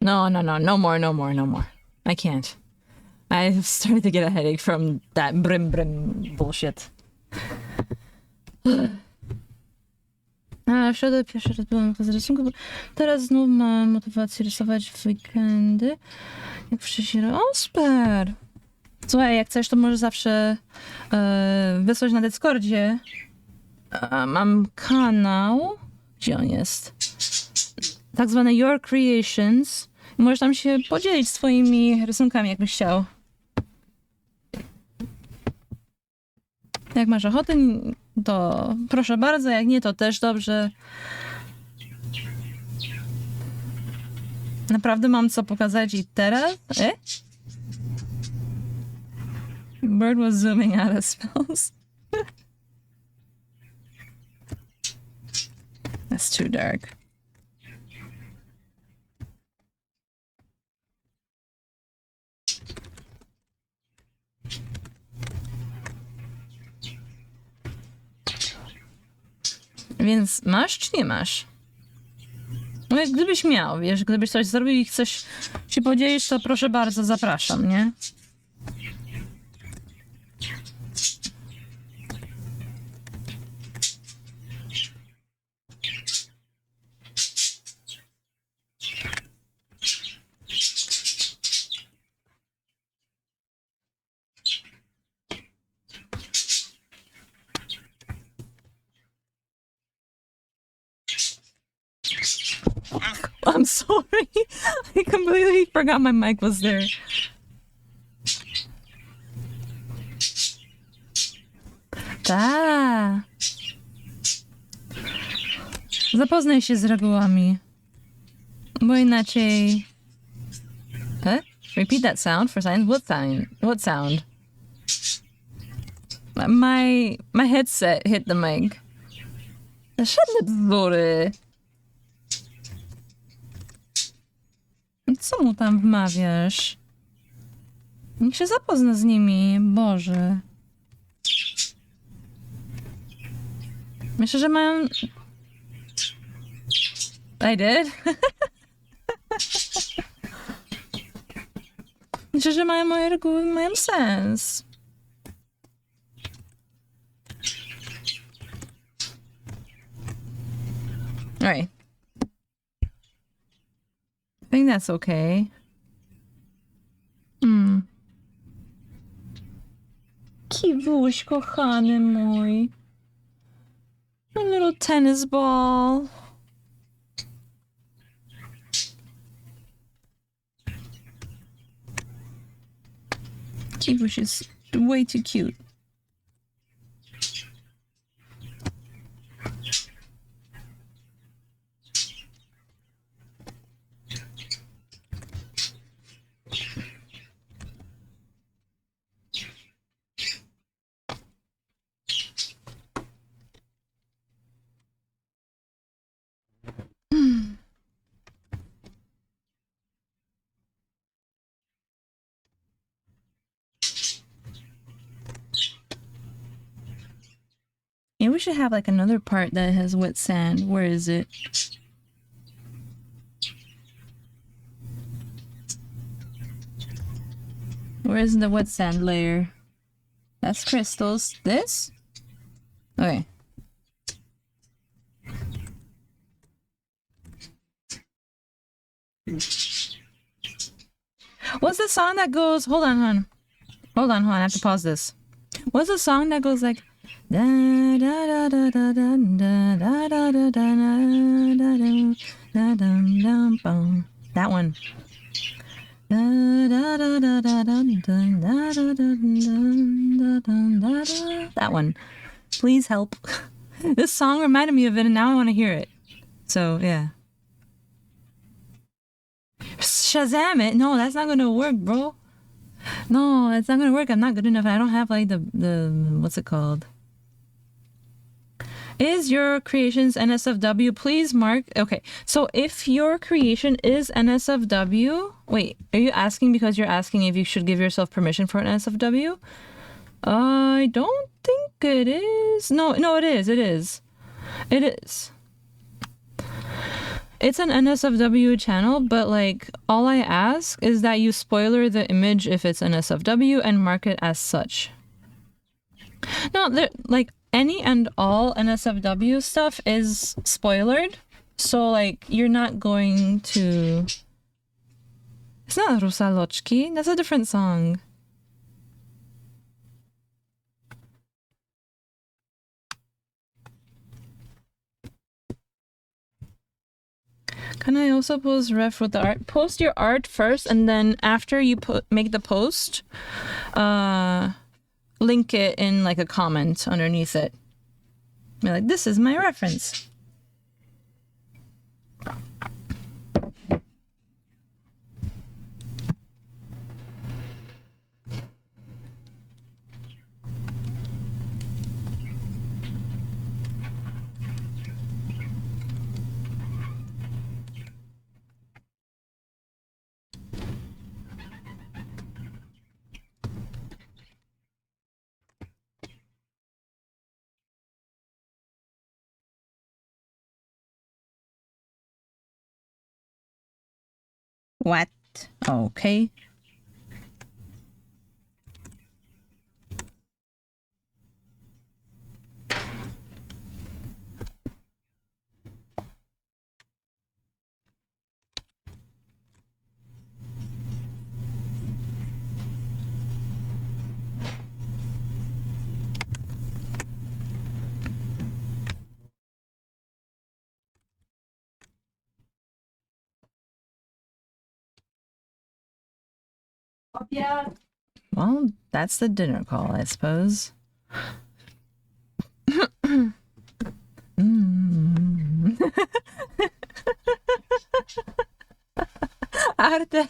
No, no more. I can't. I've started to get a headache from that brim bullshit. A, w środę pierwszy raz byłam z rysunku, bo teraz znów mam motywację rysować w weekendy. Jak wcześniej... O, super! Słuchaj, jak chcesz, to może zawsze wysłać na Discordzie. Mam kanał. Gdzie on jest? Tak zwane Your Creations. Możesz tam się podzielić swoimi rysunkami, jakbyś chciał. Jak masz ochotę, to proszę bardzo, jak nie, to też dobrze. Naprawdę mam co pokazać i teraz? Bird was zooming out of spells. That's too dark. Więc masz czy nie masz? No jak gdybyś miał, wiesz, gdybyś coś zrobił i chcesz się podzielić, to proszę bardzo, zapraszam, nie? I'm sorry. I completely forgot my mic was there. Ta. Zapoznaj się z regułami. Bo inaczej... Huh? Repeat that sound for signs. What sign? What sound? My headset hit the mic. Żadne bzdury. Co mu tam wmawiasz? Niech się zapozna z nimi, Boże. Myślę, że mają... I did? Myślę, że moje reguły mają sens. Alright. I think that's okay. Kiwuś, kochany mój. A little tennis ball. Kiwuś is way too cute. Maybe we should have like another part that has wet sand. Where is it? Where is the wet sand layer? That's crystals. This? Okay. What's the song that goes... Hold on, hon. Hold on, I have to pause this. What's the song that goes like... Da da da da da da da da da da da da da. That one. That one. Please help. This song reminded me of it and now I want to hear it. So, yeah. Shazam it? No, that's not gonna work, bro. No, it's not gonna work. I'm not good enough. I don't have like the what's it called? Is your creations NSFW? Please mark. Okay, so if your creation is NSFW, wait, are you asking because you're asking if you should give yourself permission for an NSFW? I don't think it is. No, it is. It is. It is. It's an NSFW channel, but like all I ask is that you spoiler the image if it's NSFW and mark it as such. No, like any and all NSFW stuff is spoilered, so like you're not going to... It's not Rusalochki, that's a different song. Can I also post ref with the art? Post your art first, and then after you make the post, link it in like a comment underneath it. Be like, this is my reference. What? Okay. Well, that's the dinner call, I suppose. Arte.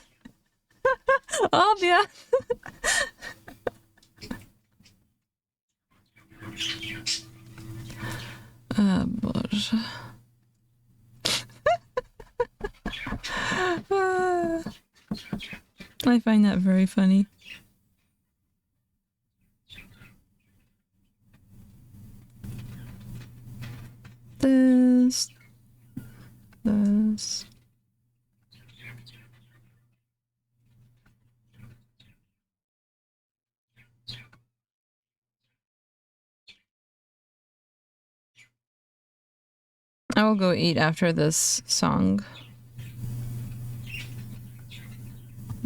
Obvio. Boże. I find that very funny. This. I will go eat after this song.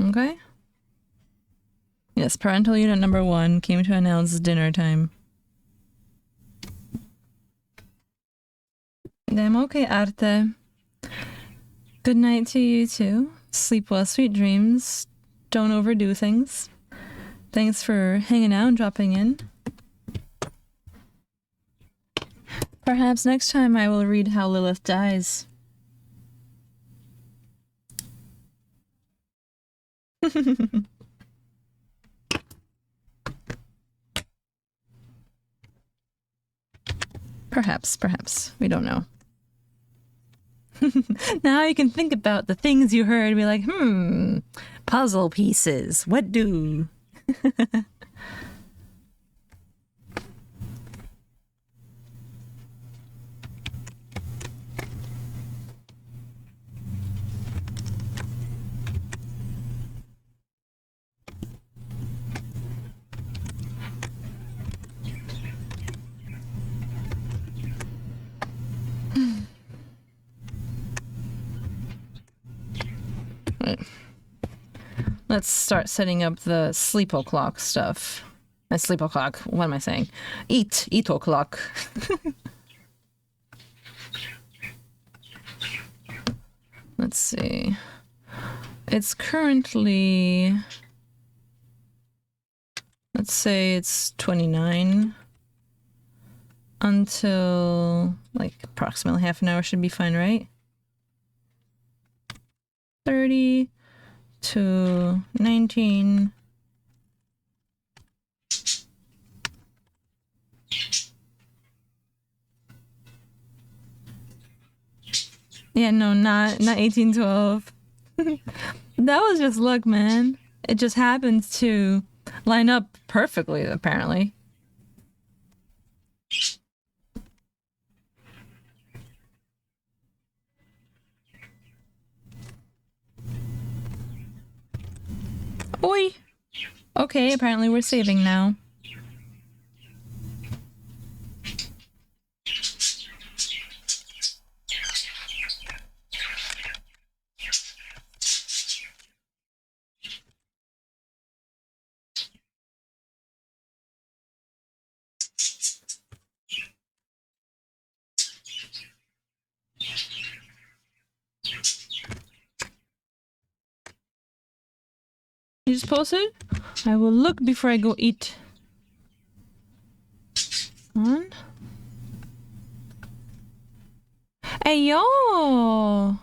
Okay? Yes, parental unit number 1 came to announce dinner time. I'm okay, Arte. Good night to you too. Sleep well, sweet dreams. Don't overdo things. Thanks for hanging out and dropping in. Perhaps next time I will read How Lilith Dies. Perhaps. We don't know. Now you can think about the things you heard and be like, puzzle pieces. What do? Let's start setting up the sleep o'clock stuff. Sleep o'clock. What am I saying? Eat o'clock. Let's see. It's currently, let's say it's 29 until like approximately half an hour should be fine, right? 30 to 19. Yeah, no, not 1812. That was just luck, man. It just happens to line up perfectly, apparently. Oi! Okay, apparently we're saving now. You just posted? I will look before I go eat. On. Hey, yo!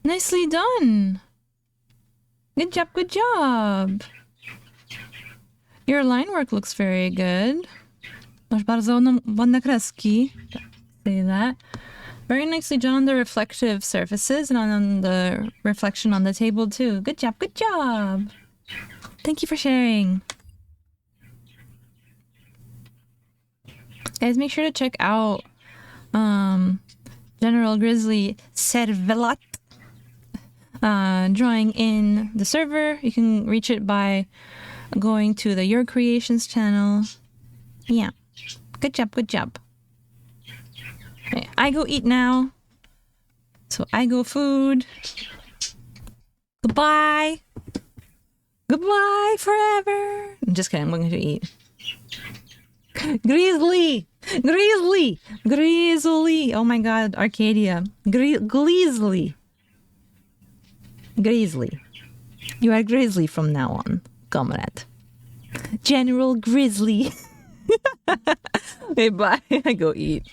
Nicely done! Good job! Your line work looks very good. Masz bardzo ładne kreski. Say that. Very nicely done on the reflective surfaces and on the reflection on the table too. Good job! Thank you for sharing. Guys, make sure to check out General Grizzly Servelat drawing in the server. You can reach it by going to the Your Creations channel. Yeah. Good job. Okay, I go eat now. So I go food. Goodbye. Goodbye forever. I'm just kidding. I'm going to eat. Grizzly. Oh my god, Arcadia. Grizzly. You are Grizzly from now on. Comrade. General Grizzly. Okay, bye. I go eat.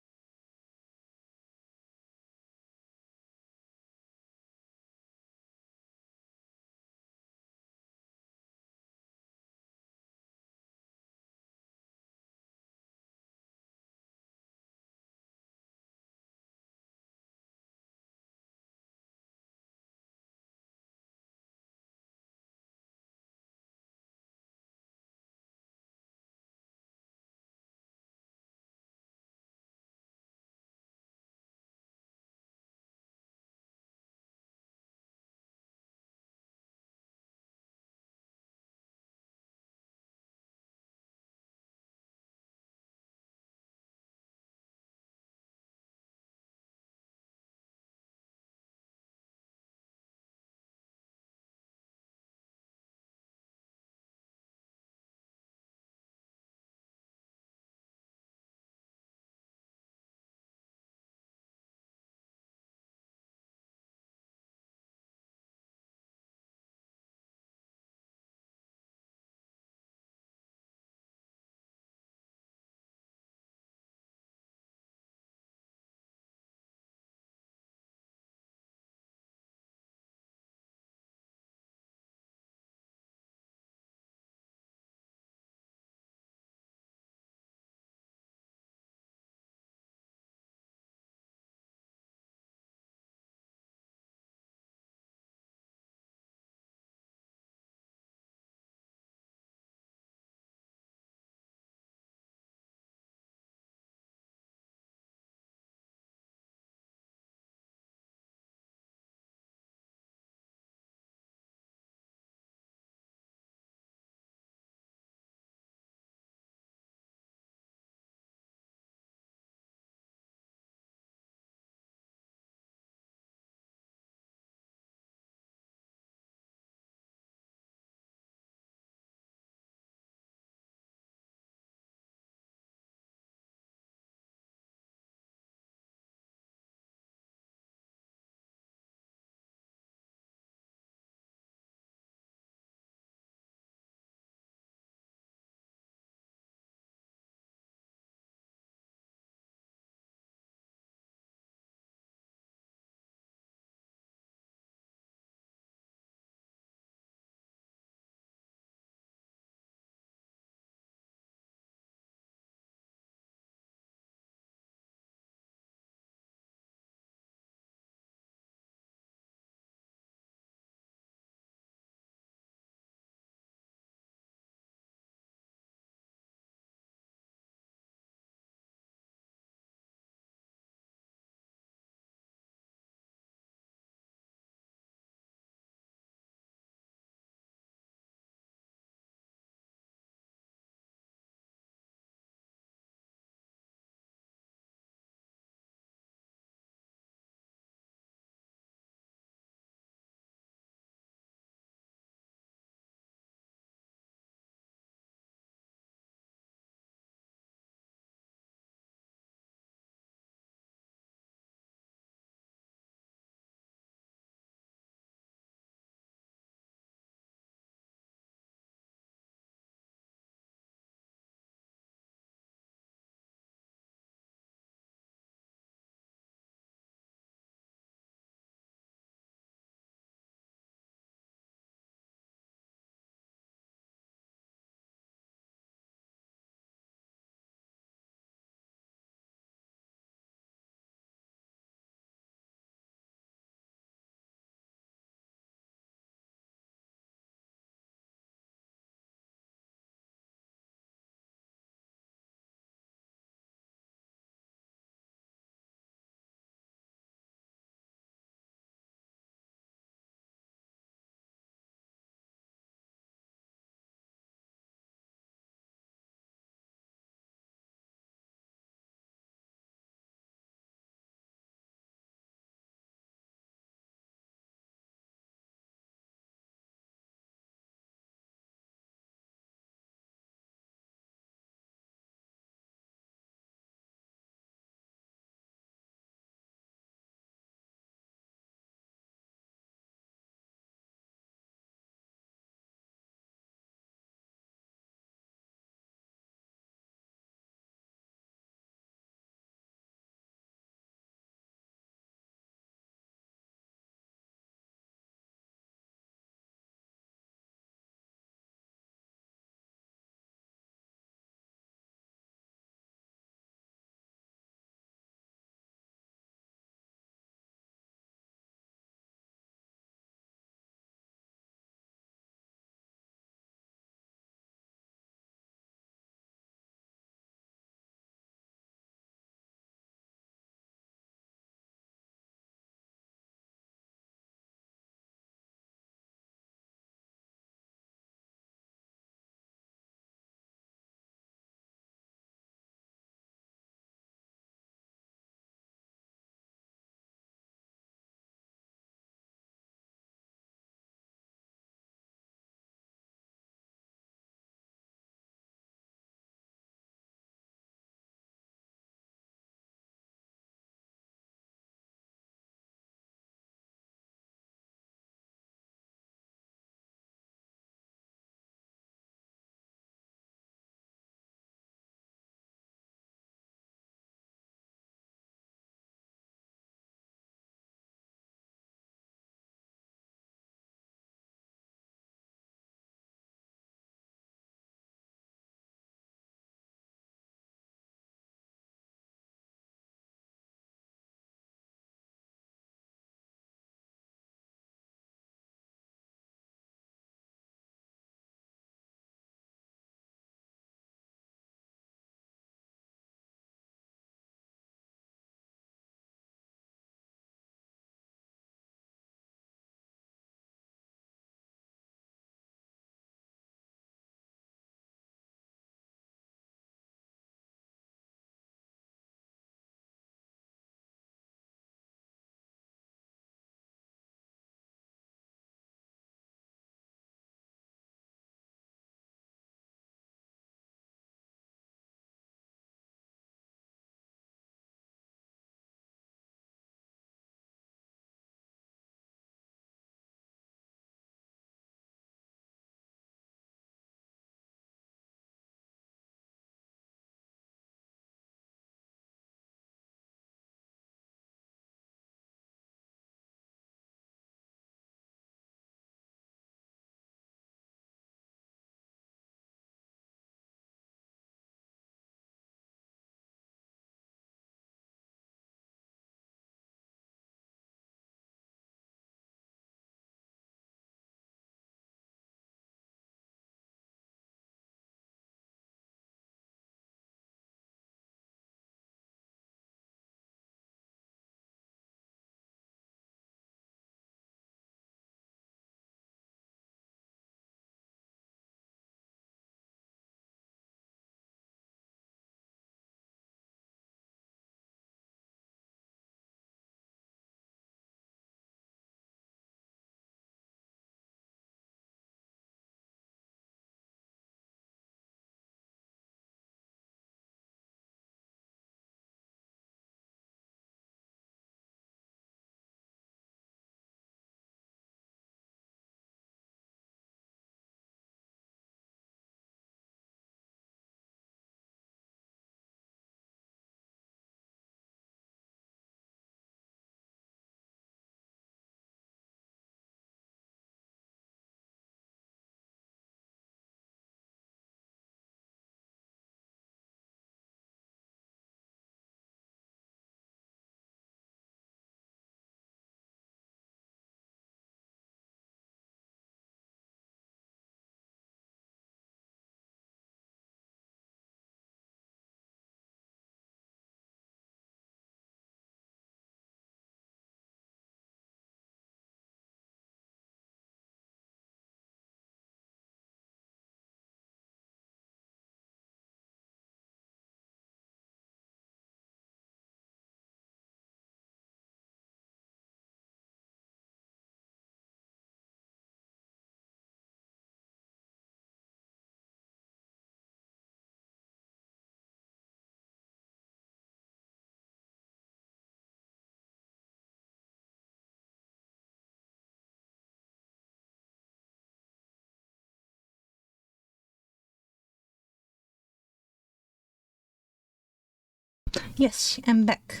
Yes, I'm back.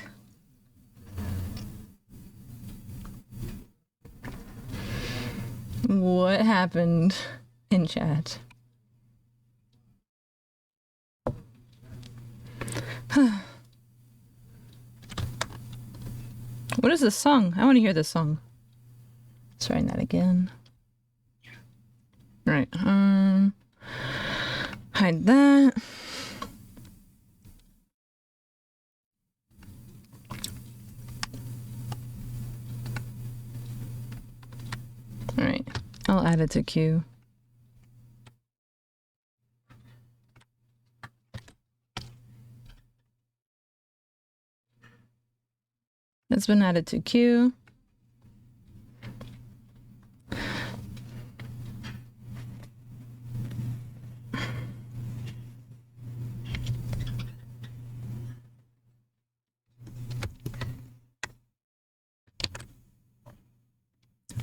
What happened in chat? What is this song? I want to hear this song. Let's try that again. Right. Hide that. All right. I'll add it to queue. It's been added to queue.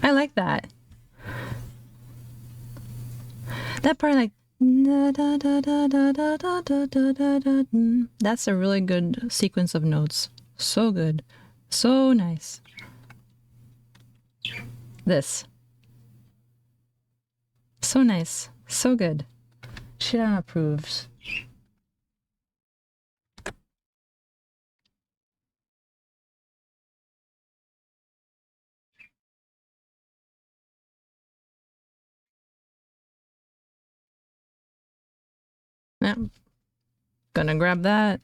I like that. That part, like, that's a really good sequence of notes. So good. So nice. This. So nice. So good. Xiran approves. Yeah. Gonna grab that.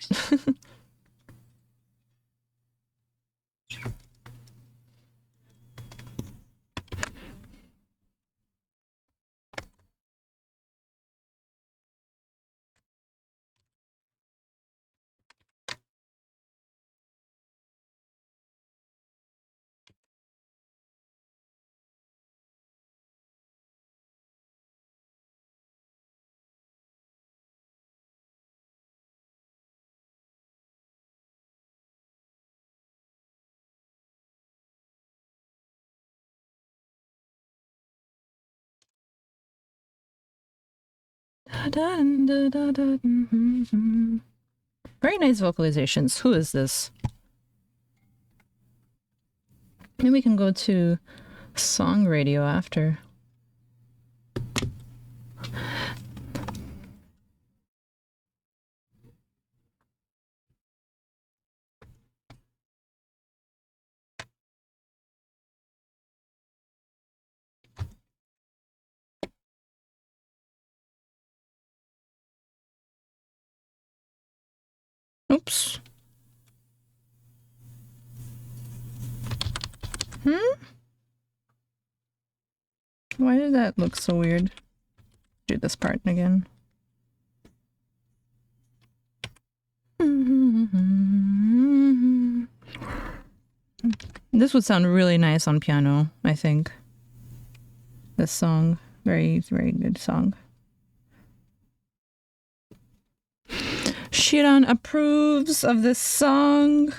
Very nice vocalizations. Who is this? Maybe we can go to song radio after. Oops. Why did that look so weird? Do this part again. This would sound really nice on piano, I think. This song. Very, very good song. Xiran approves of this song.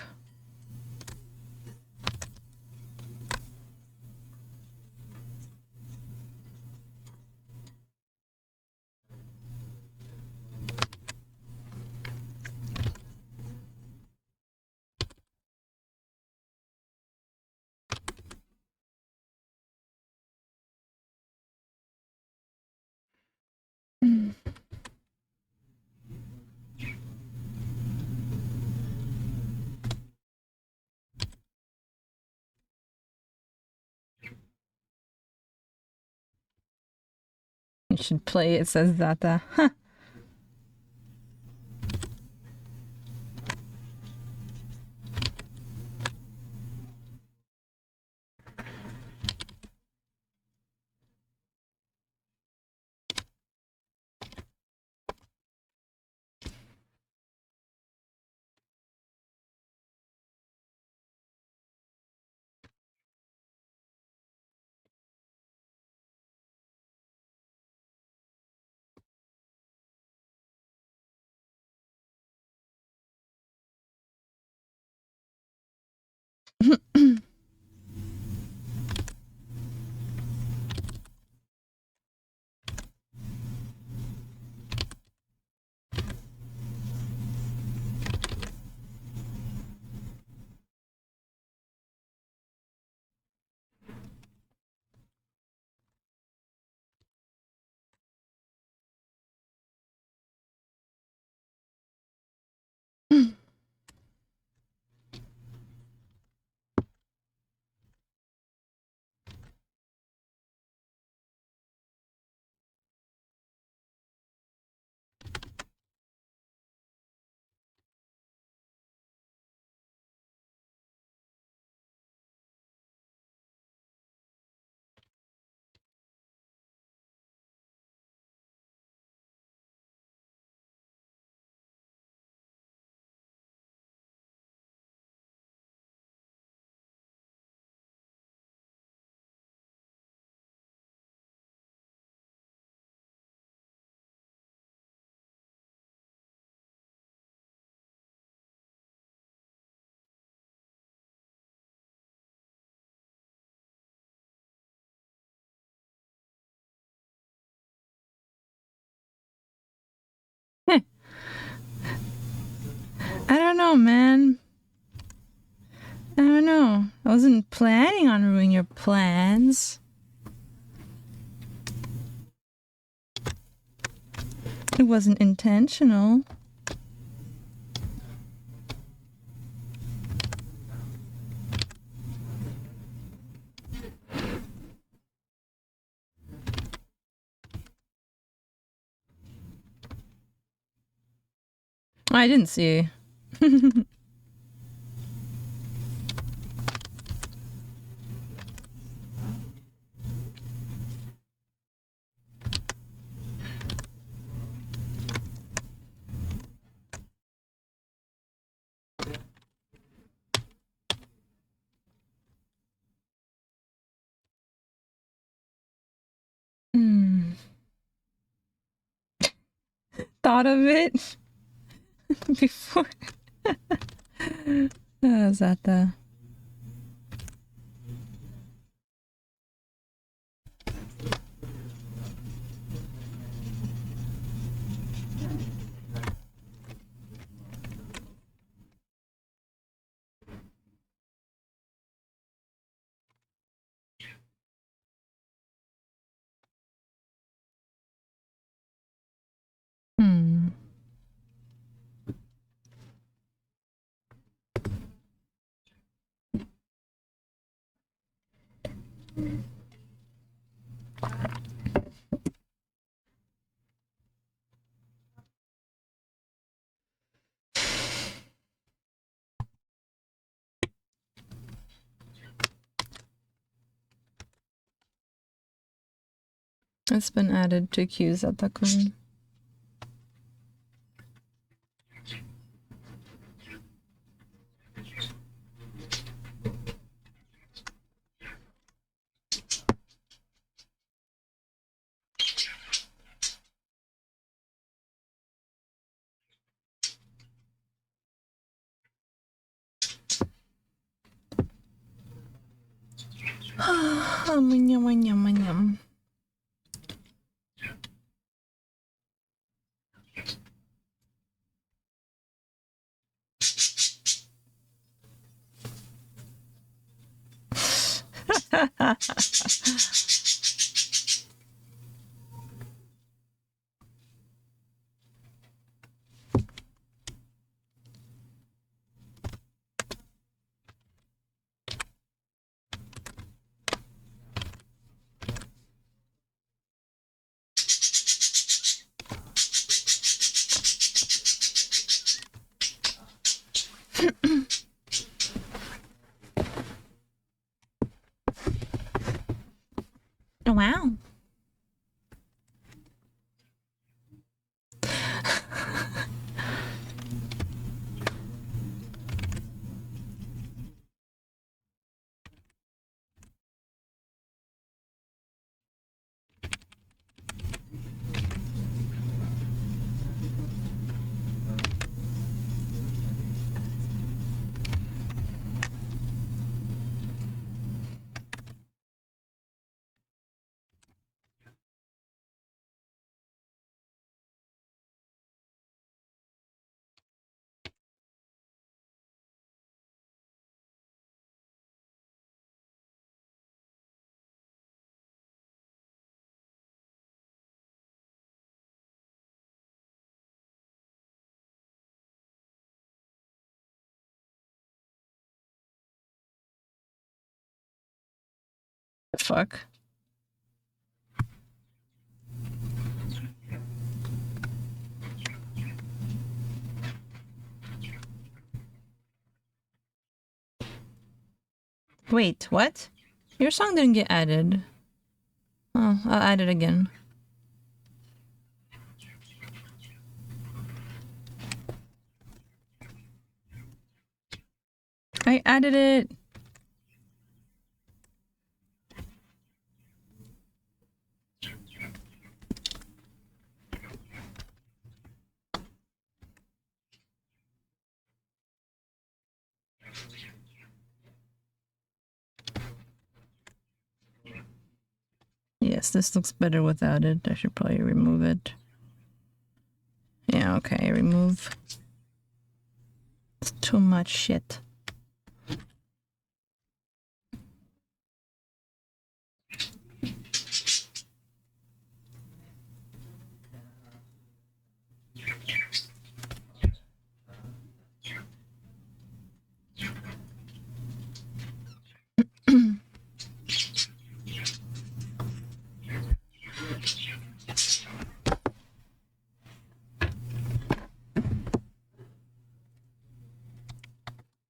You should play it, says Zata. Huh. I don't know, man. I don't know. I wasn't planning on ruining your plans. It wasn't intentional. I didn't see. Thought of it before. Is that the... It's been added to Kyuzatakun. Yum. Oh, wow. The fuck? Wait, what? Your song didn't get added. Oh, I'll add it again. I added it. Yes, this looks better without it. I should probably remove it. Yeah, okay, remove. Too much shit.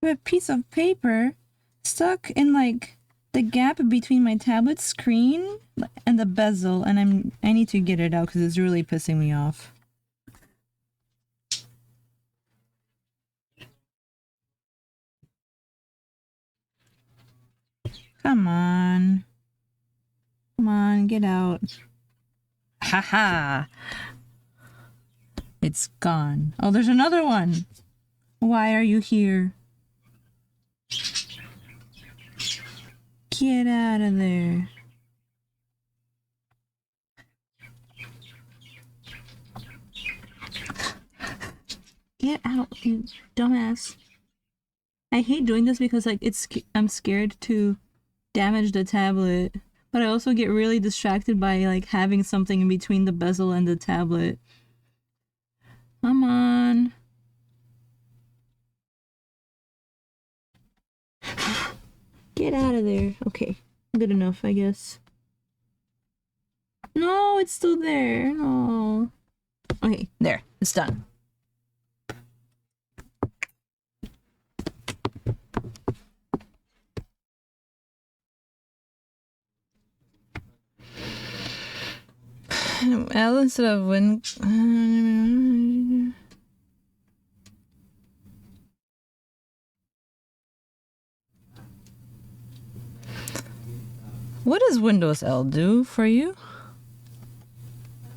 A piece of paper stuck in like the gap between my tablet screen and the bezel, and I need to get it out because it's really pissing me off. Come on. Come on, get out. Haha. It's gone. Oh, there's another one. Why are you here? Get out of there. Get out, you dumbass. I hate doing this because like I'm scared to damage the tablet, but I also get really distracted by like having something in between the bezel and the tablet. Come on. Get out of there. Okay, good enough, I guess. No, it's still there. No. Okay, there. It's done. L instead of win. What does Windows L do for you?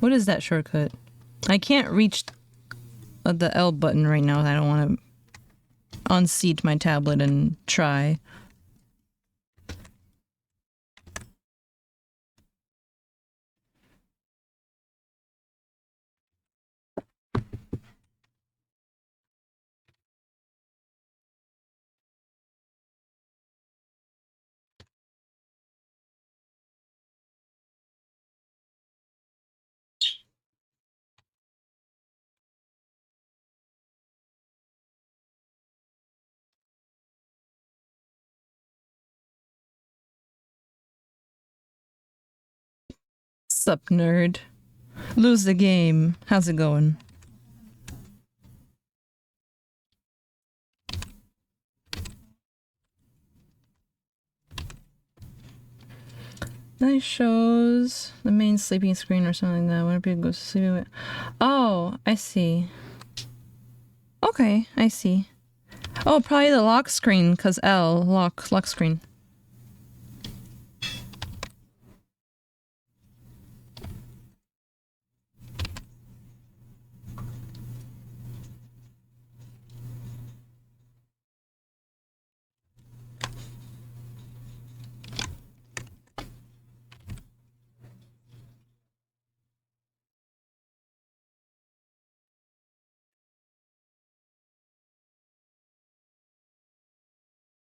What is that shortcut? I can't reach the L button right now. I don't want to unseat my tablet and try. Sup, nerd? Lose the game. How's it going? Nice shows. The main sleeping screen or something like that. When people go to sleep. Oh, I see. Okay, I see. Oh, probably the lock screen, because L, lock screen.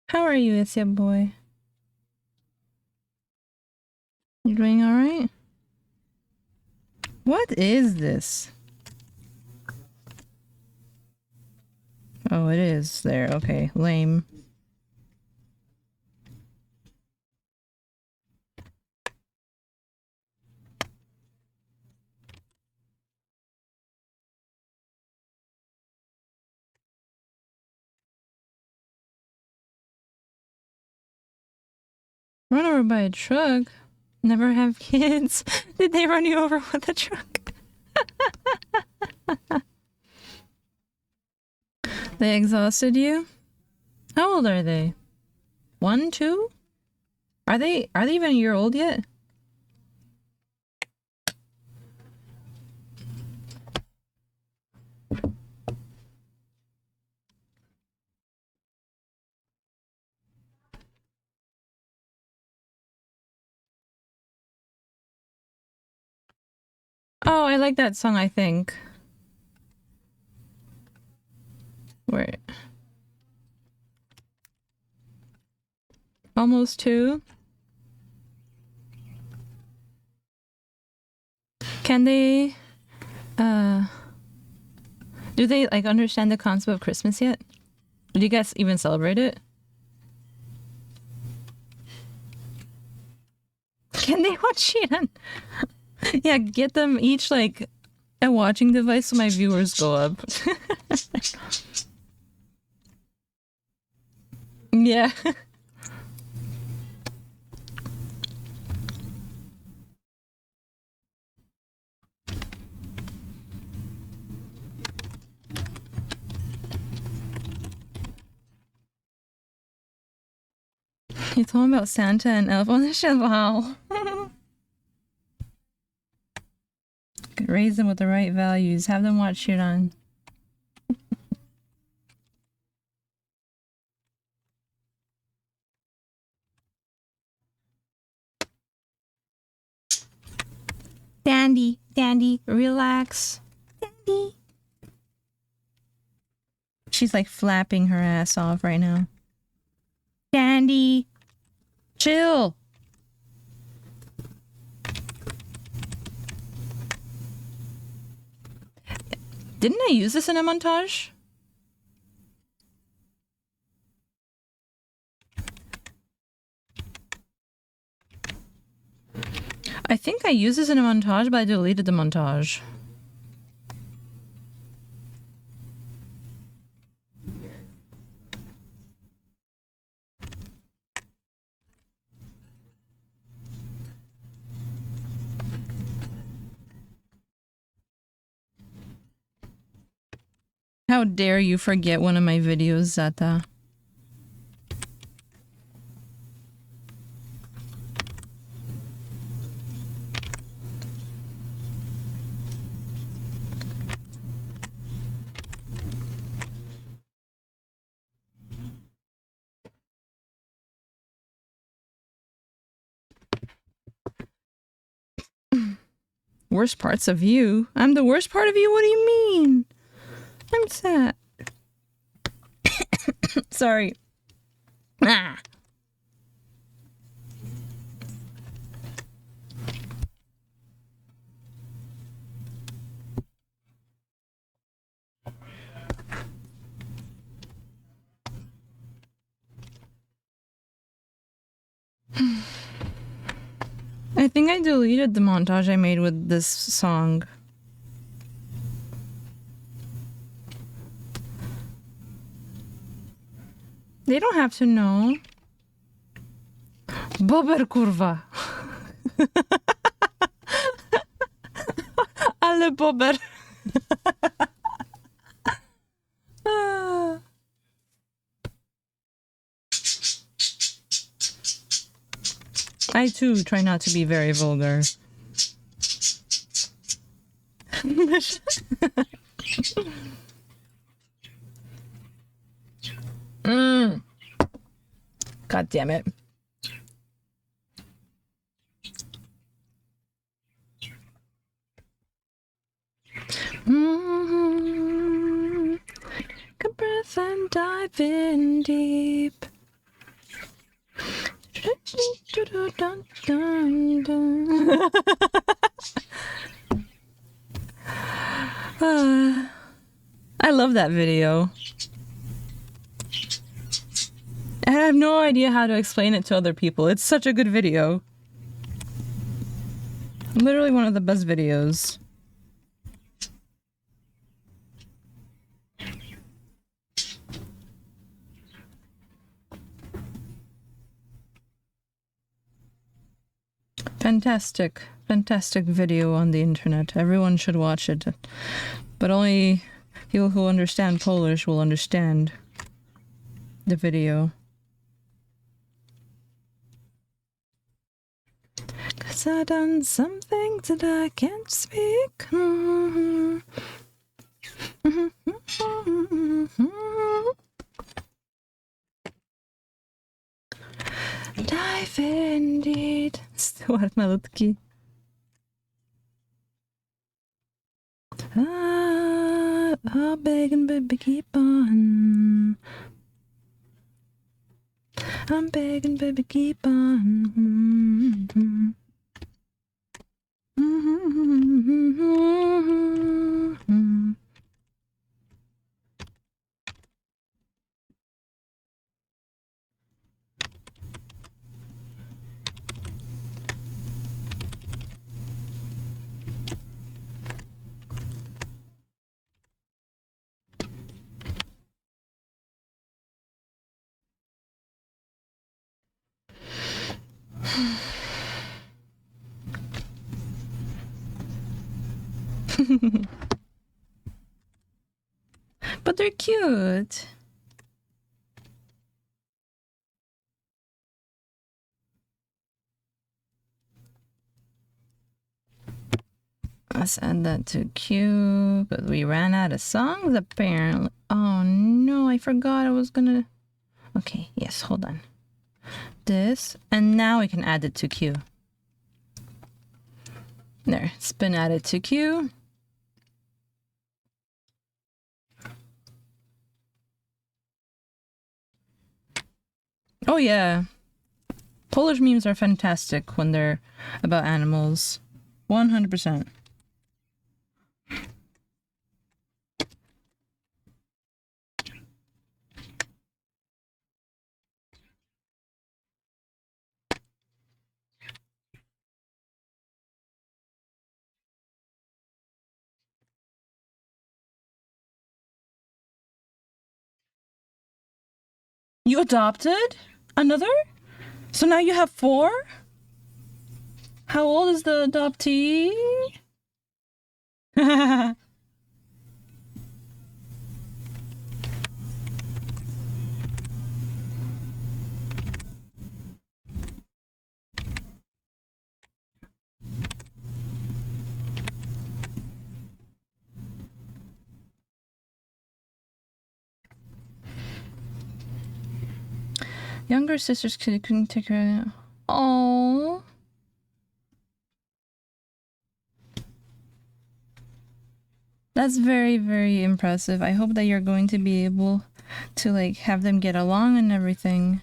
How are you, it's your boy? You doing alright? What is this? Oh, it is there. Okay, lame. Run over by a truck? Never have kids? Did they run you over with a truck? They exhausted you? How old are they? 1, 2? Are they even a year old yet? Oh, I like that song, I think. Wait. Almost 2. Can they, do they like understand the concept of Christmas yet? Do you guys even celebrate it? Can they watch Xiran? Yeah, get them each like a watching device so my viewers go up. Yeah. You told me about Santa and Elf on the Shelf. Wow. Raise them with the right values. Have them watch Xiran. Dandy, Dandy, relax. Dandy. She's like flapping her ass off right now. Dandy, chill. Didn't I use this in a montage? I think I used this in a montage, but I deleted the montage. How dare you forget one of my videos, Zata? Worst parts of you? I'm the worst part of you? What do you mean? I'm sad. Sorry. Ah. I think I deleted the montage I made with this song. They don't have to know. Bober kurwa. Ale bober. I too try not to be very vulgar. God damn it. Take a breath and dive in deep. I love that video. I have no idea how to explain it to other people. It's such a good video. Literally one of the best videos. Fantastic, fantastic video on the internet. Everyone should watch it. But only people who understand Polish will understand the video. 'Cause I done some things that I can't speak. Dive indeed. Stuart malutki. Oh, begging, baby, keep on. I'm begging, baby, keep on. But they're cute. Let's add that to queue, but we ran out of songs apparently. Oh no, I forgot I was gonna... Okay, yes, hold on. This, and now we can add it to queue. There, it's been added to queue. Oh yeah. Polish memes are fantastic when they're about animals. 100%. You adopted? Another? So now you have 4? How old is the adoptee? Younger sisters couldn't take her. Oh. That's very, very impressive. I hope that you're going to be able to like have them get along and everything.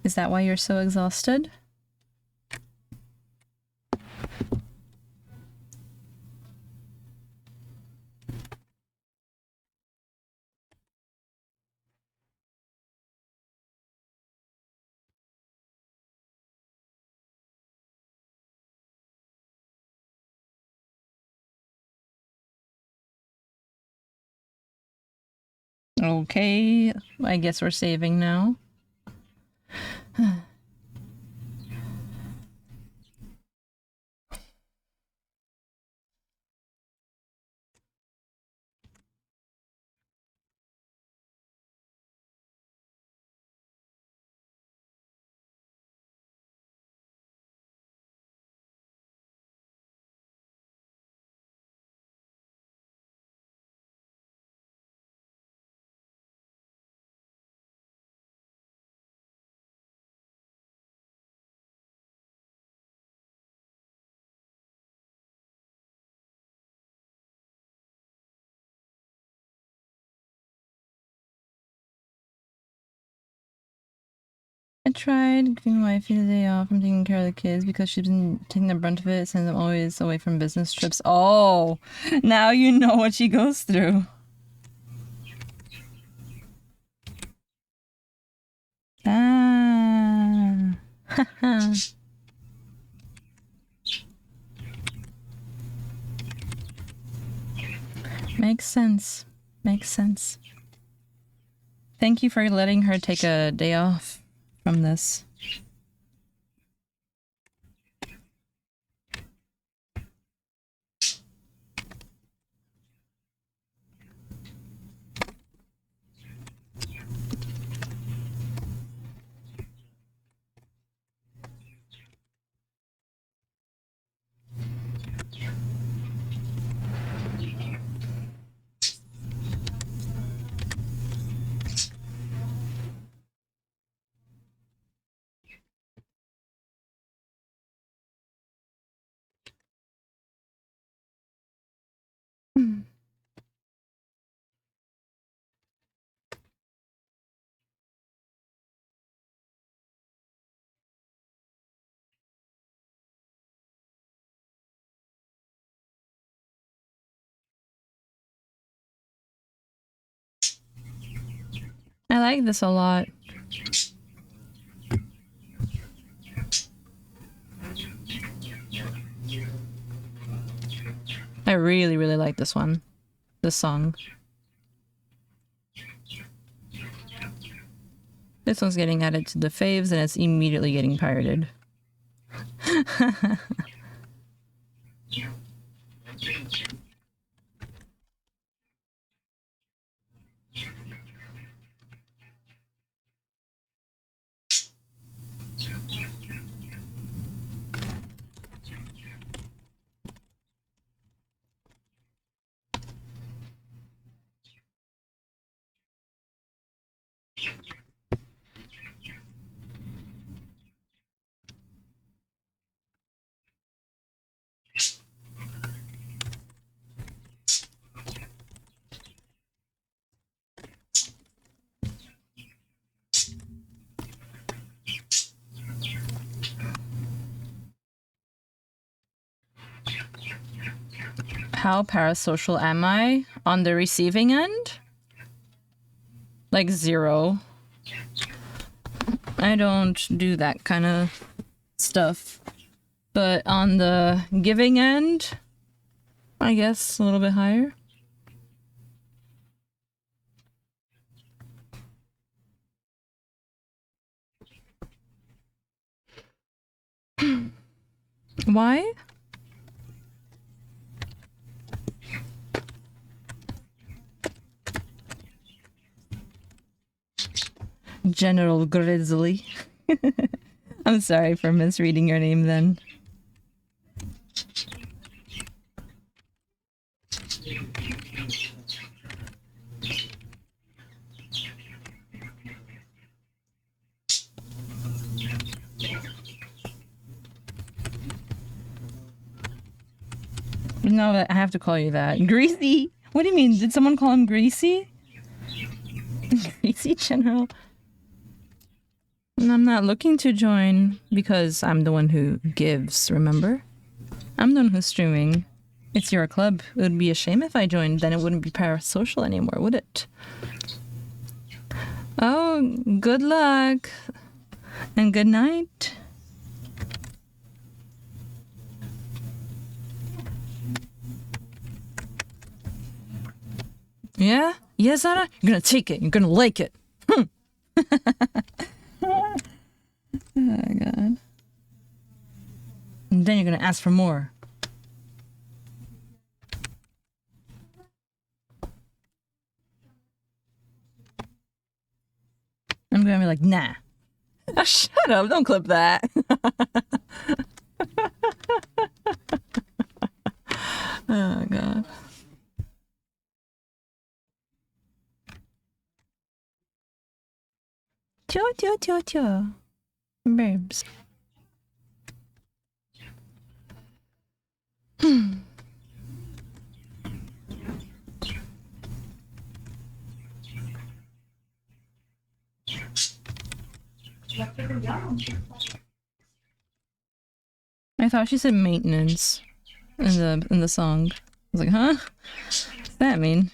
Is that why you're so exhausted? Okay, I guess we're saving now. I tried giving my wife the day off from taking care of the kids because she's been taking the brunt of it since I'm always away from business trips. Oh, now you know what she goes through. Ah. Makes sense. Makes sense. Thank you for letting her take a day off from this. I like this a lot. I really, really like this one. This song. This one's getting added to the faves and it's immediately getting pirated. How parasocial am I on the receiving end? Like 0. I don't do that kind of stuff. But on the giving end, I guess a little bit higher. Why? General Grizzly. I'm sorry for misreading your name then. No, I have to call you that. Greasy? What do you mean? Did someone call him Greasy? Greasy General? I'm not looking to join because I'm the one who gives, remember? I'm the one who's streaming. It's your club. It would be a shame if I joined, then it wouldn't be parasocial anymore, would it? Oh, good luck. And good night. Yeah? Yeah, Zara? You're gonna take it. You're gonna like it. Oh, God. And then you're gonna ask for more. I'm gonna be like, nah. Oh, shut up. Don't clip that. Oh, God. Tio. Birbs. I thought she said maintenance in the song. I was like, huh? What's that mean?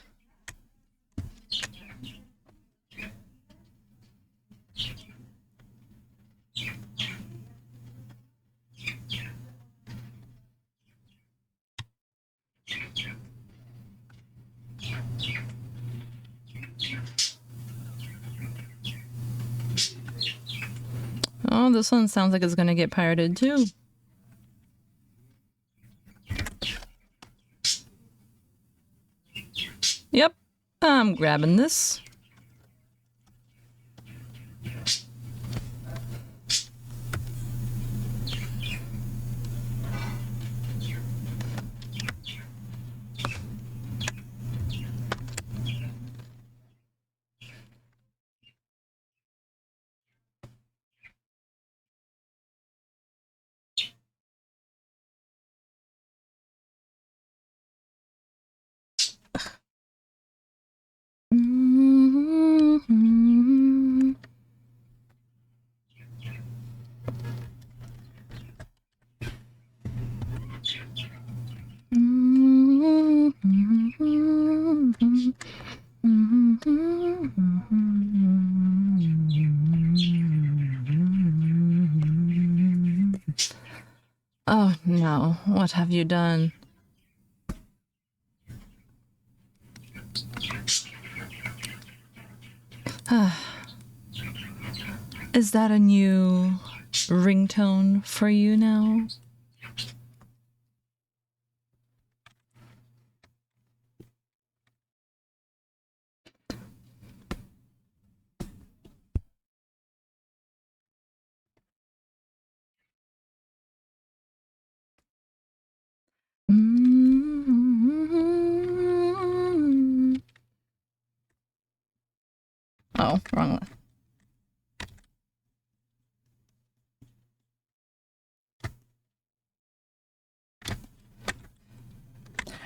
Oh, this one sounds like it's gonna get pirated too. Yep, I'm grabbing this. What have you done? Is that a new ringtone for you now? Oh, wrong one.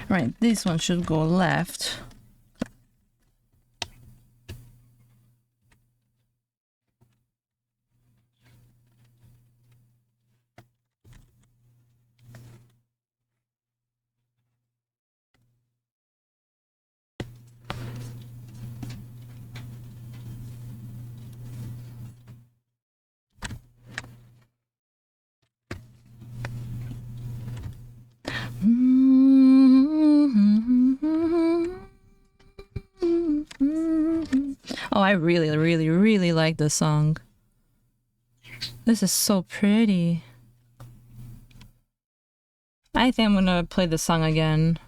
Right, this one should go left. Oh, I really, really, really like this song. This is so pretty. I think I'm gonna play this song again.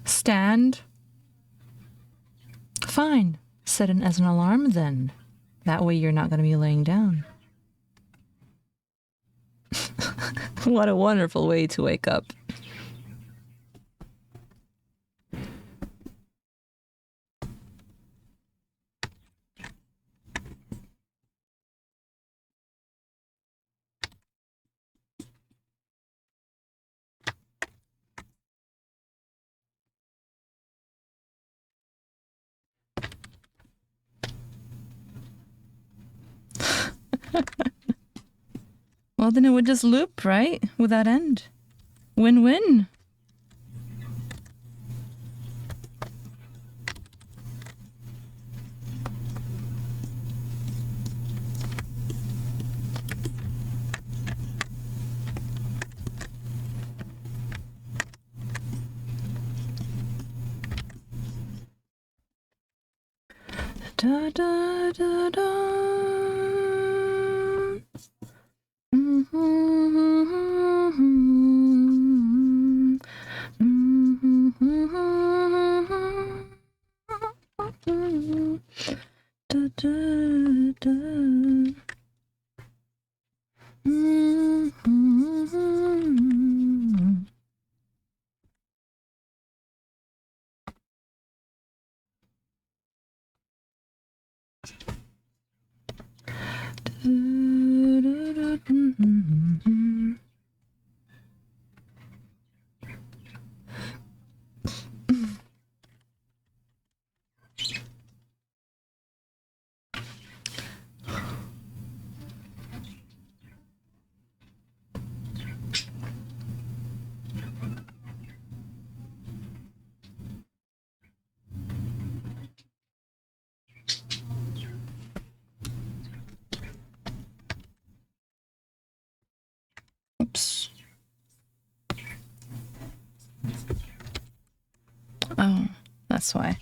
Stand. Fine. Set it as an alarm then. That way you're not going to be laying down. What a wonderful way to wake up. Well, then it would just loop, right? Without end. Win-win. Da da da da. Da, da, da. Oops. Oh, that's why.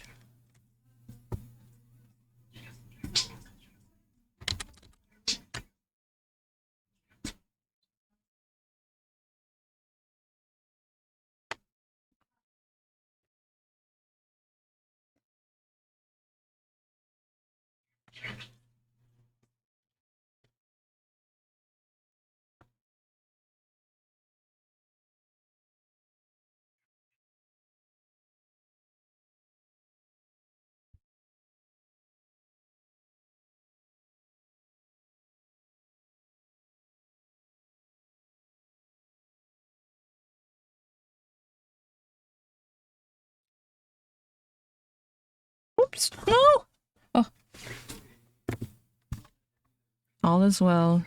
Oops, no! Oh. All is well.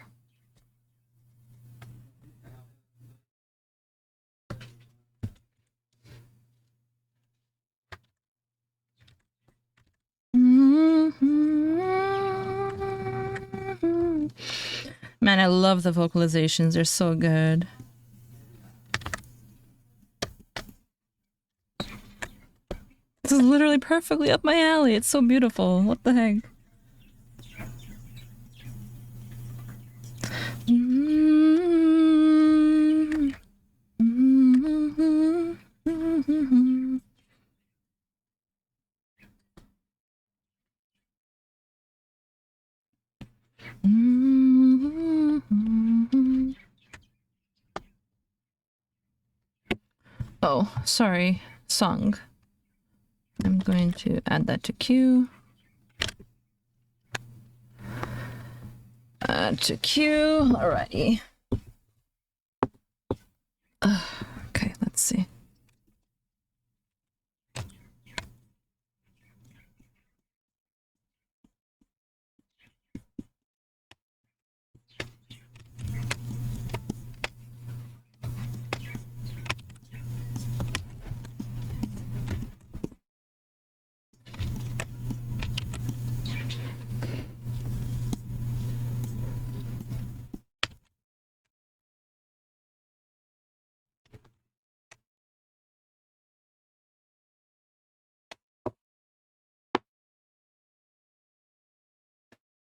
Man, I love the vocalizations. They're so good. This is literally perfectly up my alley. It's so beautiful. What the heck? Oh, sorry. Song. I'm going to add that to queue. Add to queue. Alrighty. Okay, let's see.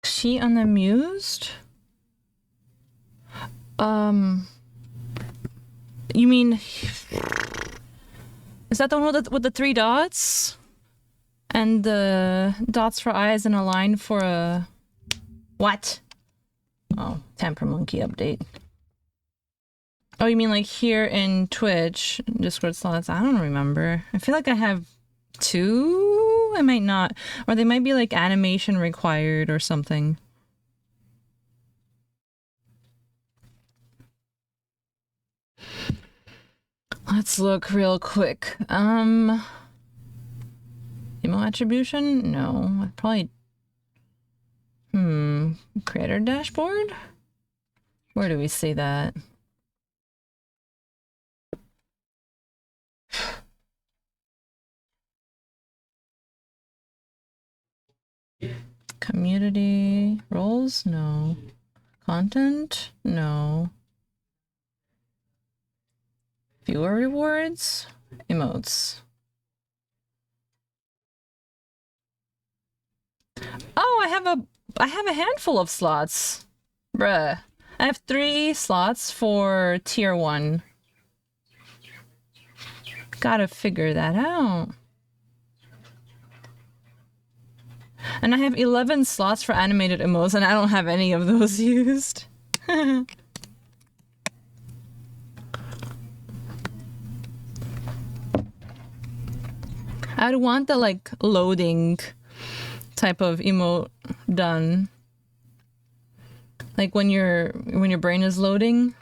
She unamused? You mean... Is that the one with the 3 dots? And the dots for eyes and a line for a... What? Oh, Tamper Monkey update. Oh, you mean like here in Twitch, Discord slots? I don't remember. I feel like I have 2? I might not. Or they might be like animation required or something. Let's look real quick. Emo attribution? No. Probably... Creator dashboard? Where do we see that? Community roles? No. Content? No. Viewer rewards? Emotes. Oh, I have a handful of slots. Bruh. I have 3 slots for tier 1. Gotta figure that out. And I have 11 slots for animated emotes, and I don't have any of those used. I'd want the like loading type of emote done. Like when your brain is loading.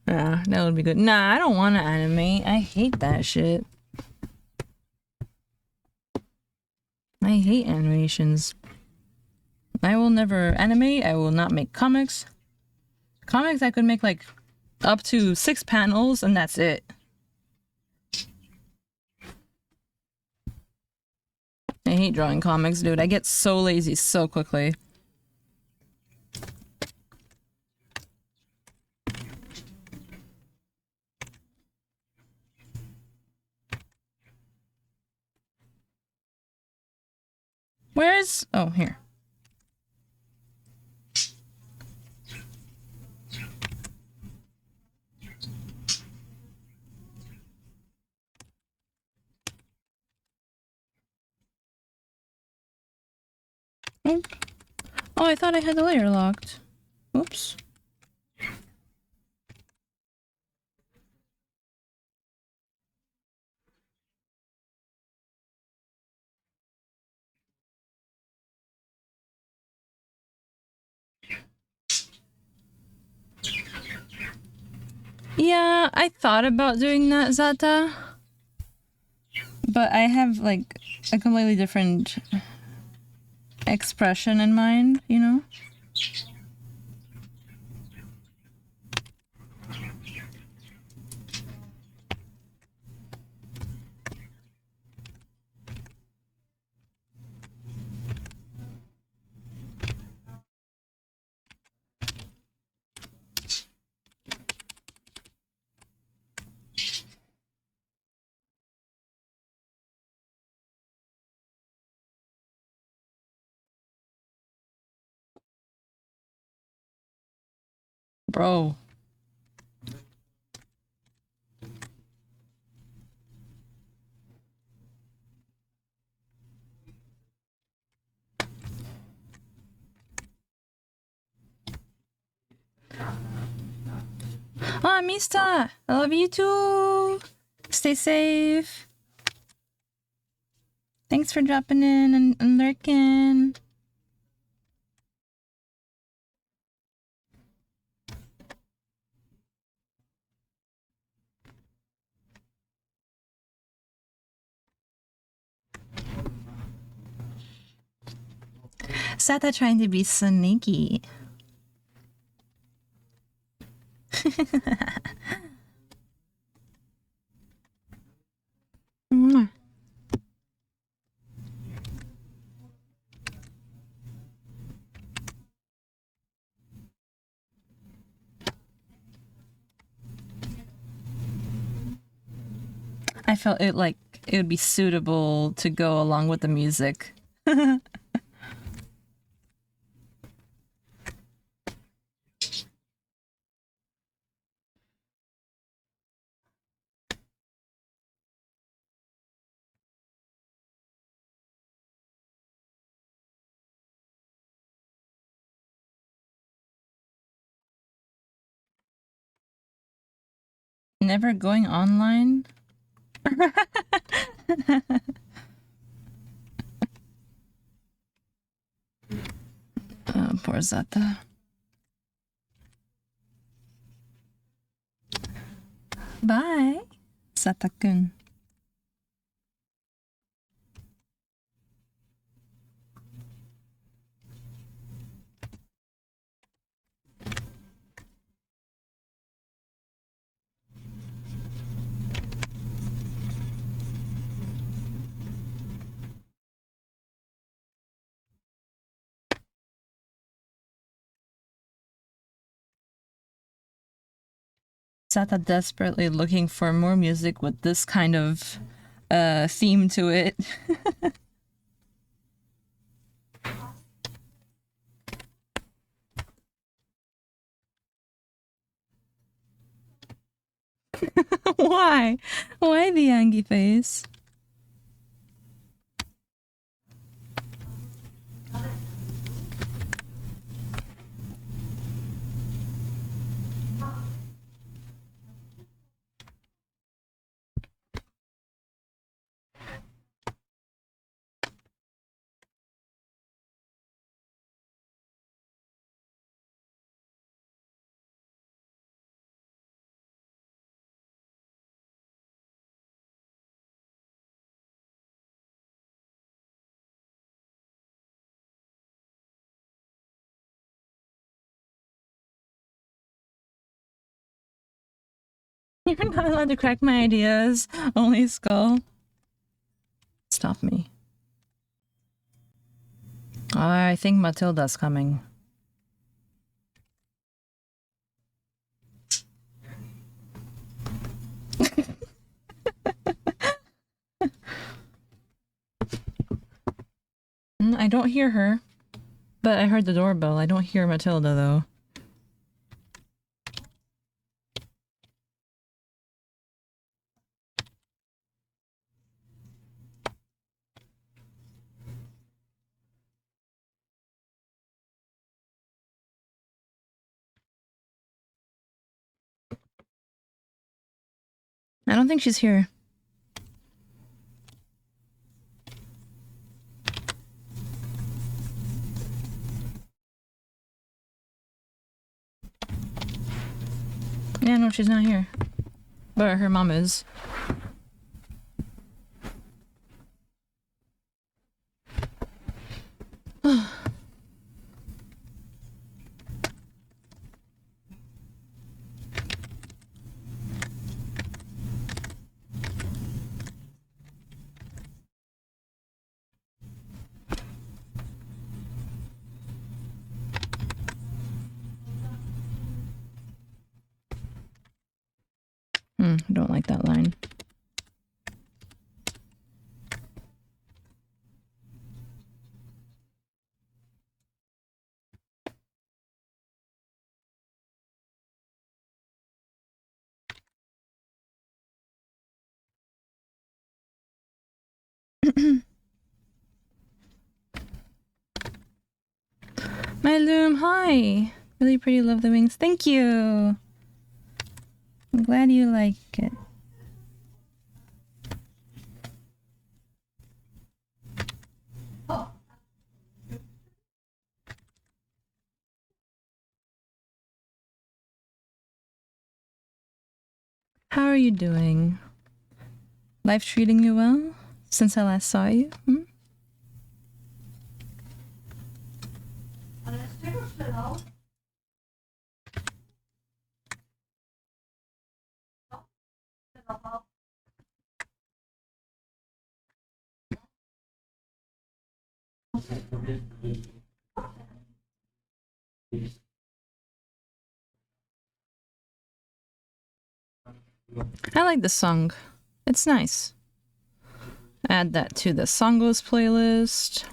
Yeah, that would be good. Nah, I don't want to animate. I hate that shit. I hate animations. I will never animate. I will not make comics. Comics I could make like up to 6 panels and that's it. I hate drawing comics, dude. I get so lazy so quickly. Where's... Oh, here. Oh, I thought I had the layer locked. Oops. Yeah, I thought about doing that, Zata. But I have, like, a completely different expression in mind, you know? Bro. Oh, Mista! I love you too! Stay safe. Thanks for dropping in and lurking. Sata trying to be sneaky. I felt it like it would be suitable to go along with the music. Never going online? Poor Zata. Bye, Zata-kun. Zata desperately looking for more music with this kind of theme to it. Why? Why the Angie face? You're not allowed to crack my ideas. Only Skull. Stop me. I think Matilda's coming. I don't hear her. But I heard the doorbell. I don't hear Matilda, though. I don't think she's here. Yeah, no, she's not here. But her mom is. I don't like that line. My Loom, hi! Really pretty, love the wings. Thank you! I'm glad you like it. How are you doing? Life treating you well since I last saw you? Hmm? I like this song. It's nice. Add that to the Songos playlist.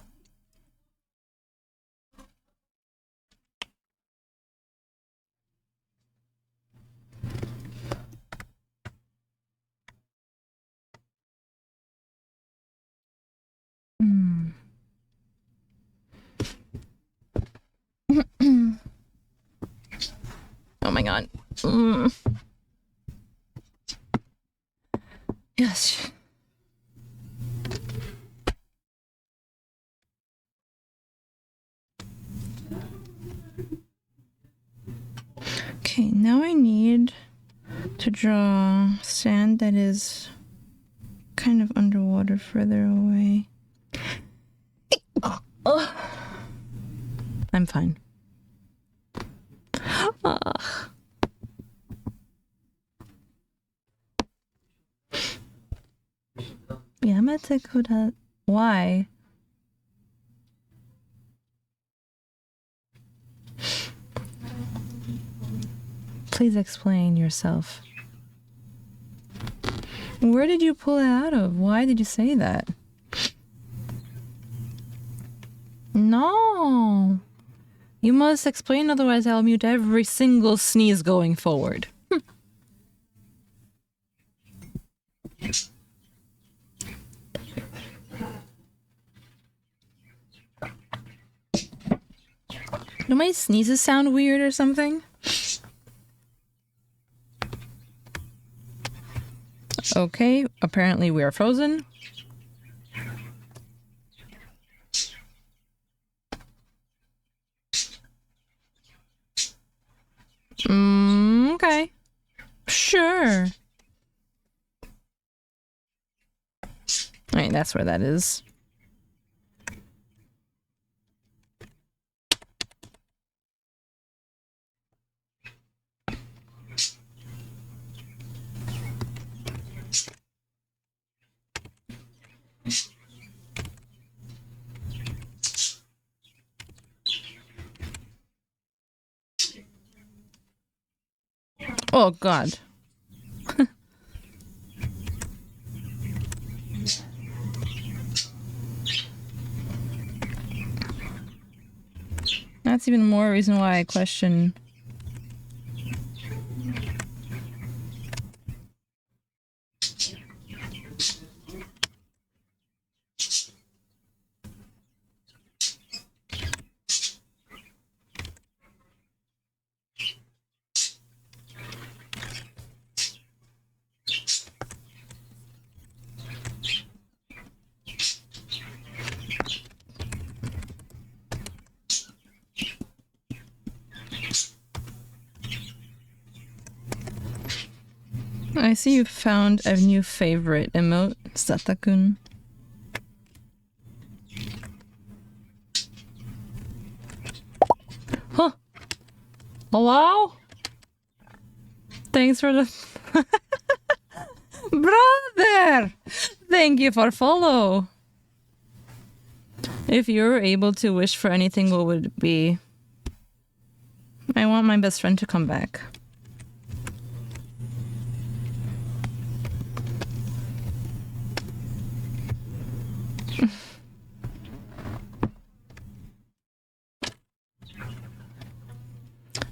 Oh my god. Yes. Okay, now I need to draw sand that is kind of underwater further away. Oh. I'm fine. Yamete Kuda. Why? Please explain yourself. Where did you pull it out of? Why did you say that? No. You must explain, otherwise I'll mute every single sneeze going forward. Do my sneezes sound weird or something? Okay, apparently we are frozen. Okay. Sure. Alright, that's where that is. Oh god. That's even more reason why I question. I see you found a new favorite emote, Satakun. Huh. Hello? Thanks for the... Brother! Thank you for follow. If you're able to wish for anything, what would it be? I want my best friend to come back.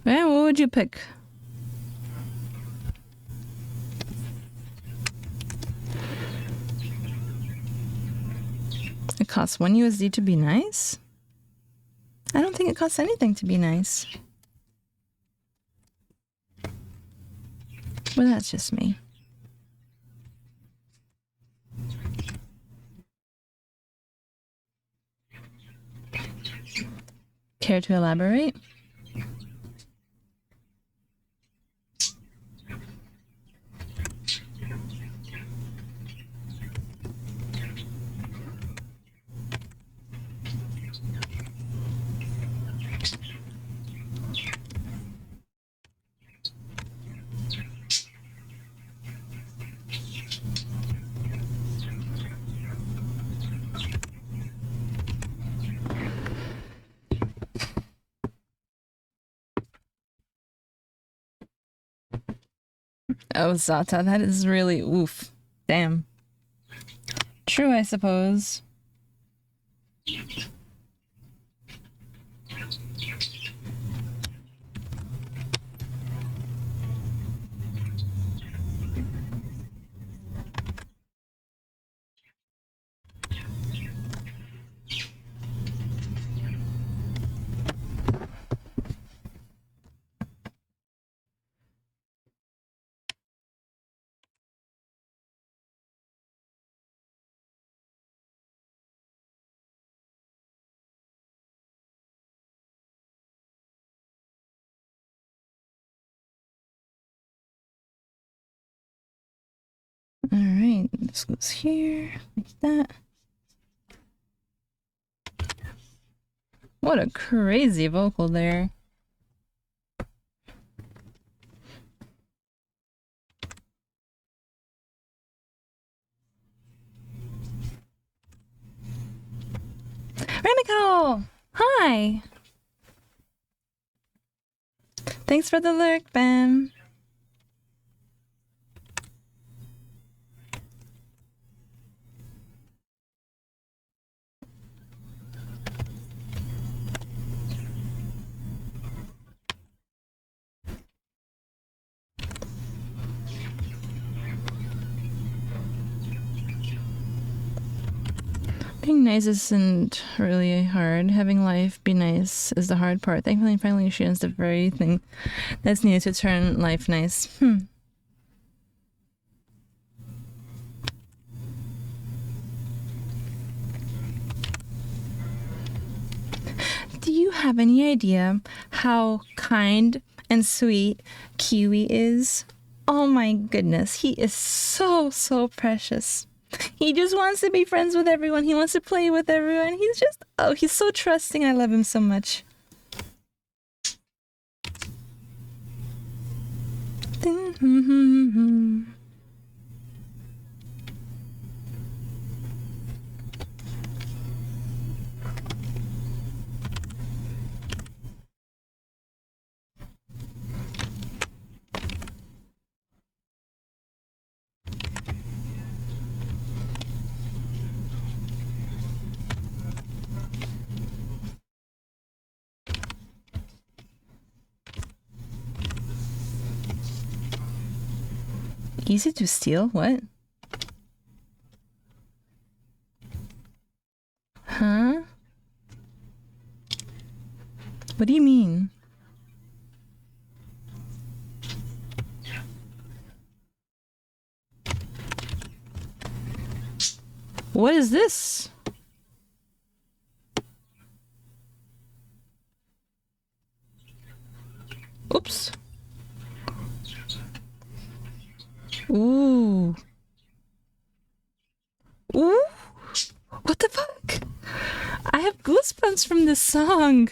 Man, what would you pick? It costs 1 USD to be nice? I don't think it costs anything to be nice. But that's just me. Care to elaborate? Oh, Zata, that is really oof. Damn. True, I suppose. Alright, this goes here, like that. What a crazy vocal there. Remiko! Hi! Thanks for the lurk, Bam. Being nice isn't really hard. Having life be nice is the hard part. Thankfully, finally, Xiran's the very thing that's needed to turn life nice. Do you have any idea how kind and sweet Kiwi is? Oh my goodness, he is so, so precious. He just wants to be friends with everyone. He wants to play with everyone. He's just, oh, he's so trusting. I love him so much. Easy to steal? What? Huh? What do you mean? What is this? Oops. Ooh. Ooh. What the fuck? I have goosebumps from this song.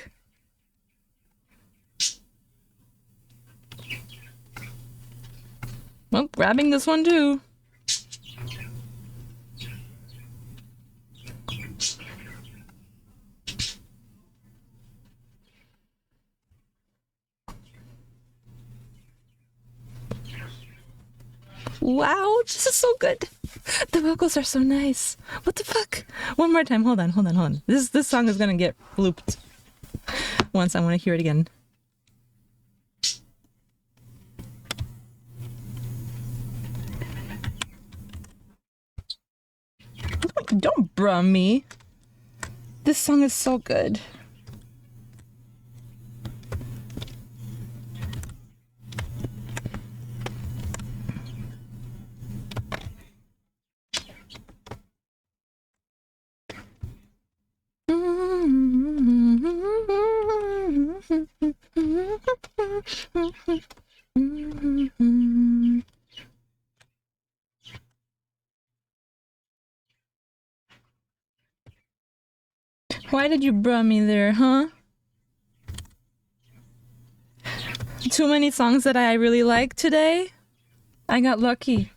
Well, grabbing this one too. Wow, this is so good. The vocals are so nice. What the fuck? One more time. Hold on. This song is gonna get looped. Once I want to hear it again. Don't brum me. This song is so good. Why did you bruh me there, huh? Too many songs that I really like today? I got lucky.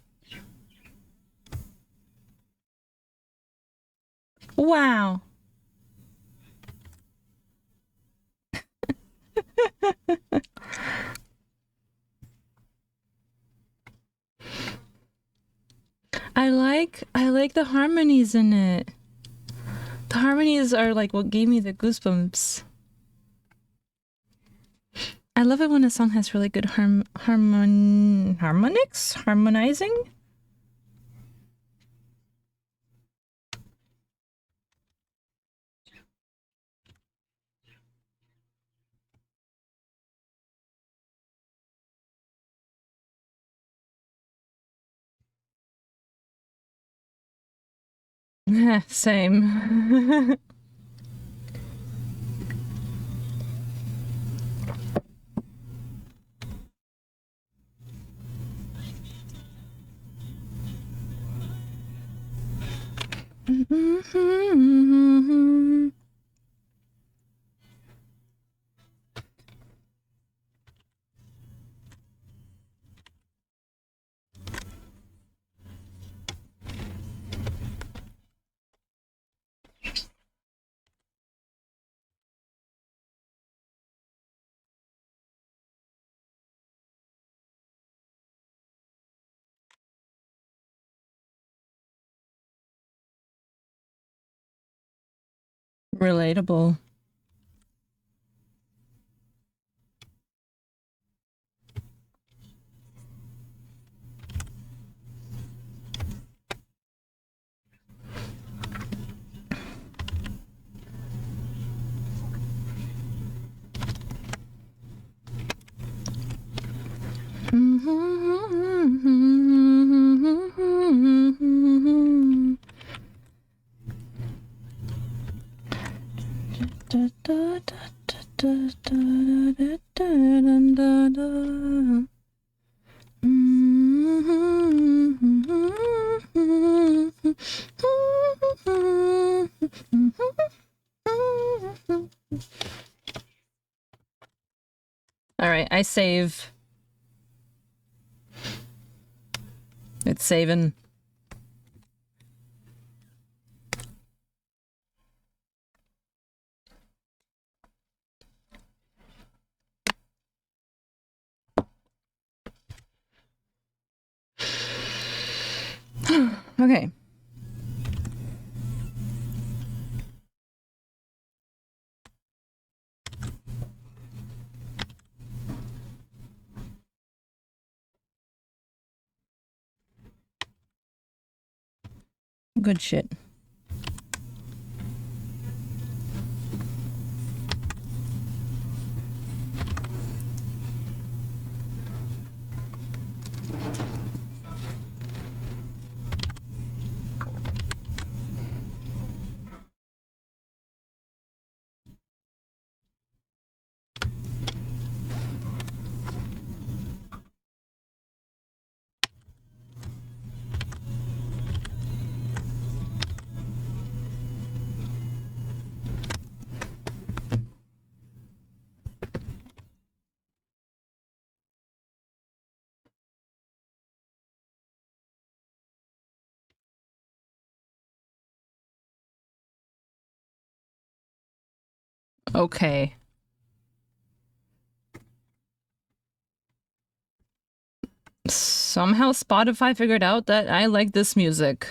Wow. I like the harmonies in it. The harmonies are like what gave me the goosebumps. I love it when a song has really good harmonics? Harmonizing? Same. Relatable. All right, I save. It's saving. Okay. Good shit. Okay. Somehow Spotify figured out that I like this music.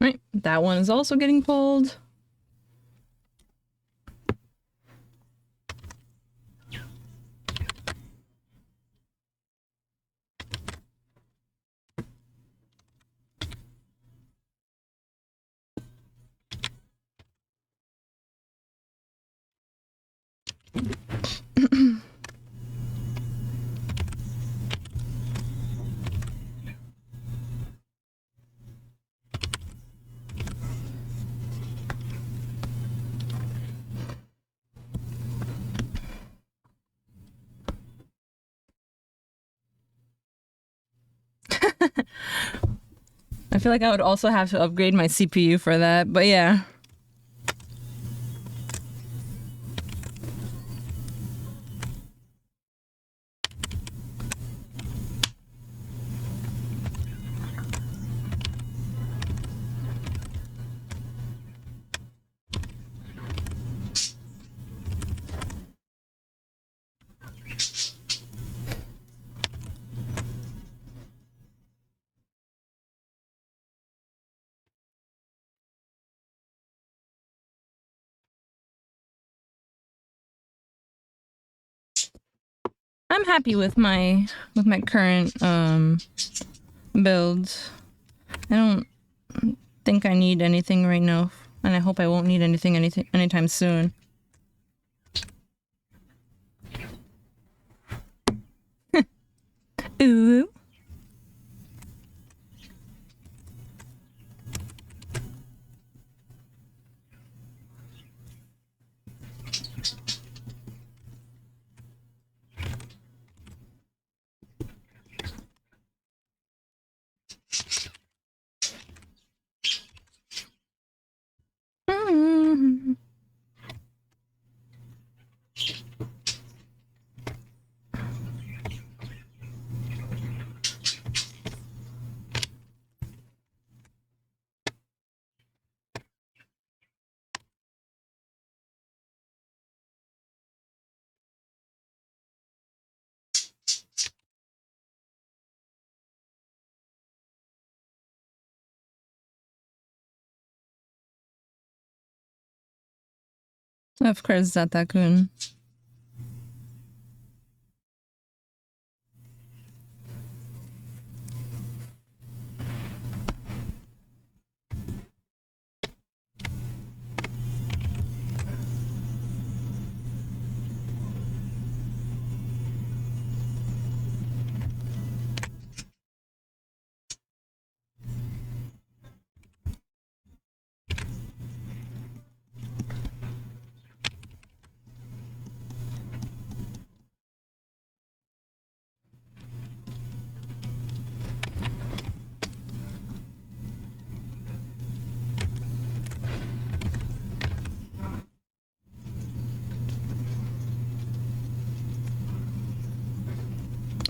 Right, that one is also getting pulled. I feel like I would also have to upgrade my CPU for that, but yeah. I'm happy with my current build. I don't think I need anything right now, and I hope I won't need anything anytime soon. Ooh. Mm. Of course, Zatakun.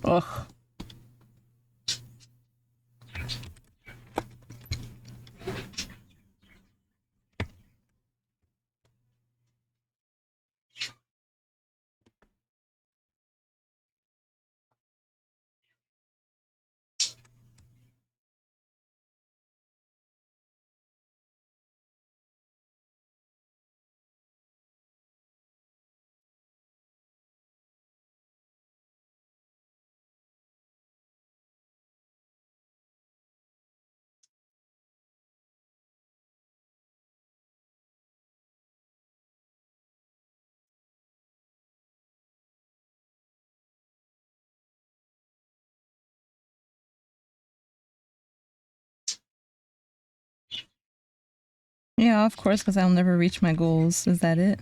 Ugh. Yeah, of course, because I'll never reach my goals. Is that it?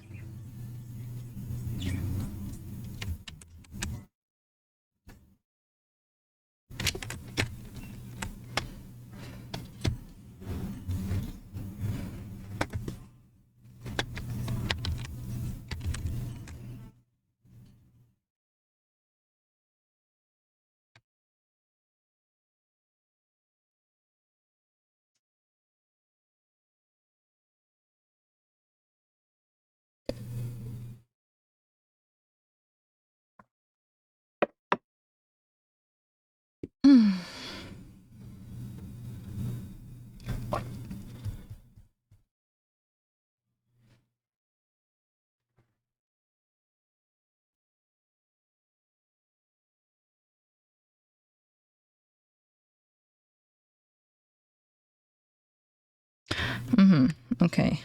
Mm-hmm. Okay.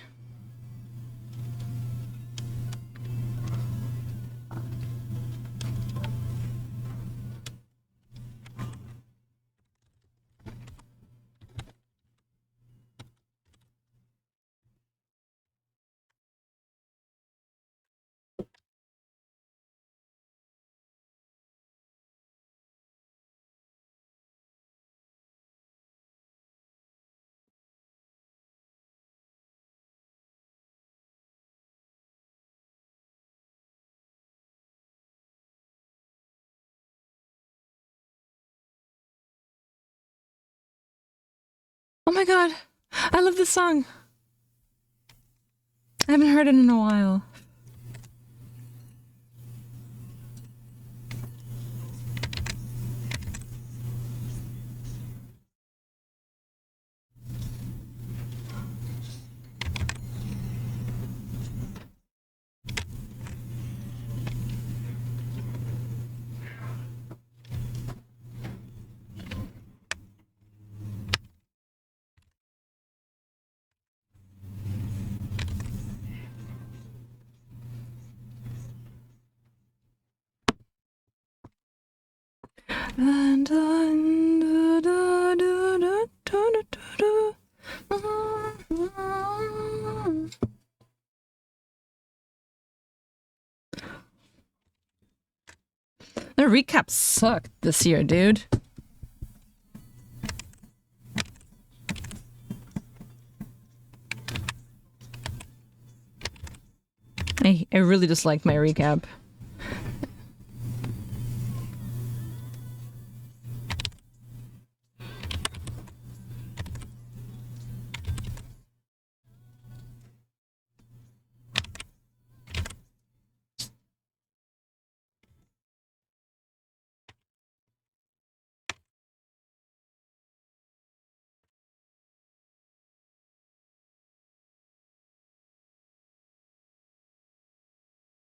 Oh my god, I love this song. I haven't heard it in a while. The recap sucked this year, dude. I really dislike my recap.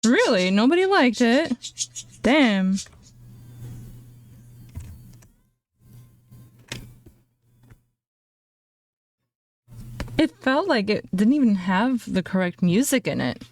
Really? Nobody liked it? Damn. It felt like it didn't even have the correct music in it.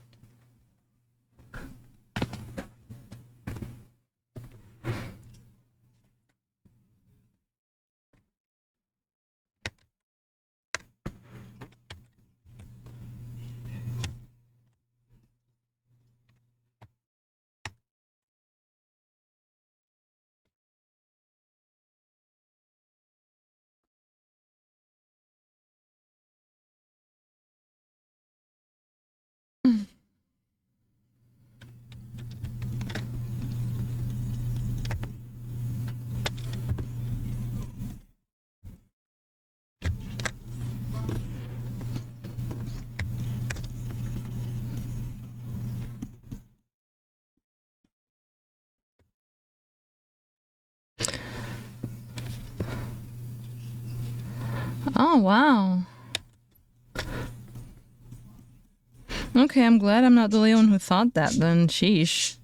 Oh, wow. Okay, I'm glad I'm not the only one who thought that then. Sheesh.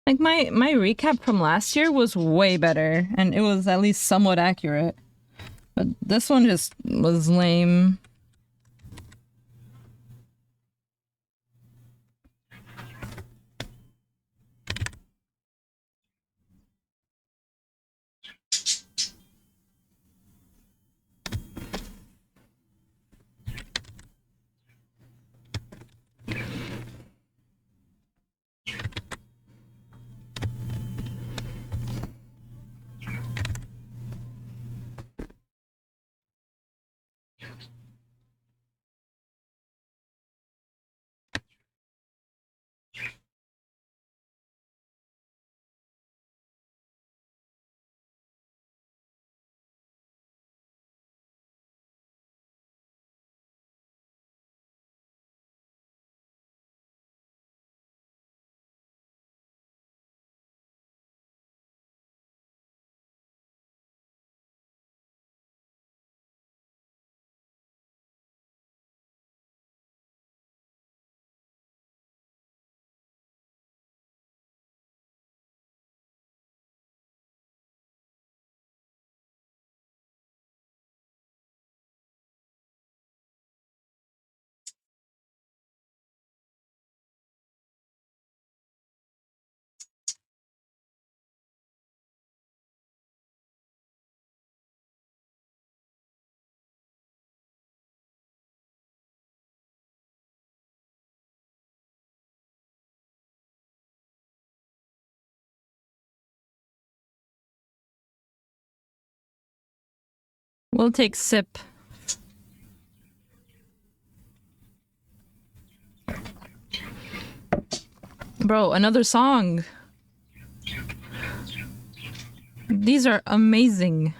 Like my recap from last year was way better, and it was at least somewhat accurate. But this one just was lame. We'll take sip. Bro, another song. These are amazing.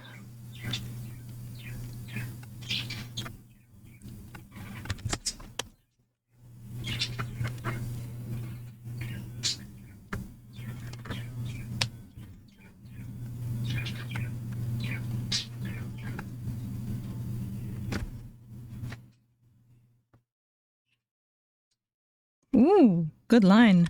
Ooh, good line.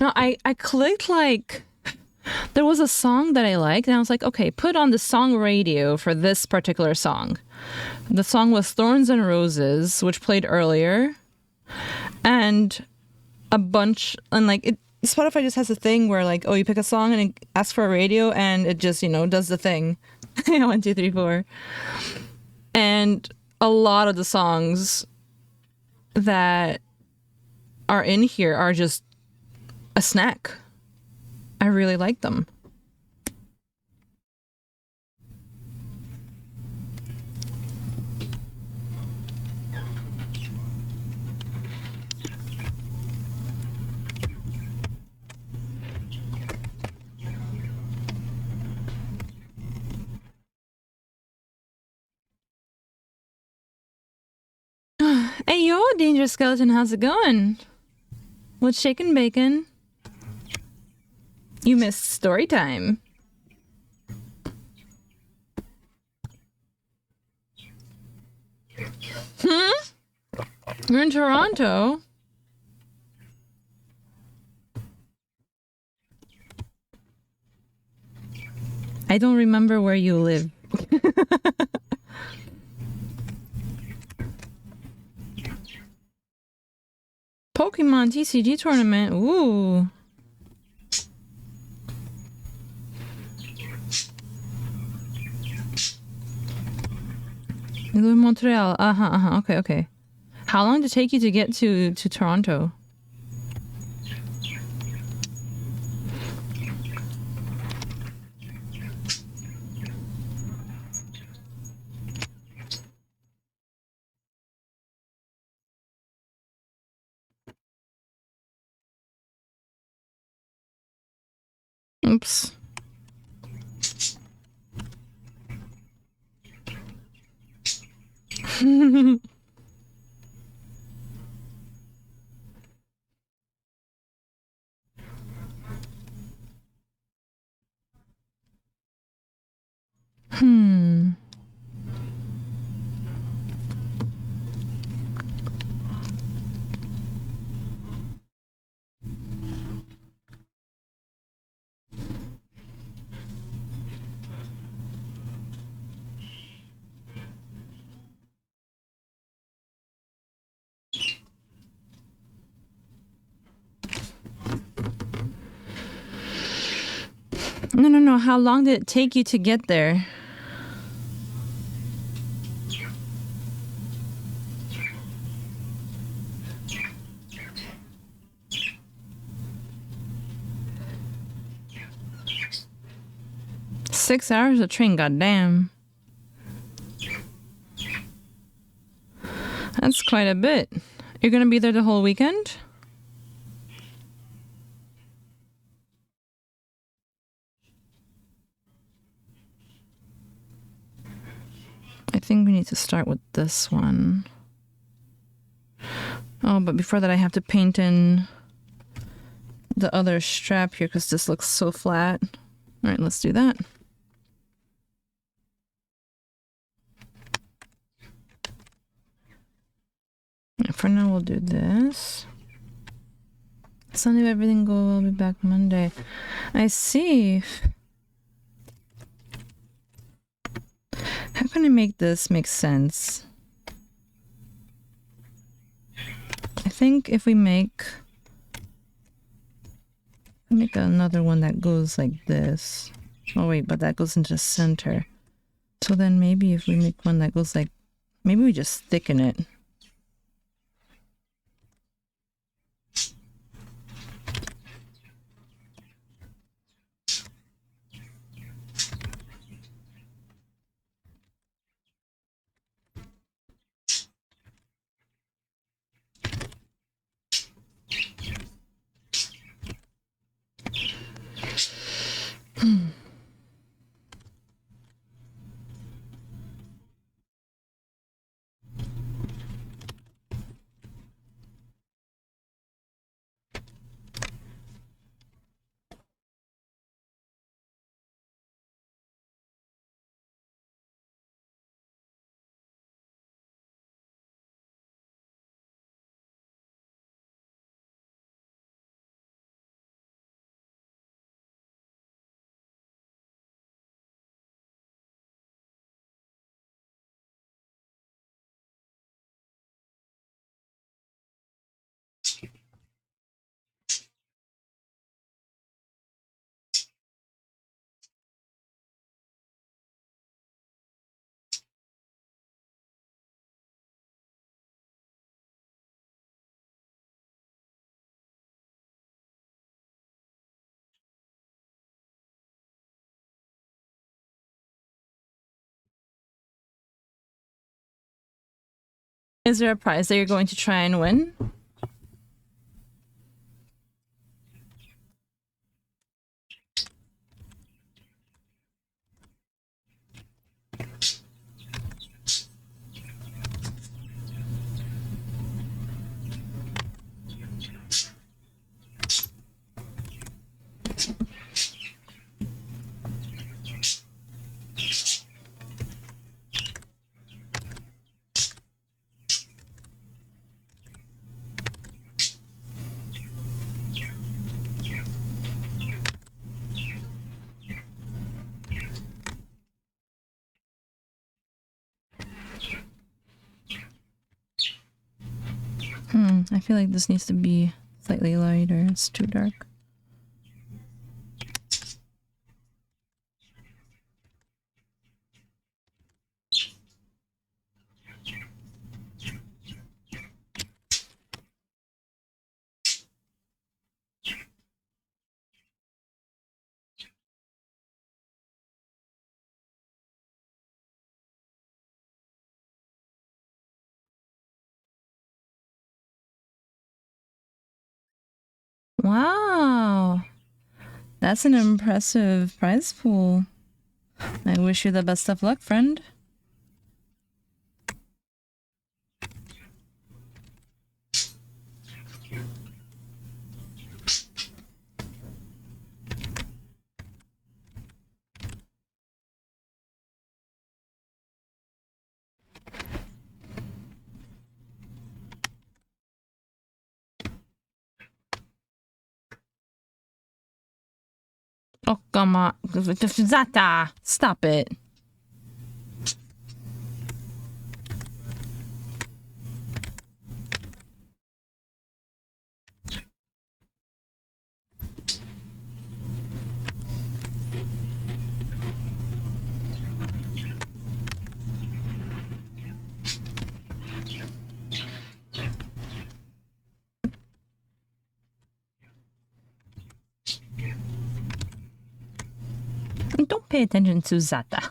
No, I clicked like there was a song that I liked and I was like, okay, put on the song radio for this particular song. The song was Thorns and Roses, which played earlier. And a bunch and like Spotify just has a thing where like, oh, you pick a song and it asks for a radio and it just, does the thing. 1, 2, 3, 4. And a lot of the songs that are in here are just a snack. I really like them. Hey, yo, Danger Skeleton, how's it going? What's shaking bacon? You missed story time. You're in Toronto? I don't remember where you live. Pokemon TCG tournament. Ooh. You live in Montreal. Okay. How long did it take you to get to Toronto? Oops. No. How long did it take you to get there? $6 of train, goddamn. That's quite a bit. You're gonna be there the whole weekend? I think we need to start with this one. Oh, but before that I have to paint in the other strap here because this looks so flat. All right, let's do that. For now, we'll do this. Sunday, if everything go, I'll be back Monday. I see. How can I make this make sense? I think if we make another one that goes like this. Oh wait, but that goes into the center. So then maybe if we make one that goes like, maybe we just thicken it. Is there a prize that you're going to try and win? I feel like this needs to be slightly lighter. It's too dark. Wow, that's an impressive prize pool. I wish you the best of luck, friend. Oh, come on. Zata! Stop it. Don't pay attention to Zata.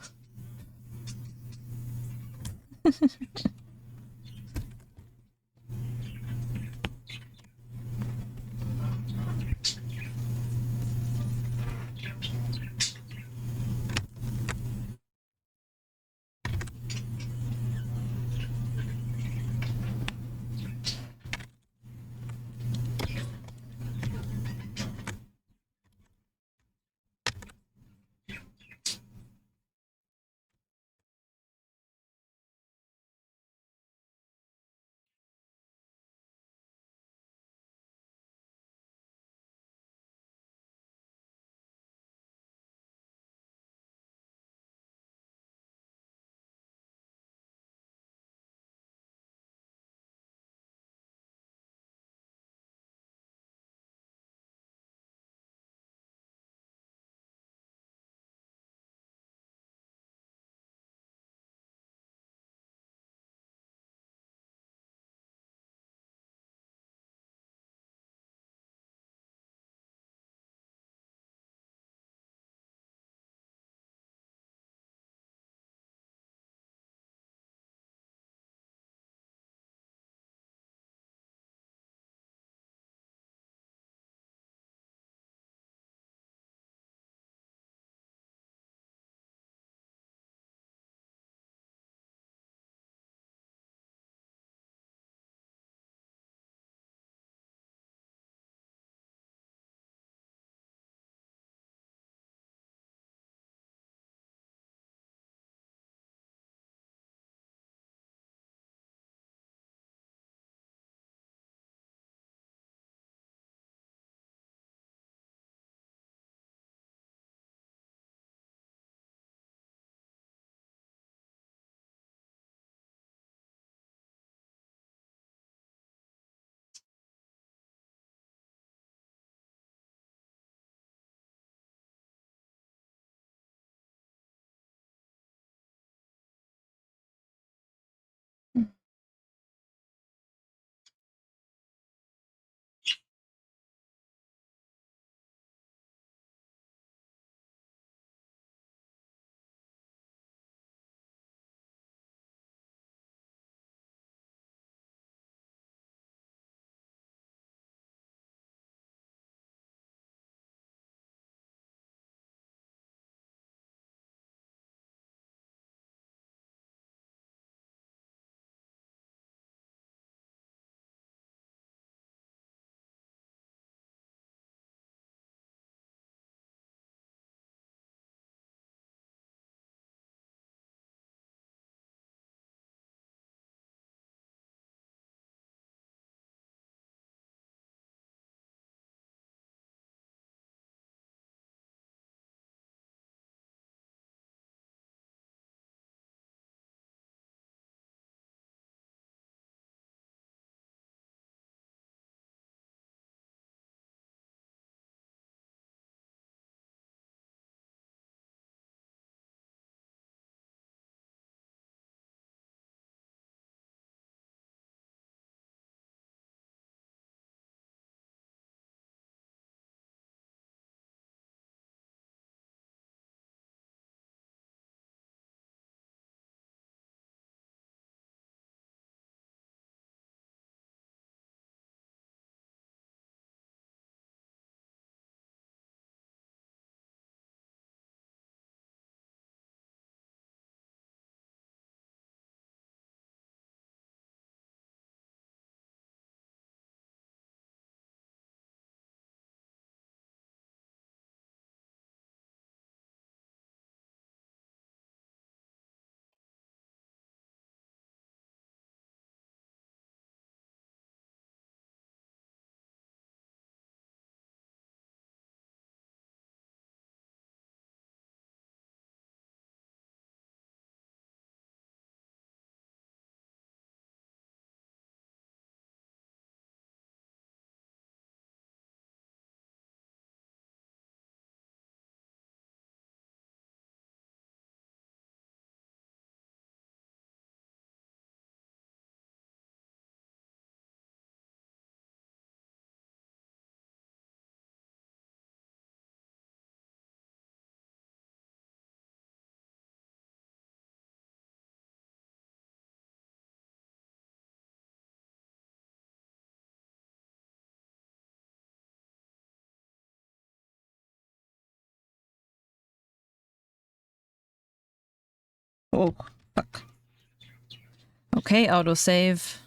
Oh, fuck. Okay, autosave.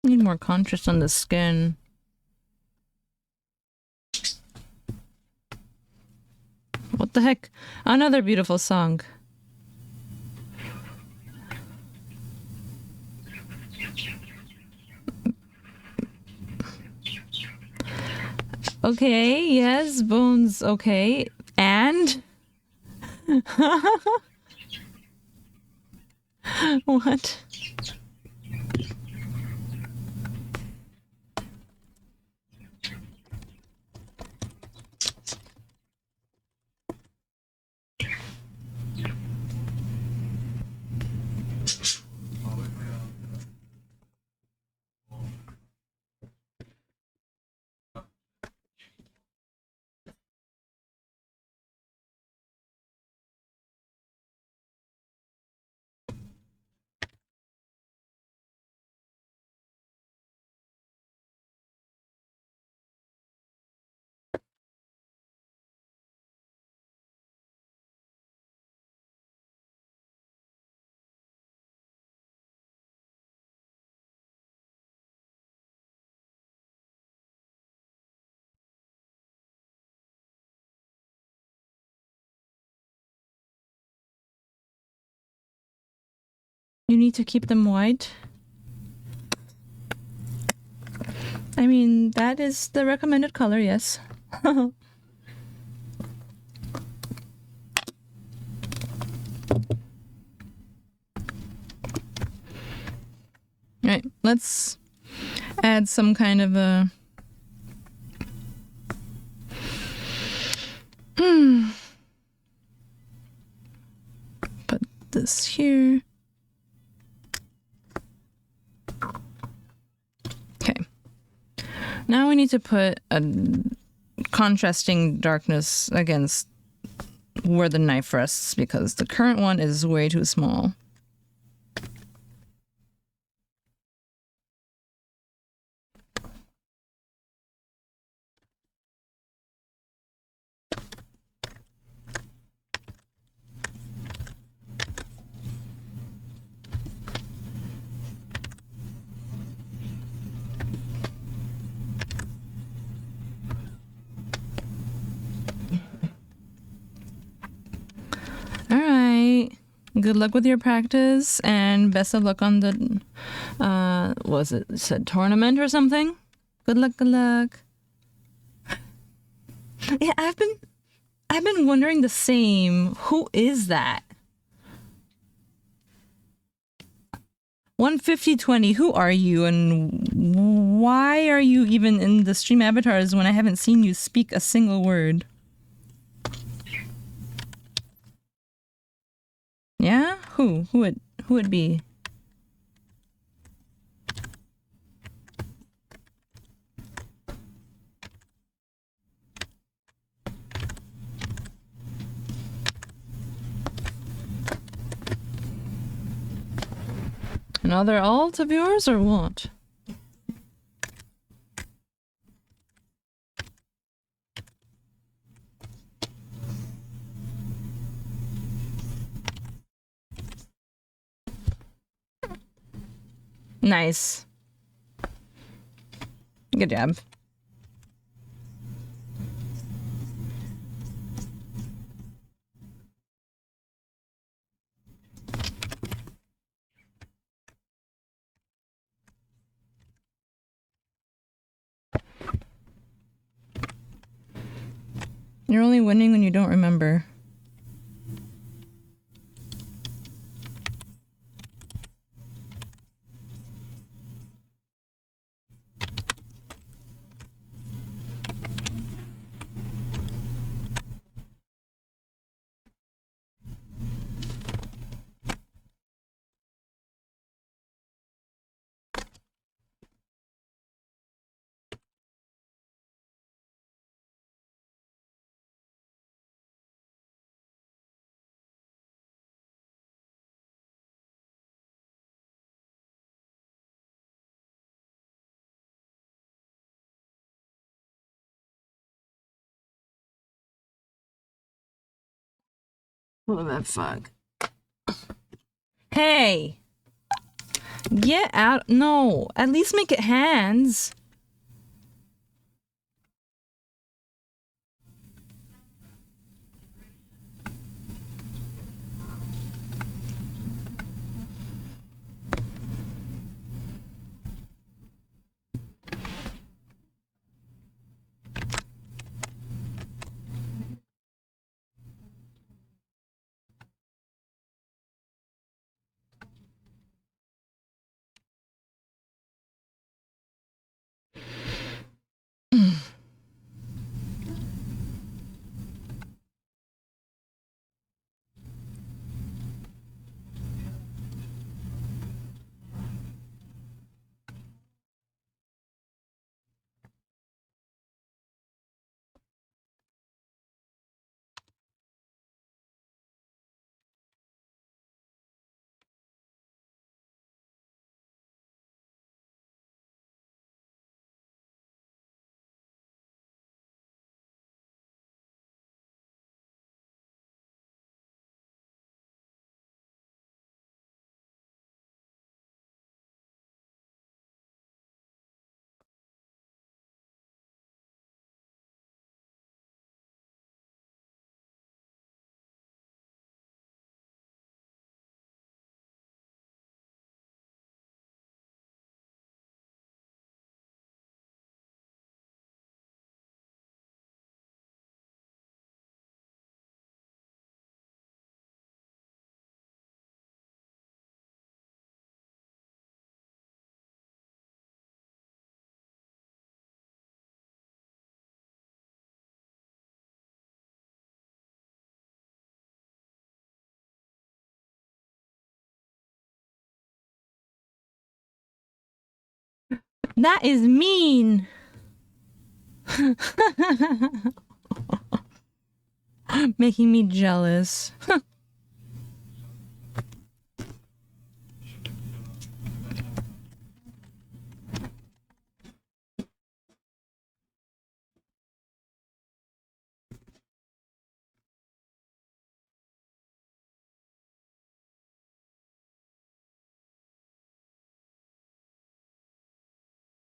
Need more contrast on the skin. What the heck? Another beautiful song. Okay, yes, Bones, okay. And? What? You need to keep them white? I mean, that is the recommended color, yes. Right, let's add some kind of a... Put this here. Okay. Now we need to put a contrasting darkness against where the knife rests because the current one is way too small. All right. Good luck with your practice, and and best of luck on the was it said tournament or something? Good luck, good luck. Yeah, I've been wondering the same. Who is that? 15020, who are you and why are you even in the stream avatars when I haven't seen you speak a single word? Yeah? Who would be? Another alt of yours or what? Nice. Good job. You're only winning when you don't remember. What the fuck? Hey! Get out. No, at least make it hands. That is mean. Making me jealous.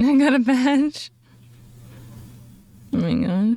I got a badge. Oh my god.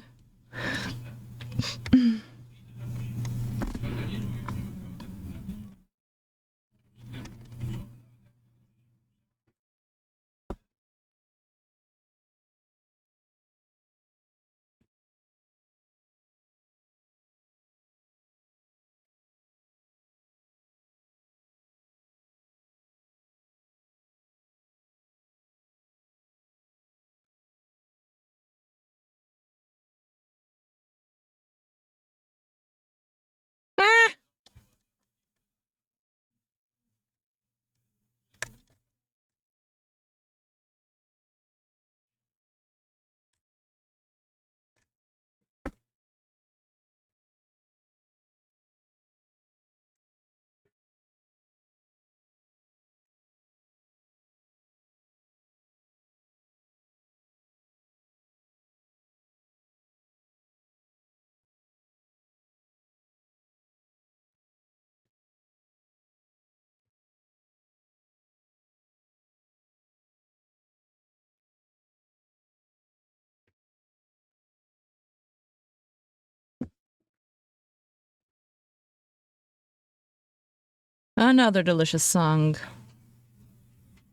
Another delicious song.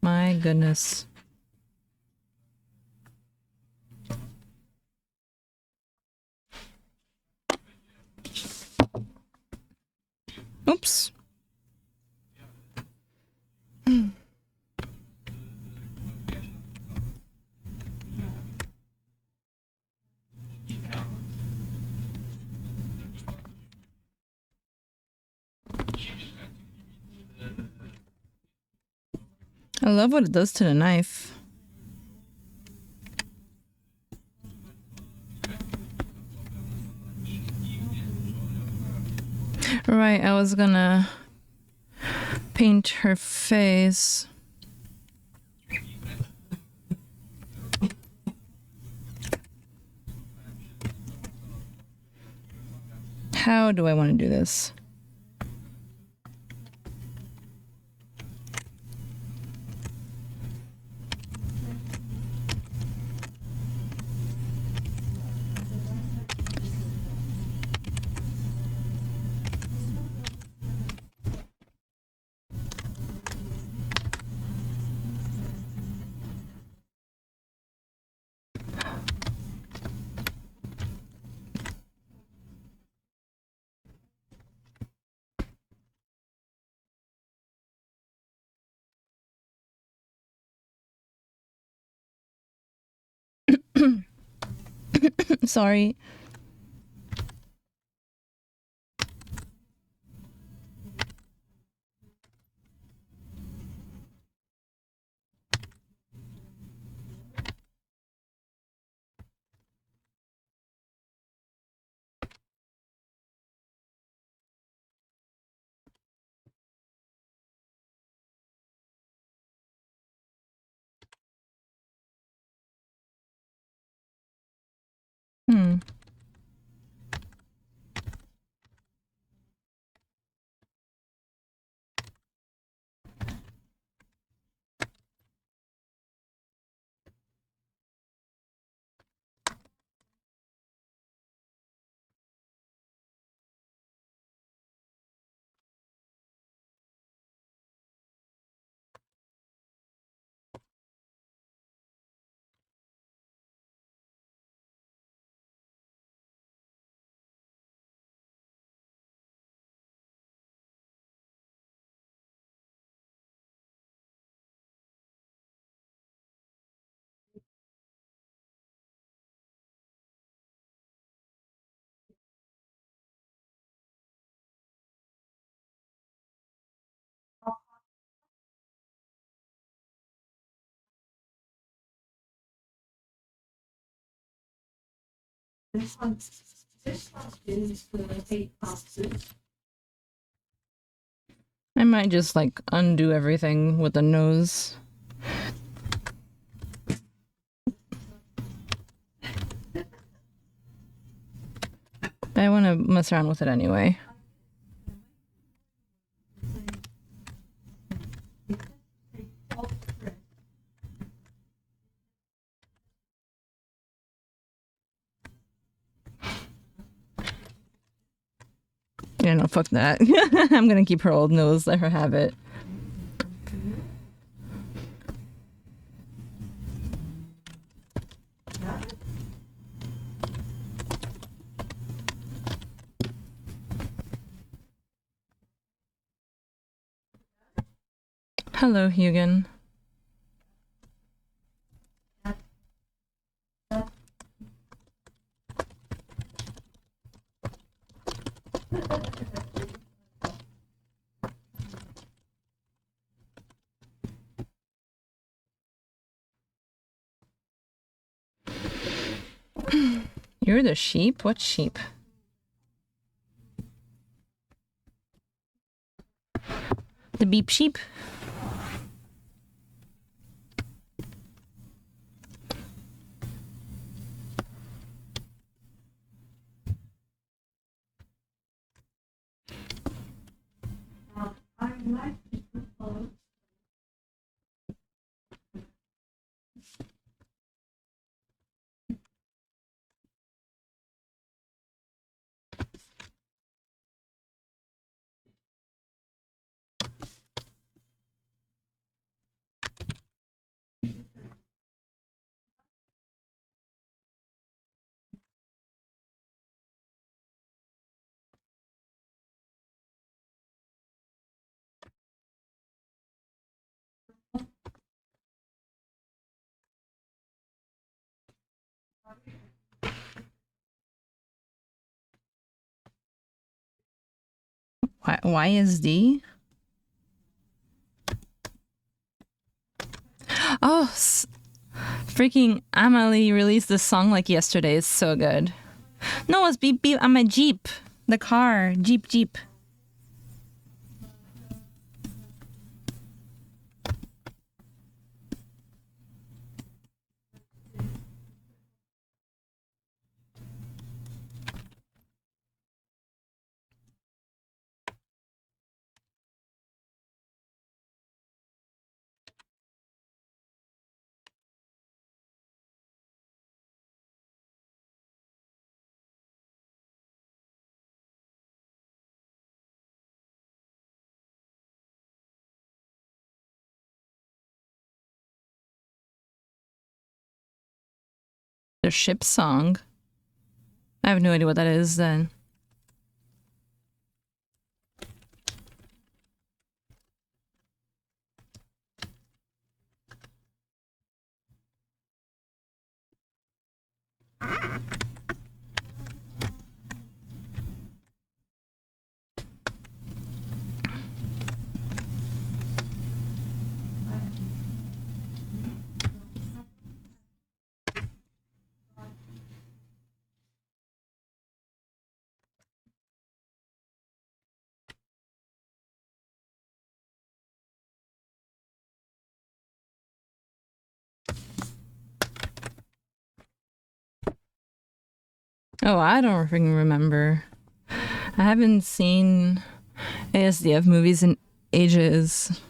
My goodness. Oops. I love what it does to the knife. Right, I was gonna paint her face. How do I want to do this? Sorry. Hmm. I might just like undo everything with the nose. I want to mess around with it anyway. Yeah, no, fuck that. I'm gonna keep her old nose, let her have it. Hello, Hugin. You're the sheep? What sheep? The beep sheep? YSD? Oh, freaking Amelie released this song like yesterday. It's so good. No, it's beep beep. I'm a Jeep. The car. Jeep. Their ship song. I have no idea what that is then. Oh, I don't freaking remember. I haven't seen ASDF movies in ages.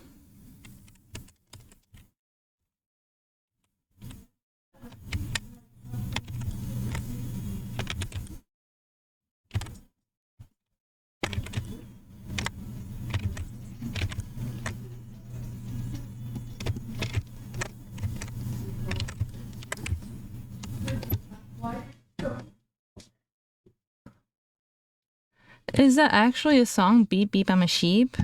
Is that actually a song? Beep beep, I'm a sheep?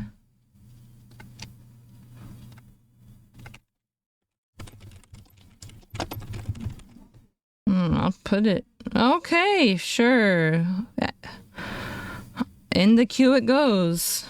I'll put it. Okay, sure. In the queue it goes.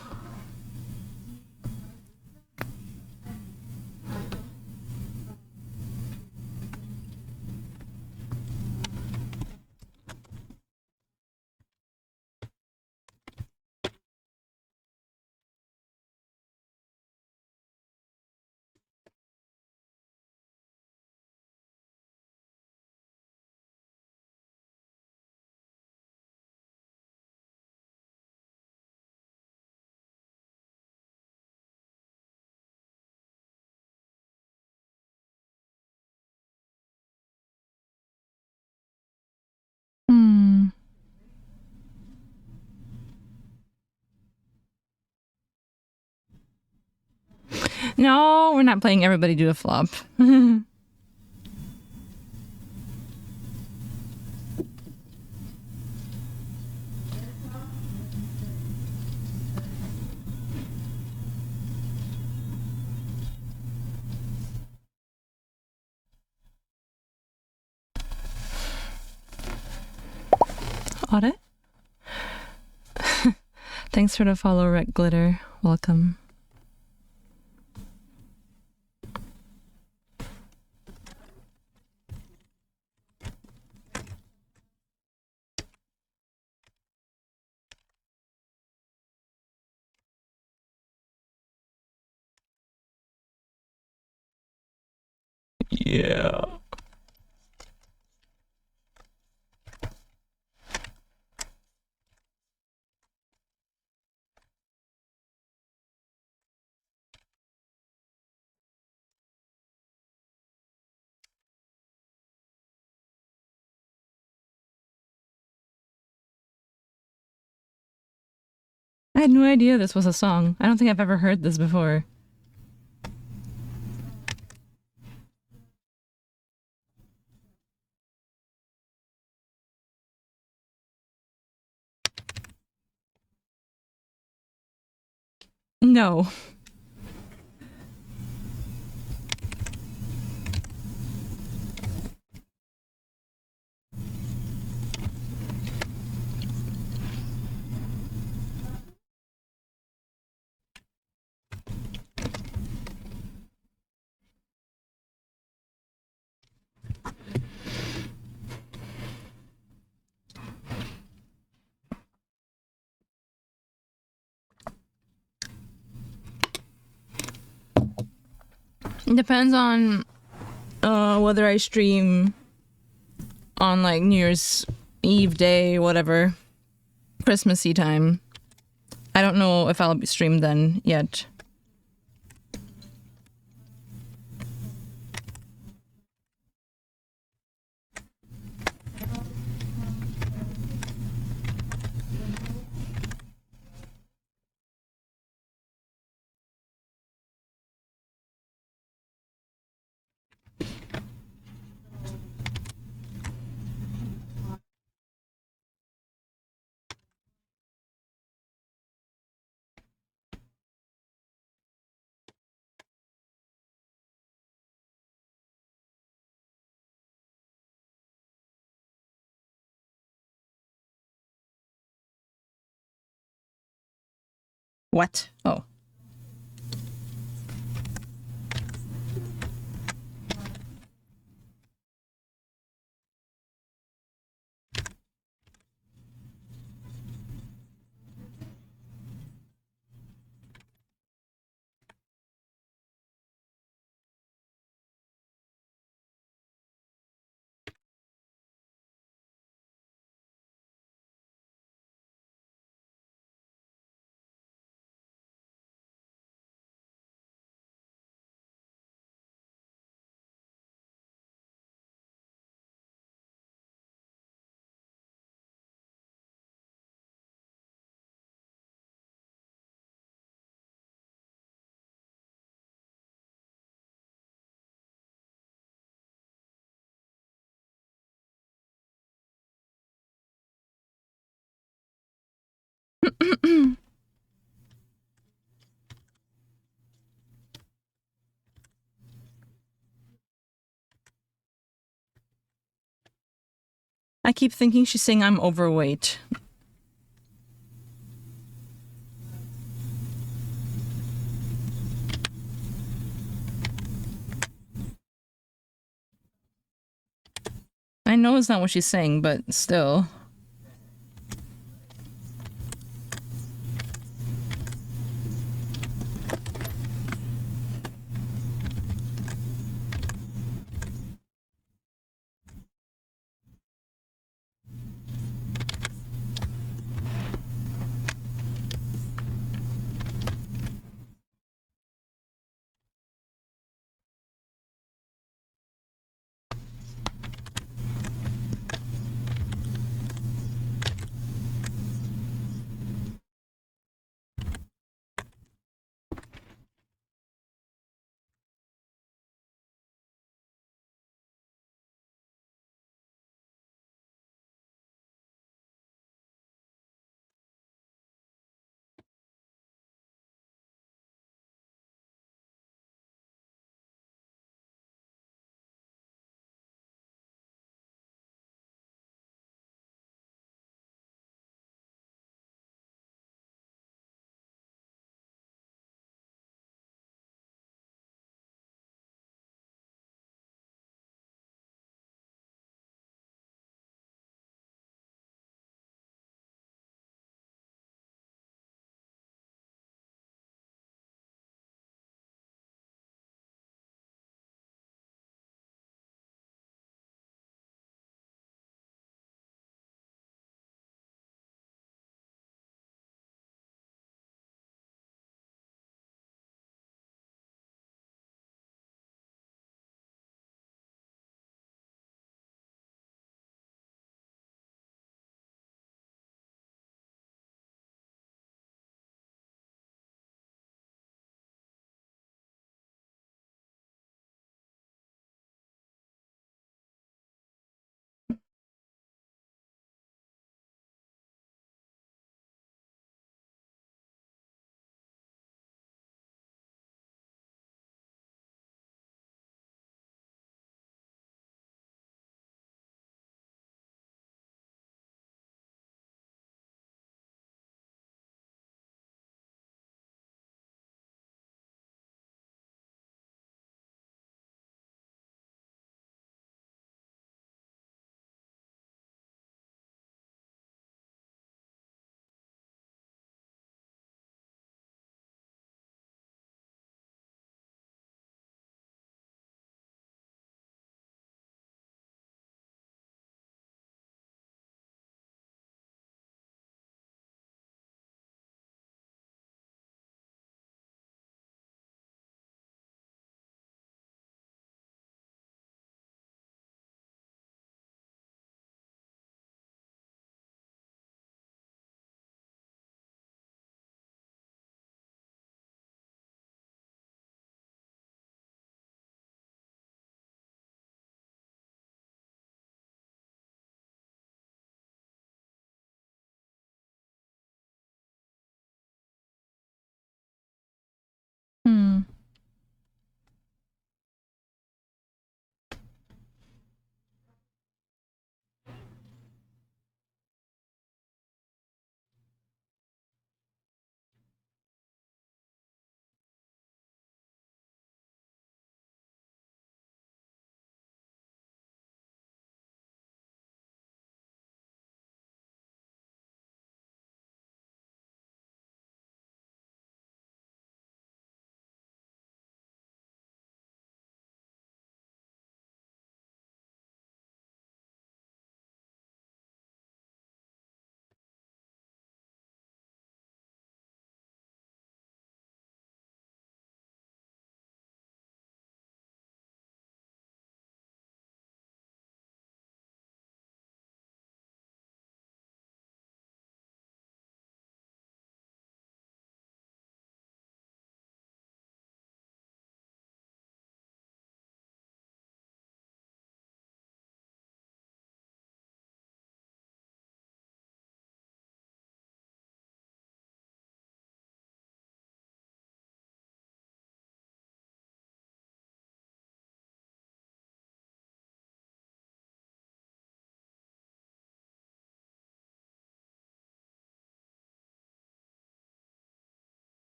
No, we're not playing Everybody Do a Flop. Audit? Thanks for the follow, Rec Glitter. Welcome. Yeah. I had no idea this was a song. I don't think I've ever heard this before. No. Depends on whether I stream on like New Year's Eve day, whatever, Christmassy time. I don't know if I'll be streamed then yet. What? Oh. I keep thinking she's saying I'm overweight. I know it's not what she's saying, but still.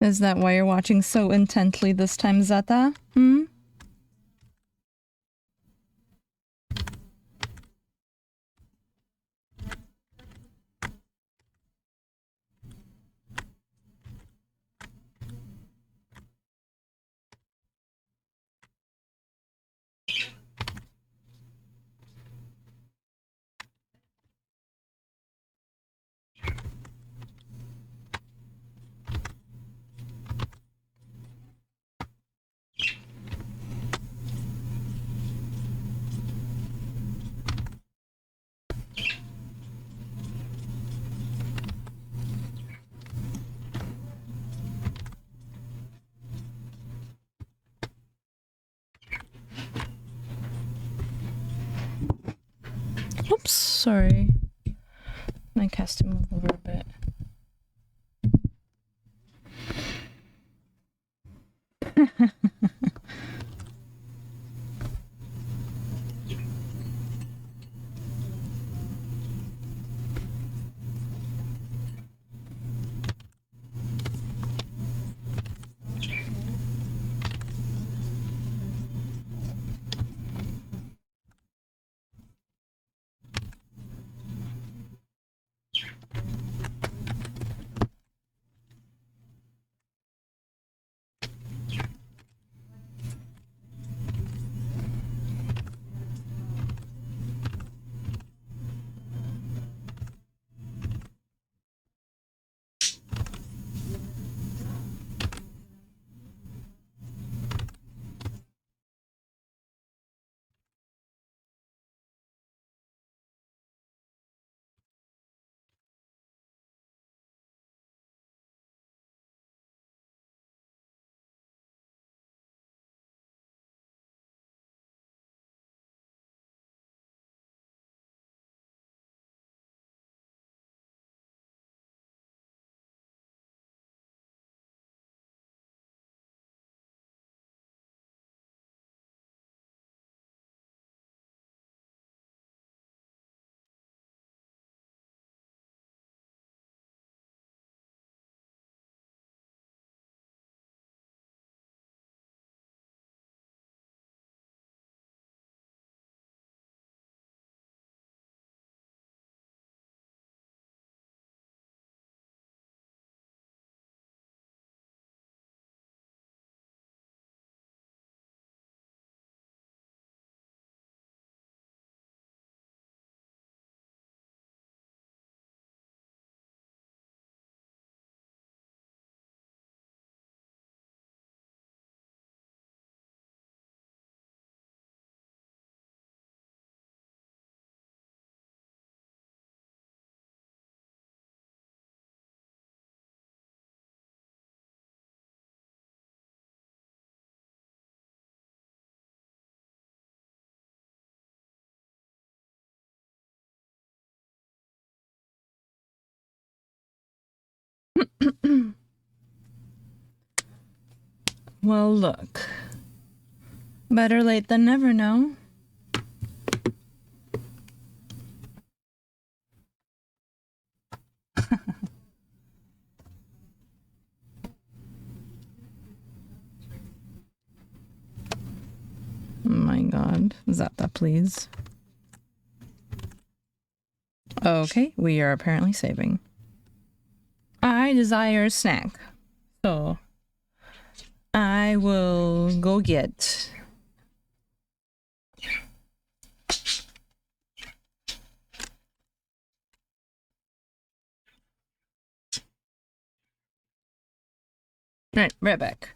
Is that why you're watching so intently this time, Zeta? Hmm? Oops, sorry. I cast to move over a bit. Well, look. Better late than never, no? Oh my god. Zata, please. Okay, we are apparently saving. I desire a snack. So, I will go get... Right back.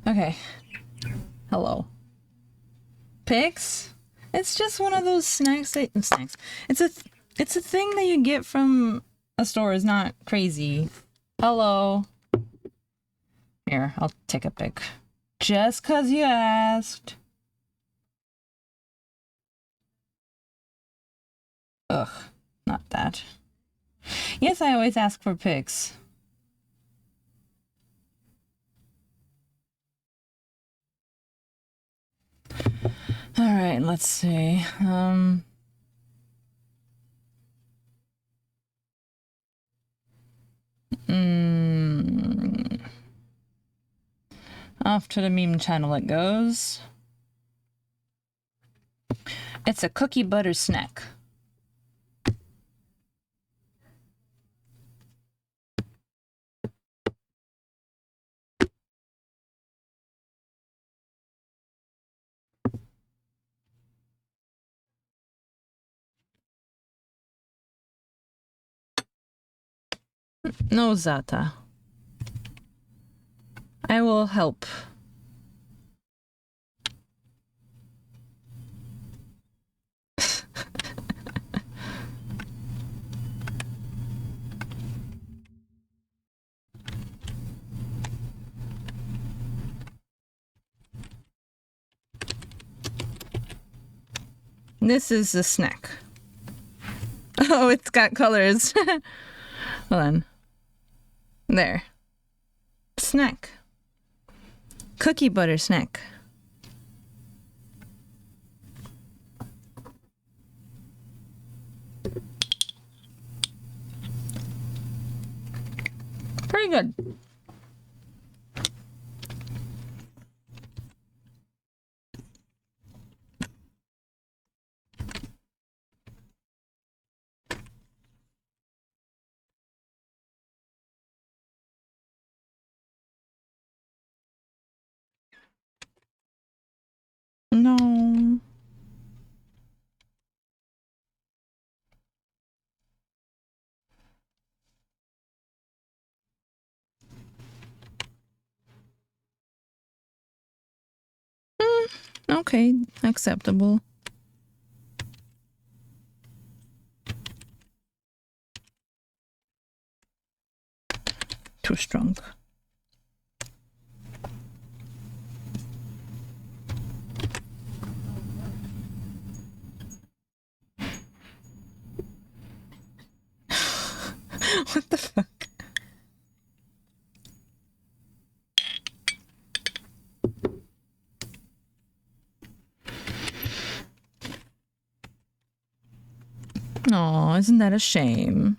Okay. Hello. Pigs? It's just one of those snacks. It's a thing that you get from a store. It's not crazy. Hello. Here, I'll take a pic. Just 'cause you asked. Ugh, not that. Yes, I always ask for pics. Alright, let's see. Off to the meme channel it goes. It's a cookie butter snack. No, Zata. I will help. This is a snack. Oh, it's got colors. Hold on. There. Snack. Cookie butter snack. Pretty good. No. Okay, acceptable. Too strong. What the fuck? Aw, isn't that a shame?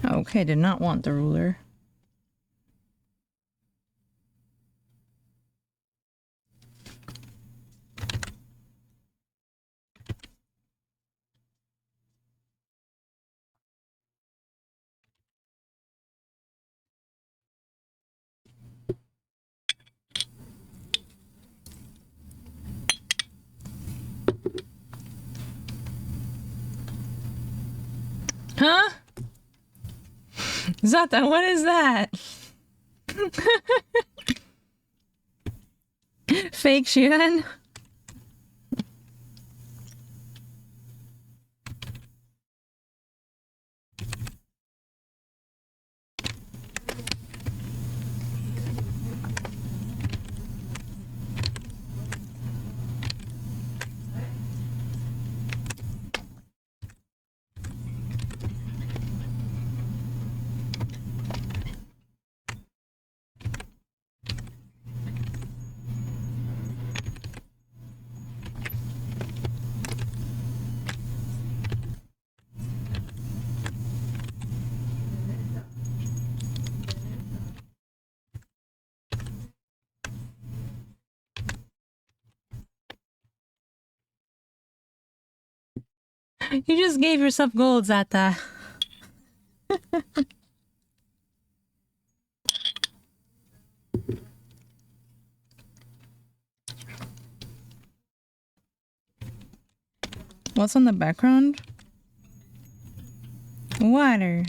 Okay, did not want the ruler. Huh? Zata, what is that? Fake Xiran? You just gave yourself golds at that. What's on the background? Water.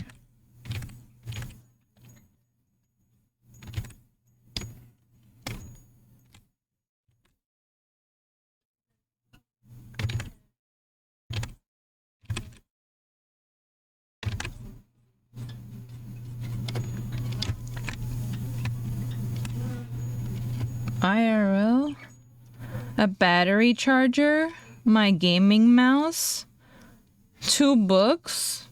IRL? A battery charger? My gaming mouse? 2 books?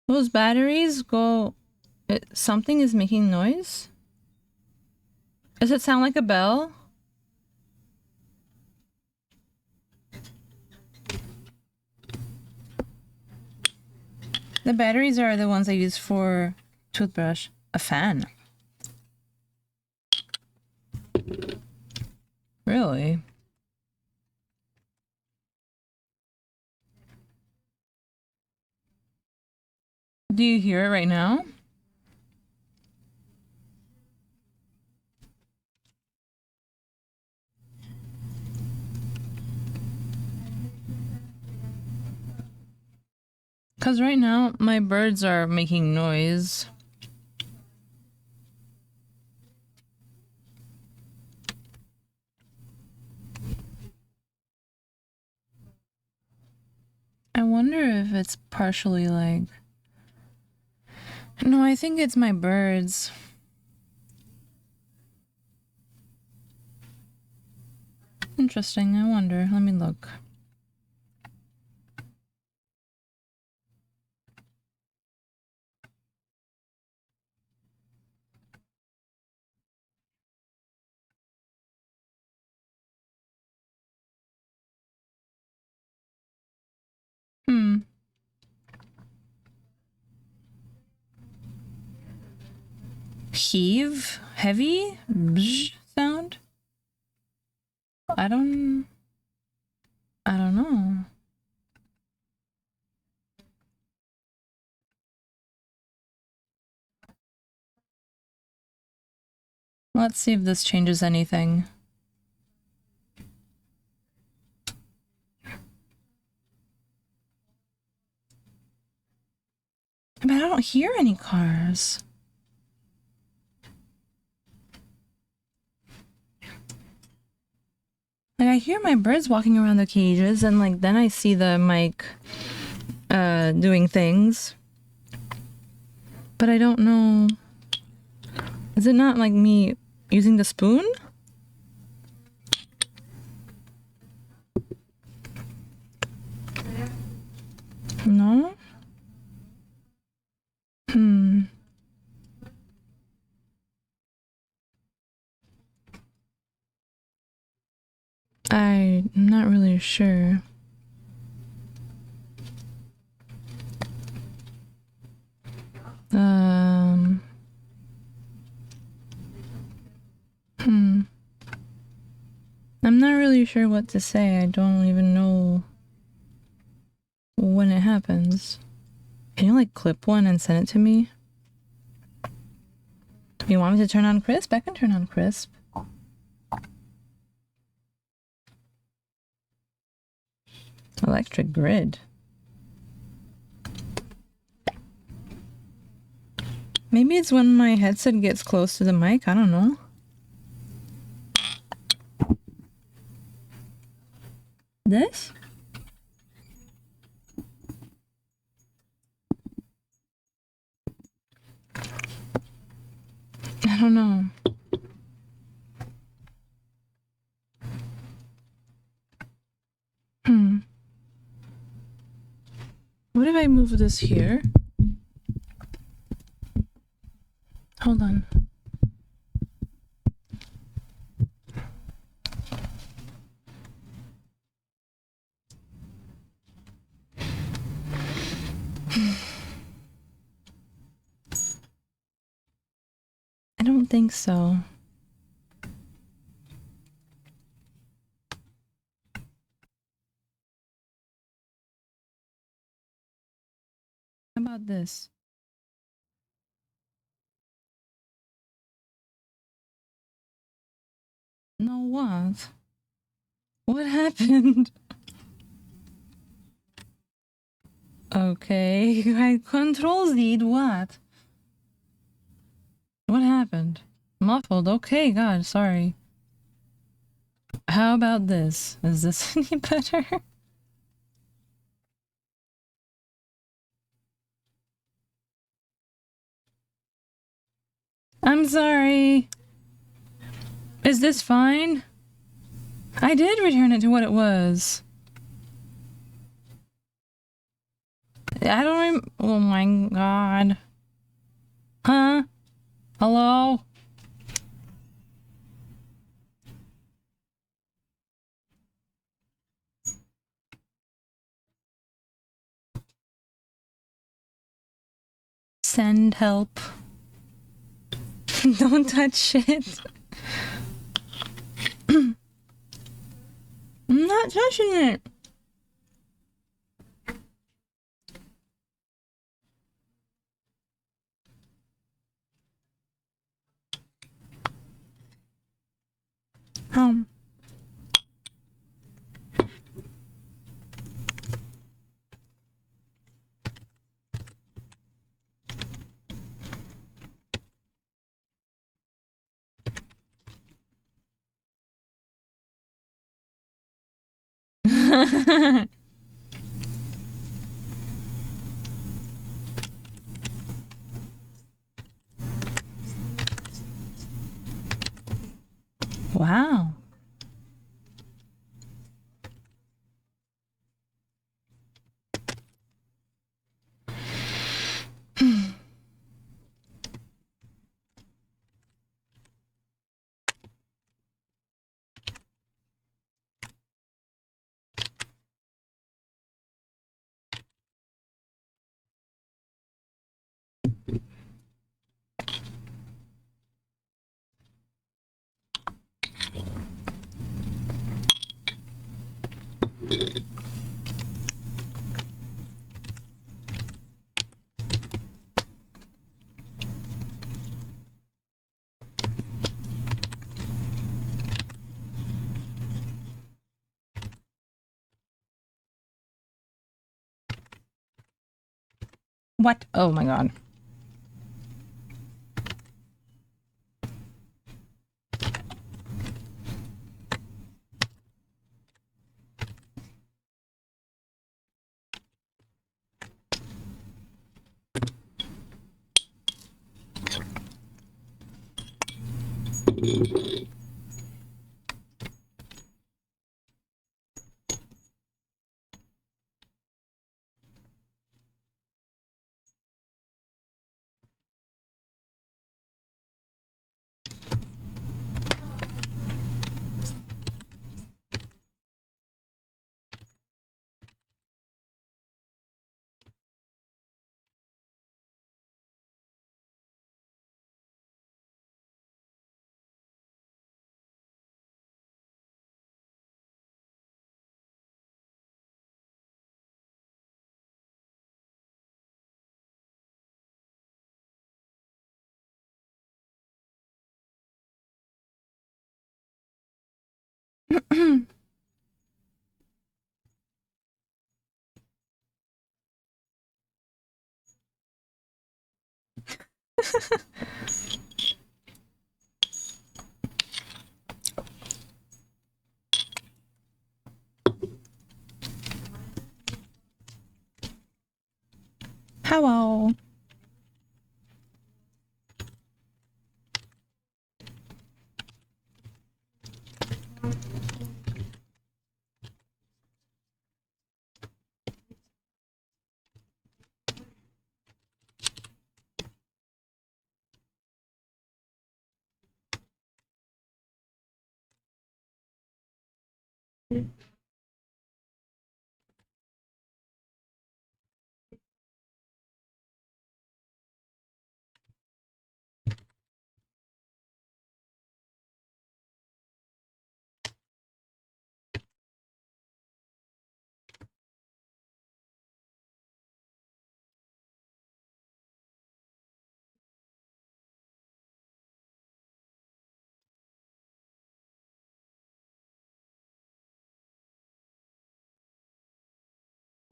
Those batteries go... something is making noise? Does it sound like a bell? The batteries are the ones I use for toothbrush. A fan. Really? Do you hear it right now? Because right now, my birds are making noise. I wonder if it's partially like... No, I think it's my birds. Interesting, I wonder. Let me look. Heave? Heavy? Bzz sound? I don't know. Let's see if this changes anything. But I don't hear any cars. Like, I hear my birds walking around the cages, and like then I see the mic doing things. But I don't know. Is it not like me using the spoon? No? I'm not really sure. I'm not really sure what to say. I don't even know when it happens. Can you like clip one and send it to me? You want me to turn on crisp? I can turn on crisp. Electric grid. Maybe it's when my headset gets close to the mic. I don't know. This? I don't know. What if I move this here? Hold on. I don't don't think so. How about this? No, what? What happened? Okay, I control Z, what? What happened? Muffled, okay, God, sorry. How about this? Is this any better? I'm sorry. Is this fine? I did return it to what it was. I don't oh my God. Huh? Hello? Send help. Don't touch it. I'm not touching it. Wow. What? Oh my God. Hello.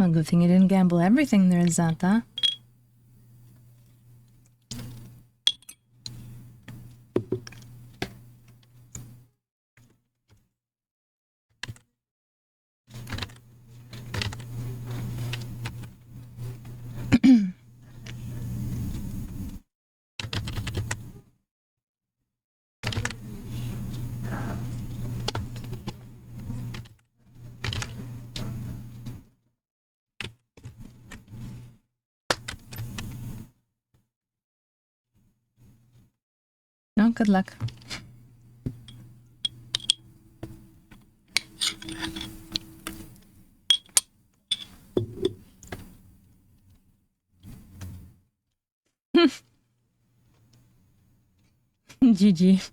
Well, good thing you didn't gamble everything there, Zata. No, good luck. GG.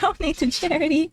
Donate to charity.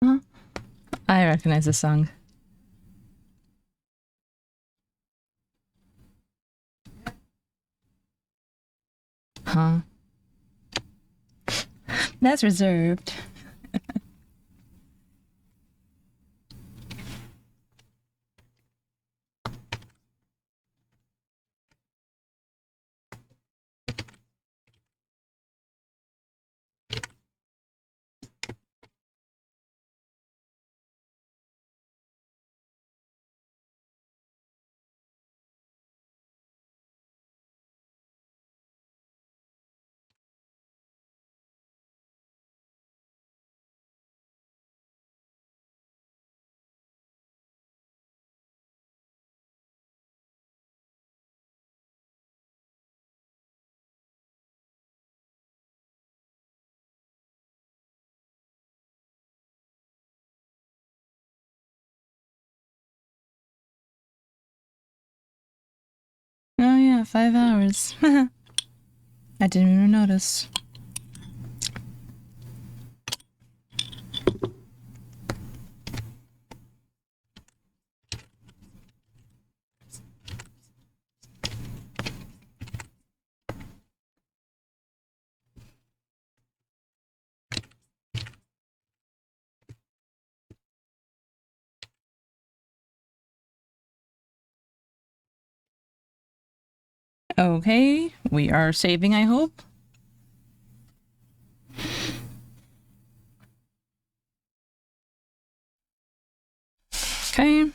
Huh? I recognize the song. Huh? That's reserved. Oh yeah, 5 hours. I didn't even notice. Okay, we are saving, I hope. Okay.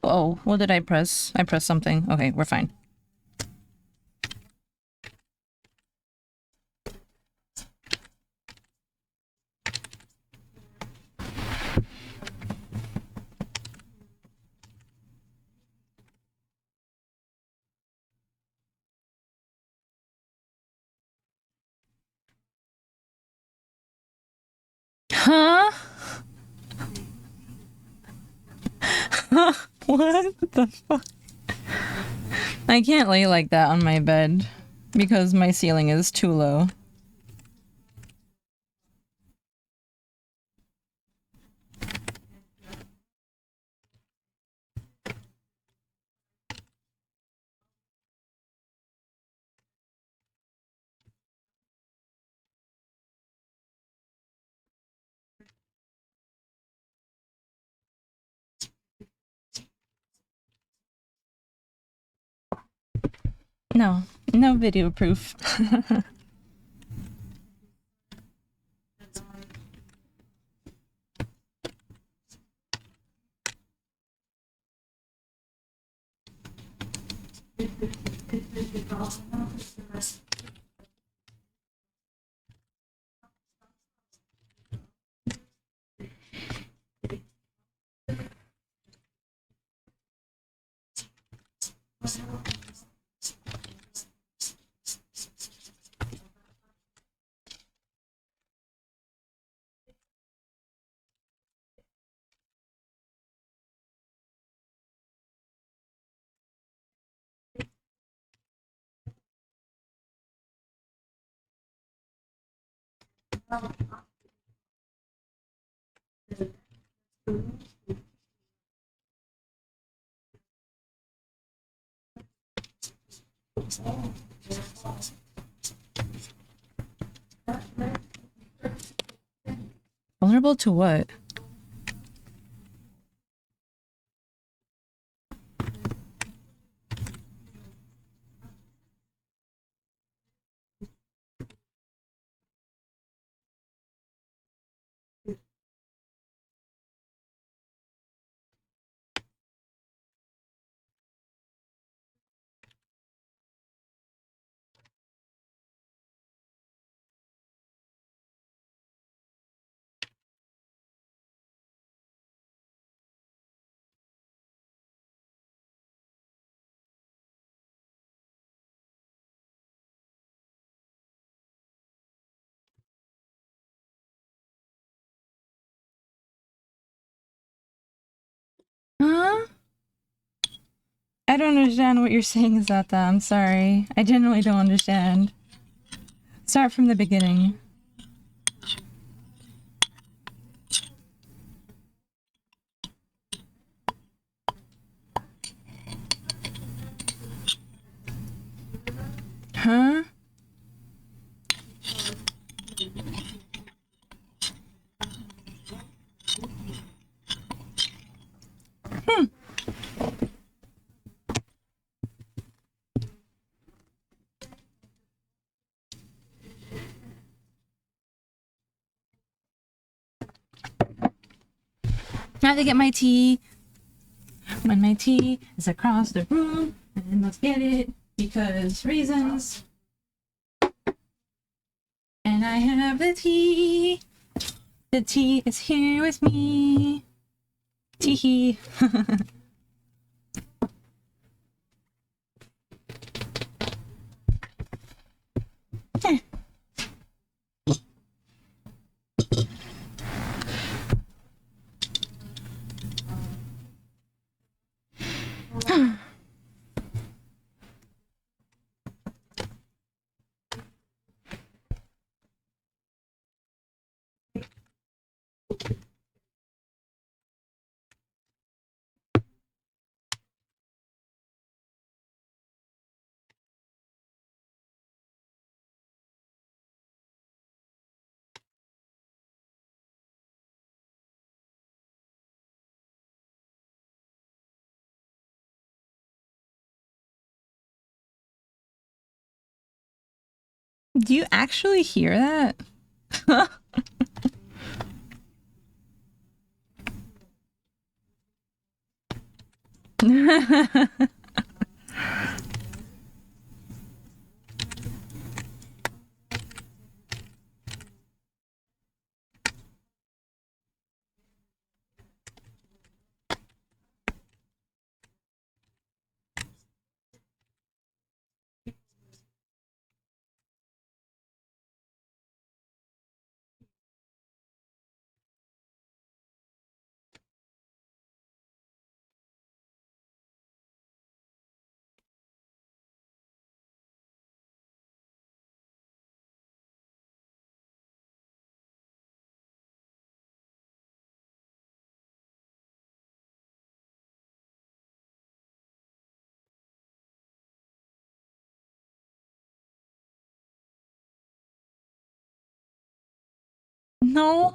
Oh, what did I press? I pressed something. Okay, we're fine. Huh? What the fuck? I can't lay like that on my bed because my ceiling is too low. No, no video proof. Vulnerable to what? Huh? I don't understand what you're saying, Zata. I'm sorry. I genuinely don't understand. Start from the beginning. Huh? I have to get my tea. When my tea is across the room, and let's get it because reasons. And I have the tea. The tea is here with me. Tee. Do you actually hear that? No.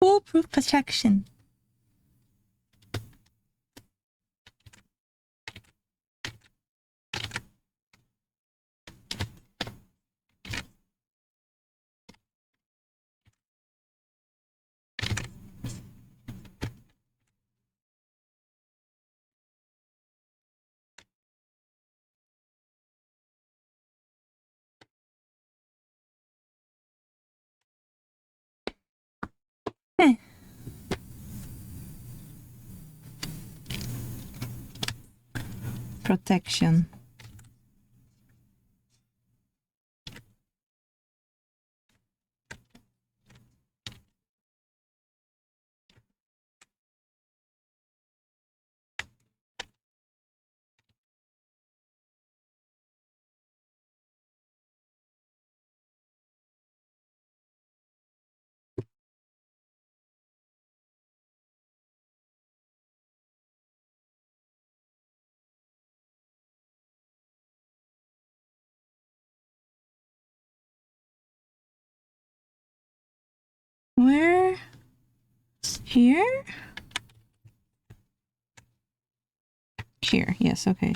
Foolproof protection. protection. Where? Here? Here, yes, okay.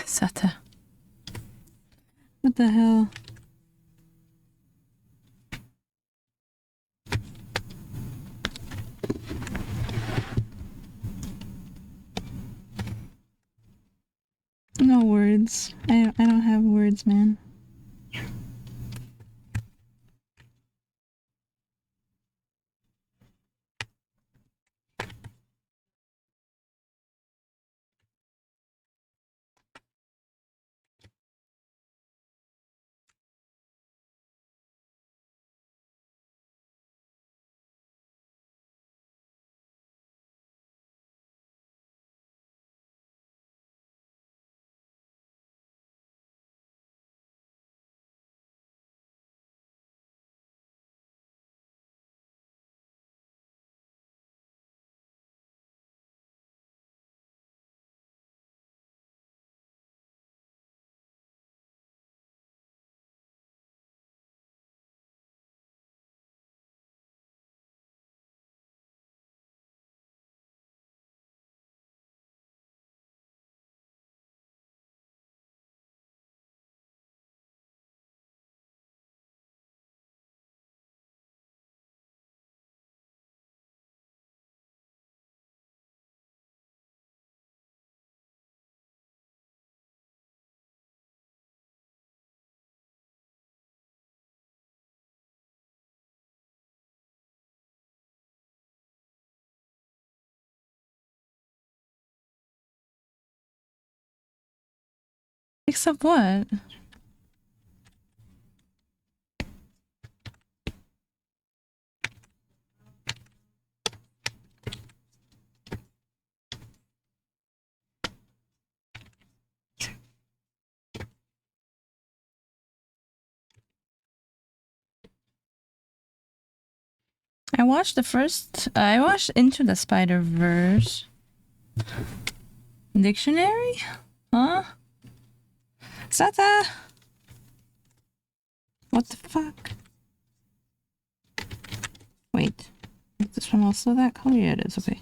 Sata. What the hell? No words. I don't have words, man. Except what? I watched Into the Spider-Verse. Dictionary? Huh? Sata! What the fuck? Wait. Is this one also that color? Yeah, it is. Okay.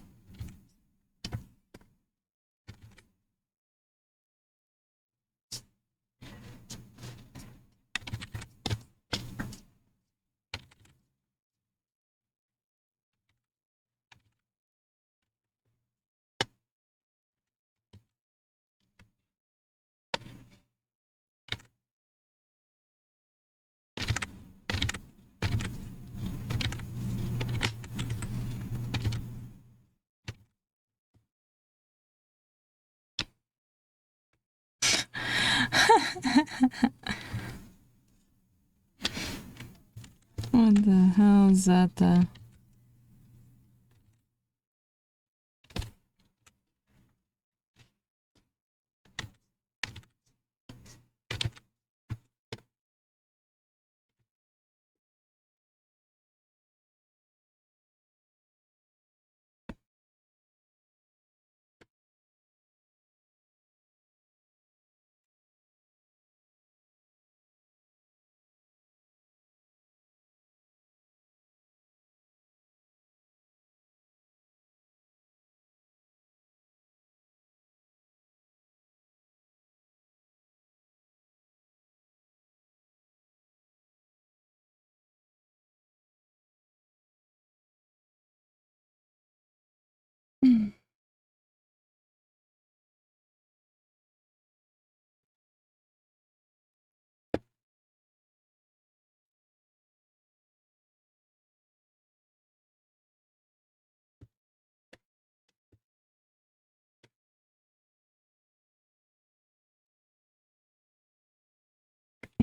What the hell is that?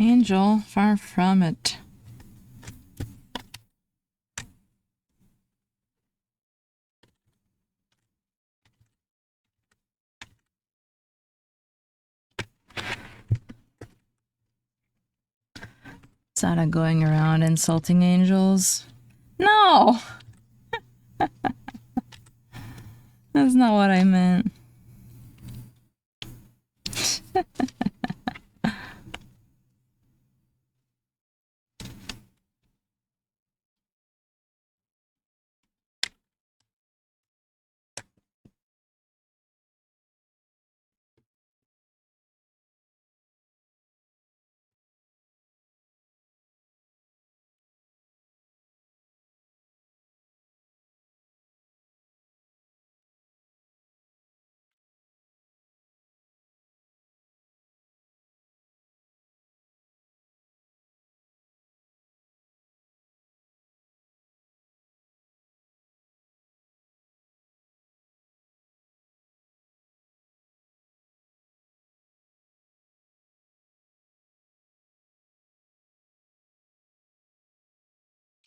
Angel, far from it. Sada going around insulting angels. No! That's not what I meant.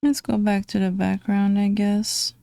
Let's go back to the background, I guess.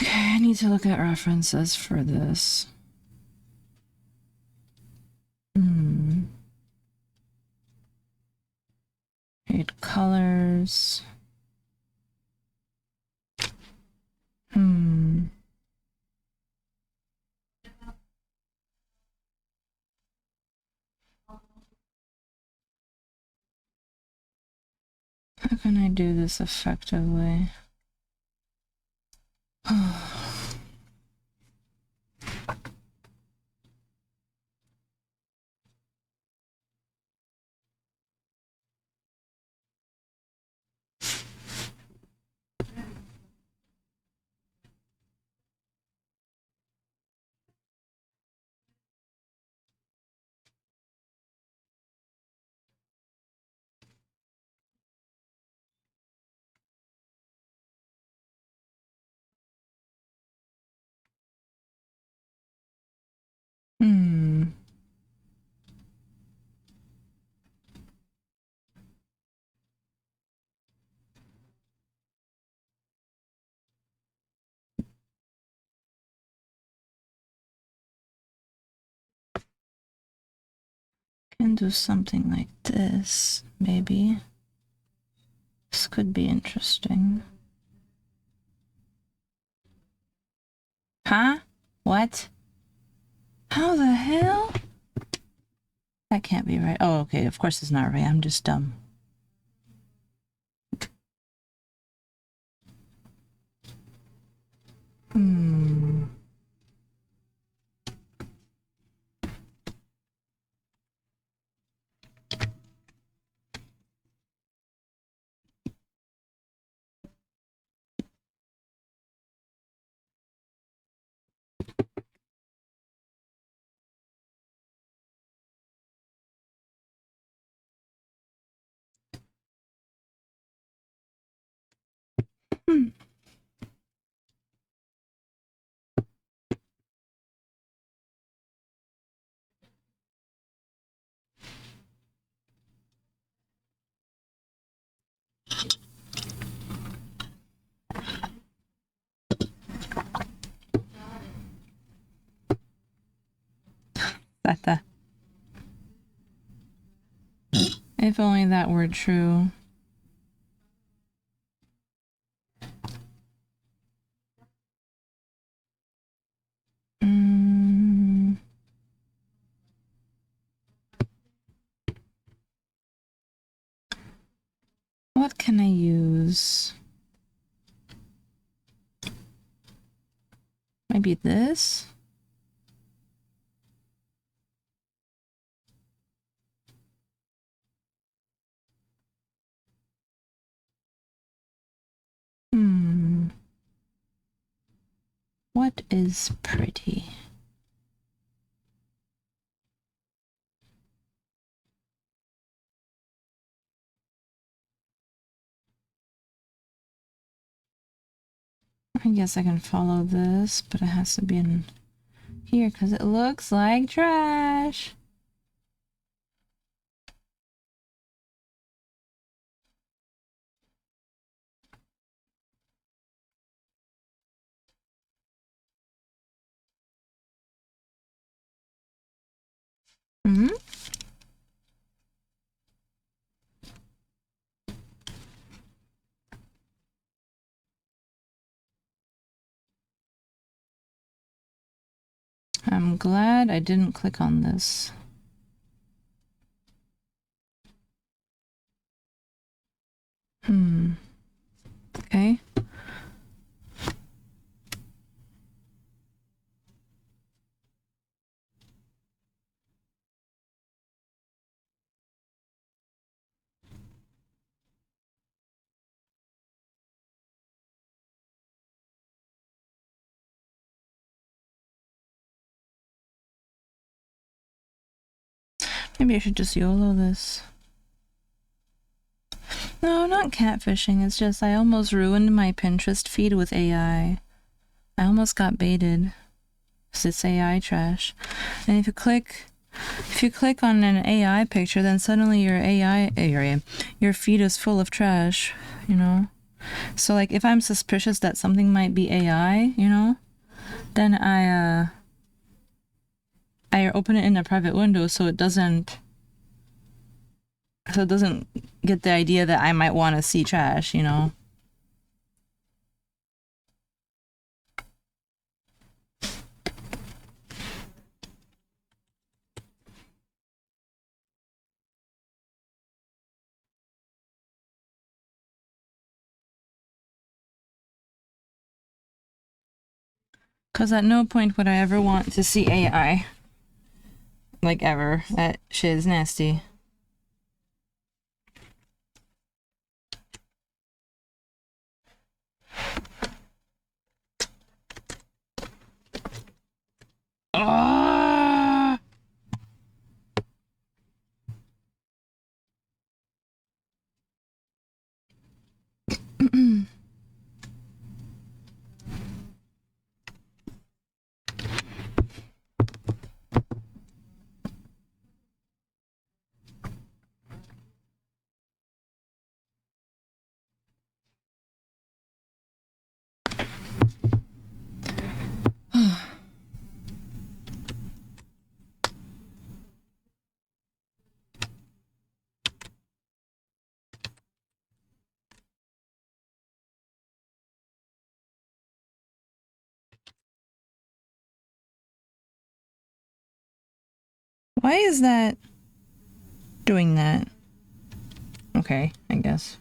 Okay, I need to look at references for this. Read colors. How can I do this effectively? Can do something like this, maybe. This could be interesting. Huh? What? How the hell? That can't be right. Oh, okay. Of course it's not right. I'm just dumb. If only that were true. What can I use? Maybe this? is pretty. I guess I can follow this, but it has to be in here because it looks like trash. Mm-hmm. I'm glad I didn't click on this. Okay. Maybe I should just YOLO this. No, not catfishing. It's just I almost ruined my Pinterest feed with AI. I almost got baited. Because it's AI trash. And if you click on an AI picture, then suddenly your feed is full of trash, you know? So like if I'm suspicious that something might be AI, you know, then I open it in a private window so it doesn't get the idea that I might want to see trash, you know. Because at no point would I ever want to see AI. Like ever. That shit is nasty. Ah! Why is that doing that? Okay, I guess.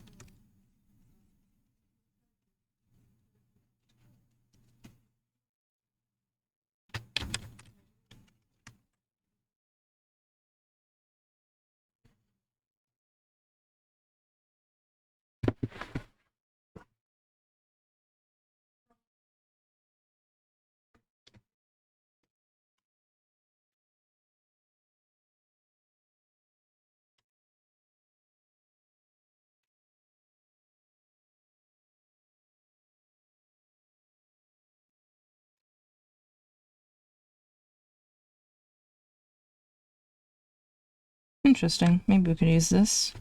Interesting. Maybe we could use this.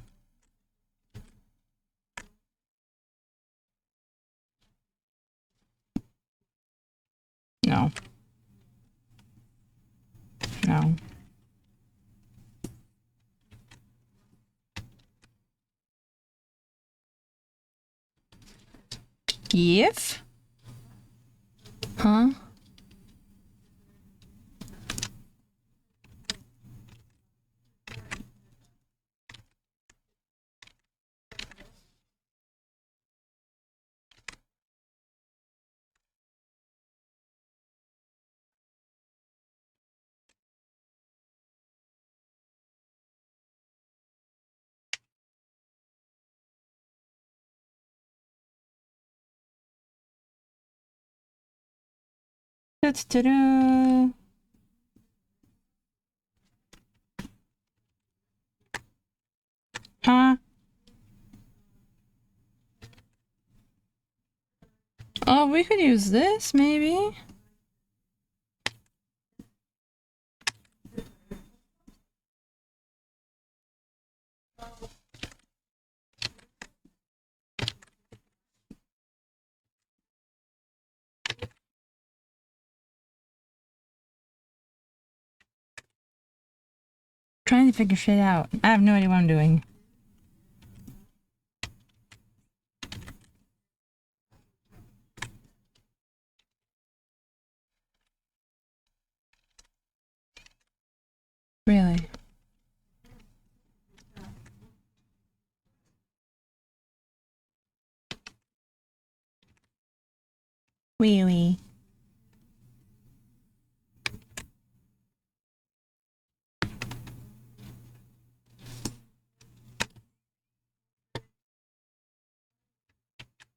No. No. If? Huh? Ta-ta-ta. Huh? Oh, we could use this, maybe? Trying to figure shit out. I have no idea what I'm doing. Really? Wee wee.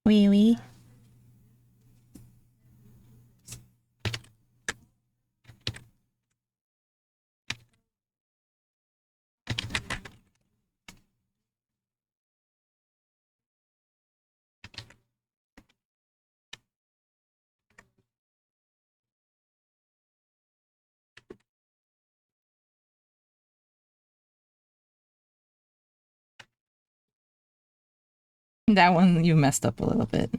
Wee wee. That one you messed up a little bit.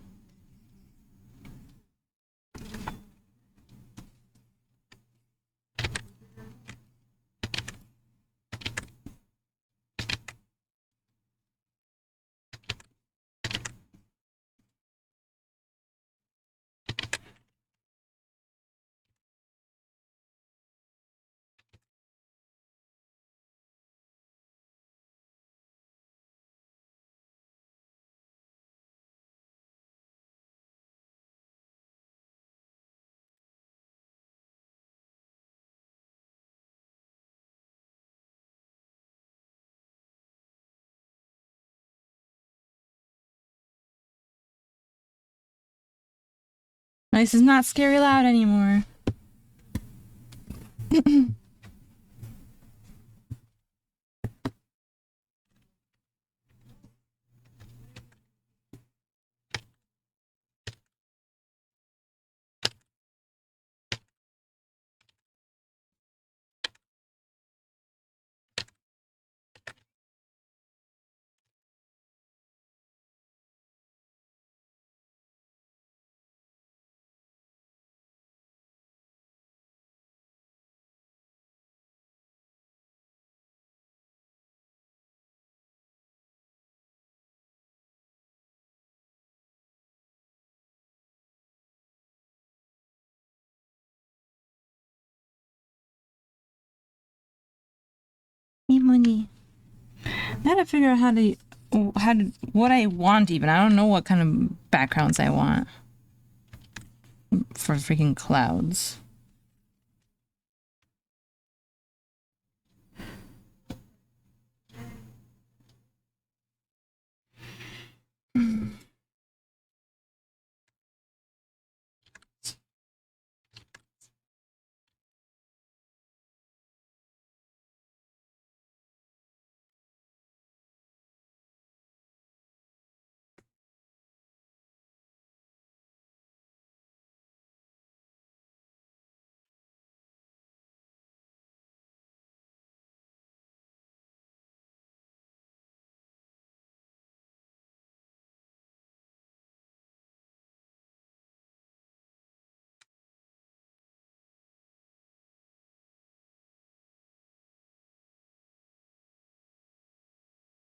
This is not scary loud anymore. Me money. I gotta figure out what I want even. I don't know what kind of backgrounds I want for freaking clouds.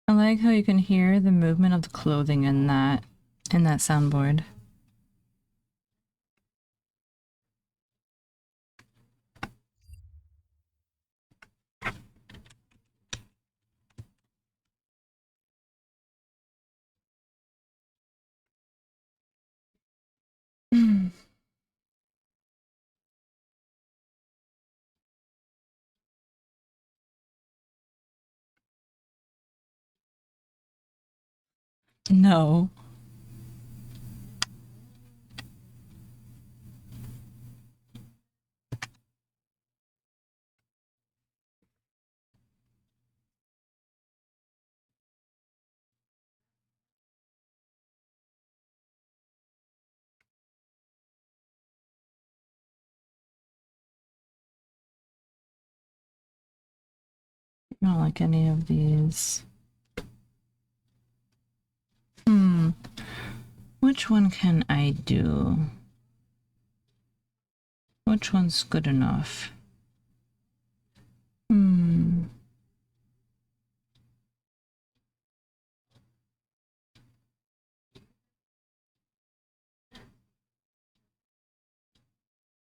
I like how you can hear the movement of the clothing in that soundboard. No. I don't like any of these. Which one can I do? Which one's good enough?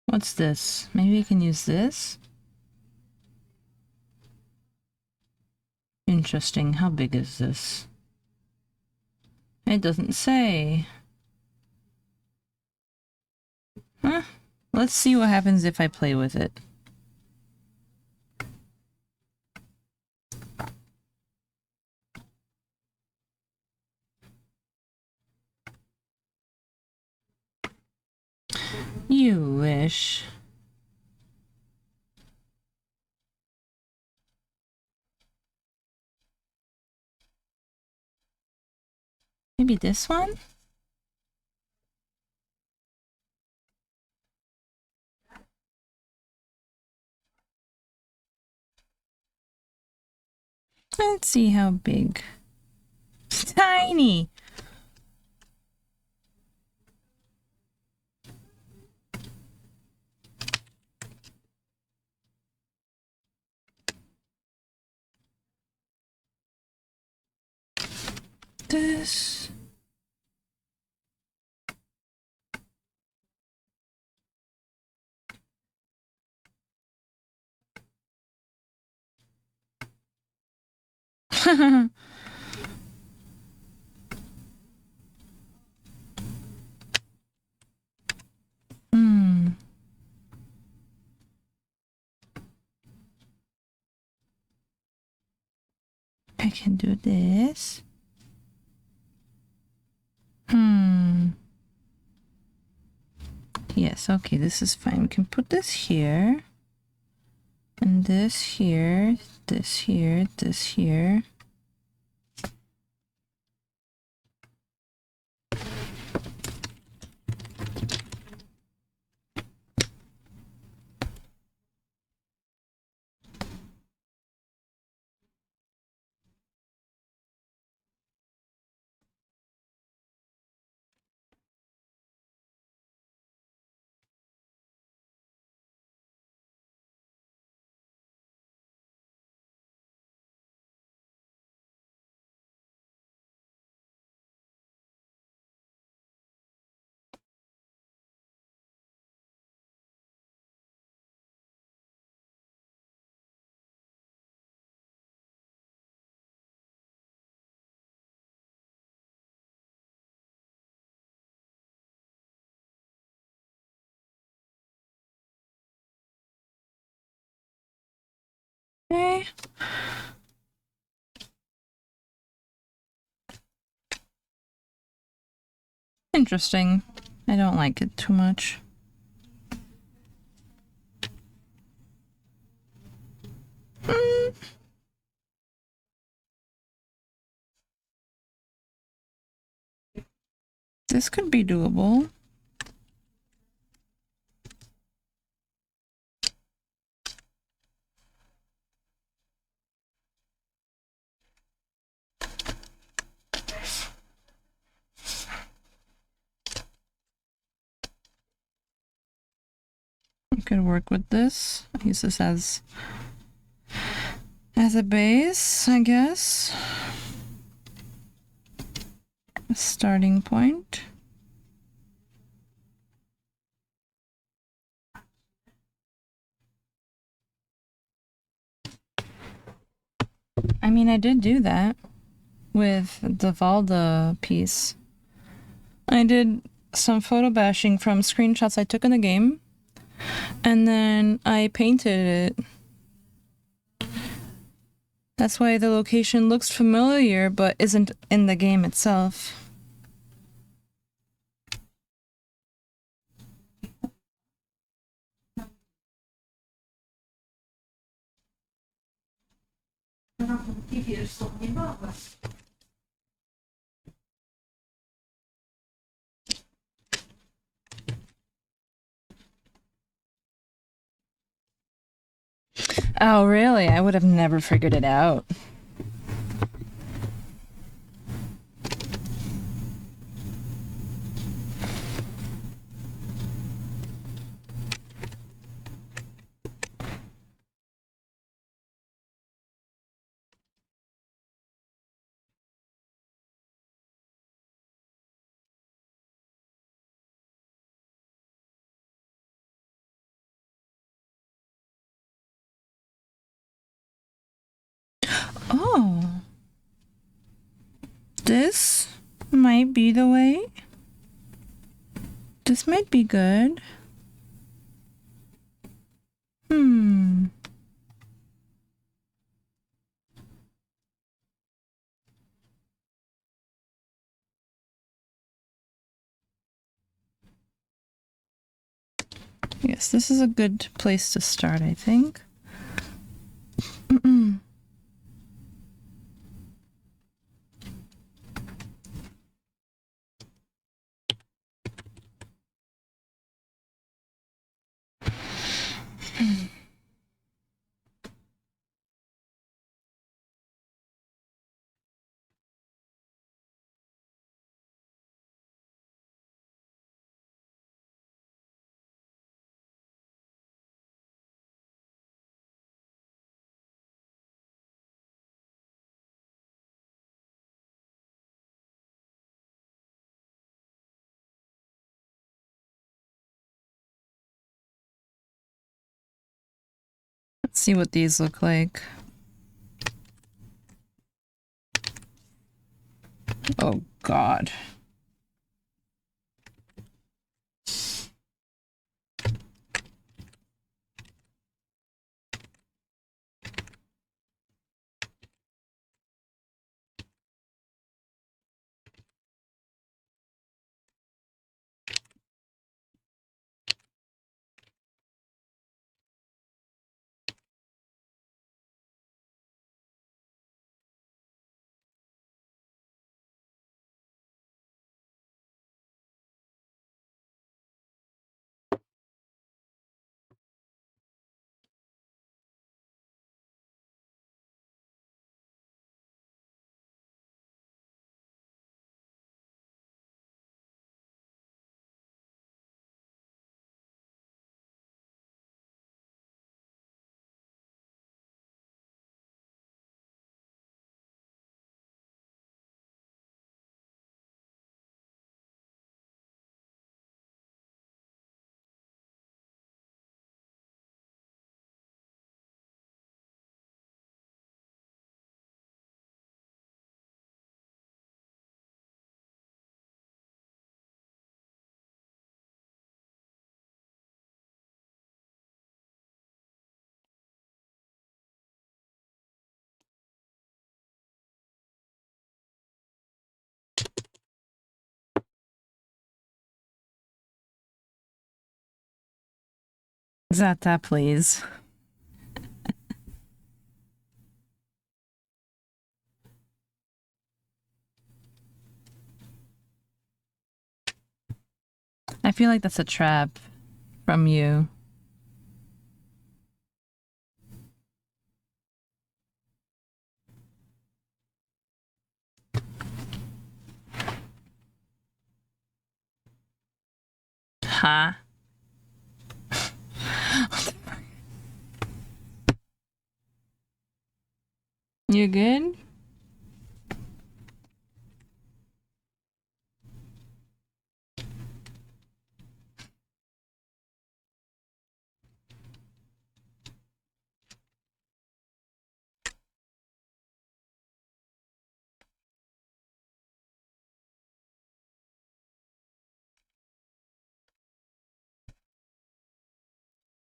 What's this? Maybe I can use this? Interesting. How big is this? It doesn't say. Huh? Let's see what happens if I play with it. You wish. Maybe this one? Let's see how big. It's tiny! This. I can do this. Yes, okay, this is fine. We can put this here. And this here, this here, this here. Okay. Interesting. I don't like it too much. This could be doable. I could work with this. Use this as a base, I guess. A starting point. I mean, I did do that with the Valda piece. I did some photo bashing from screenshots I took in the game, and then I painted it. That's why the location looks familiar, but isn't in the game itself. Oh, really? I would have never figured it out. Oh, this might be the way. This might be good. Hmm. Yes, this is a good place to start, I think. Let's see what these look like. Oh, God. Zata, please. I feel like that's a trap from you. Huh? You good?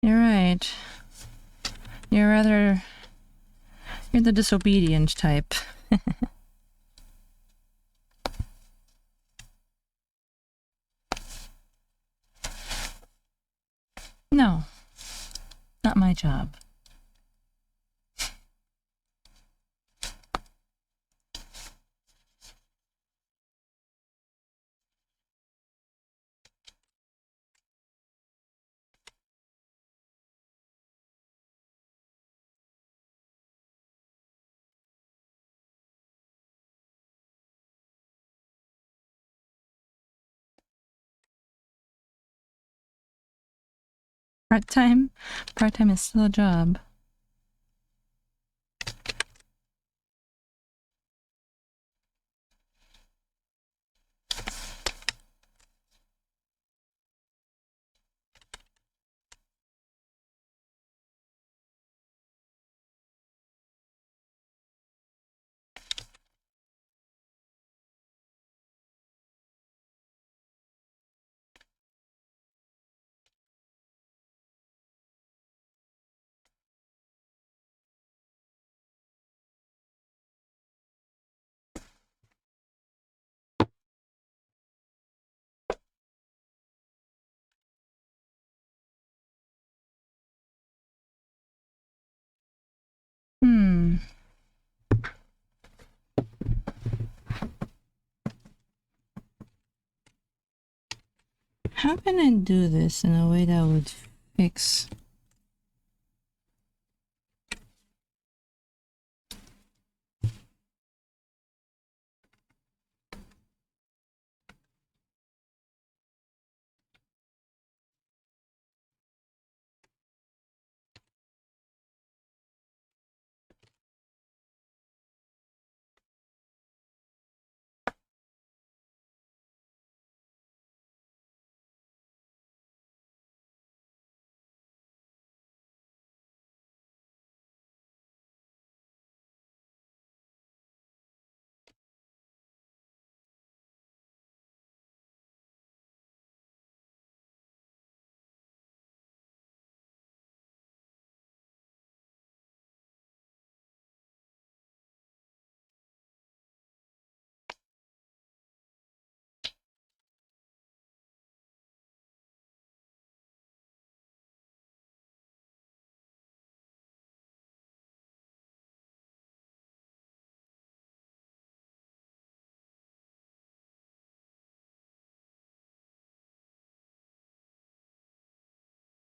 You're right. You're the disobedient type. No, not my job. Part-time? Part-time is still a job. How can I do this in a way that would fix...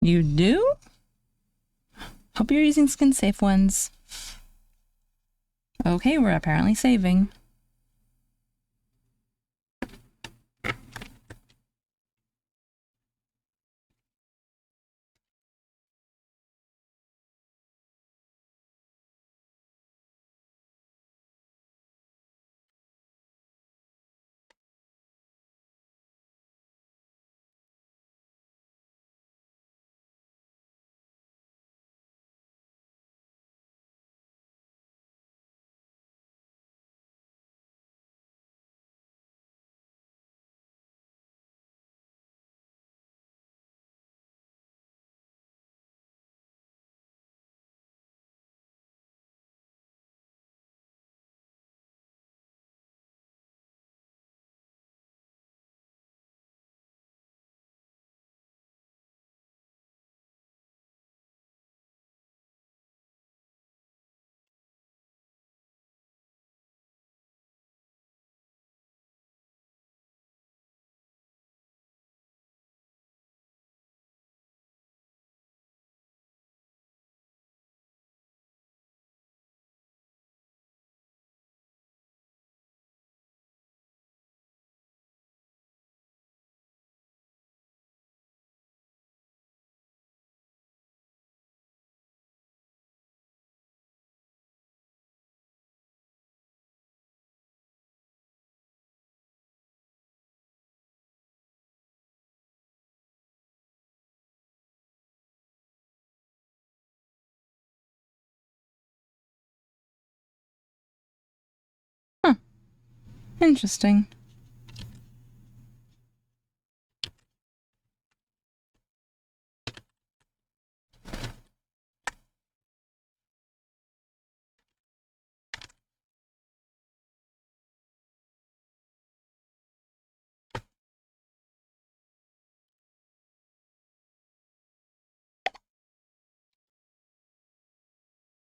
You do? Hope you're using skin safe ones. Okay, we're apparently saving. Huh. Interesting.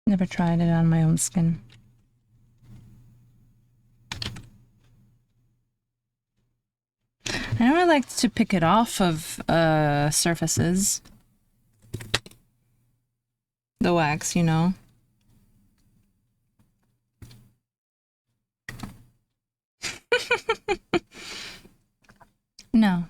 Never tried it on my own skin. I really like to pick it off of surfaces. The wax, you know. No.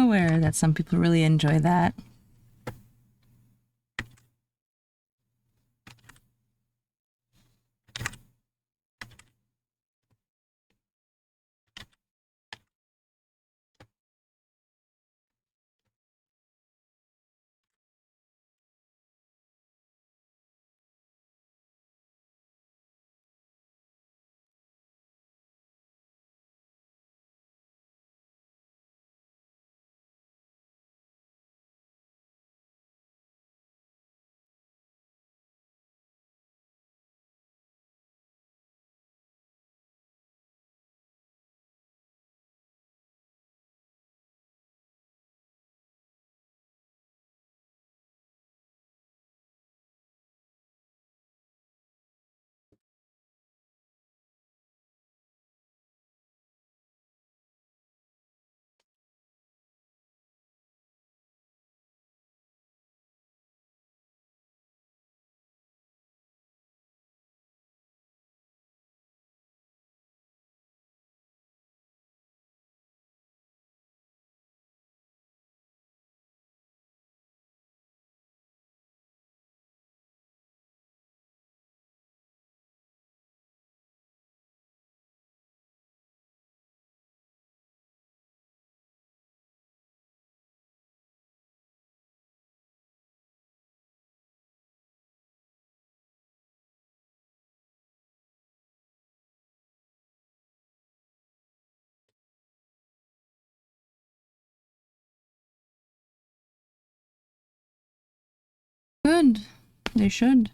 aware that some people really enjoy that. Good. They should.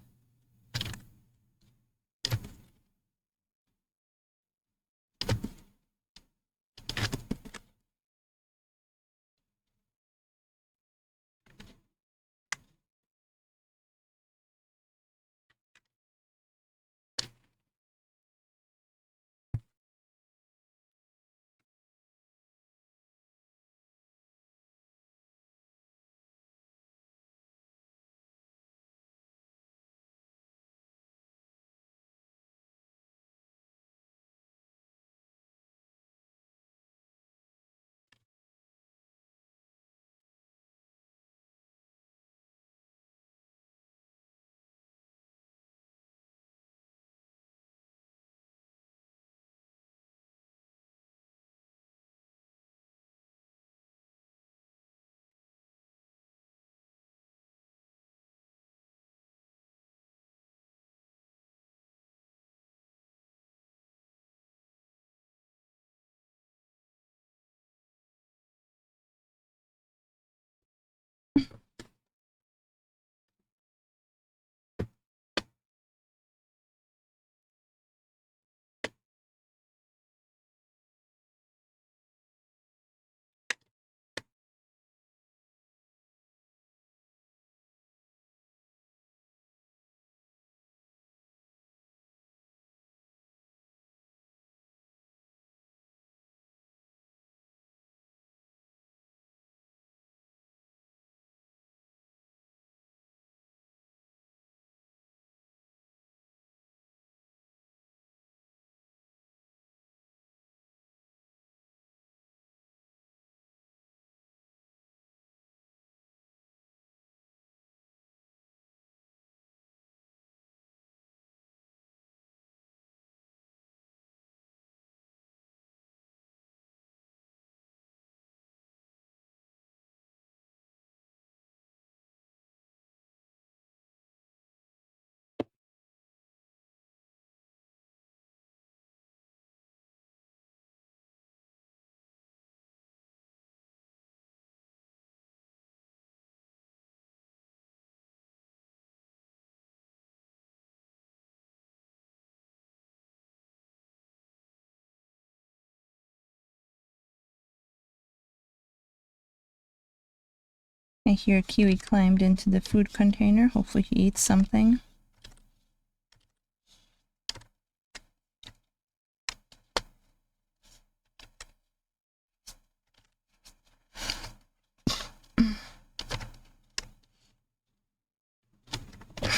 I hear Kiwi climbed into the food container. Hopefully he eats something.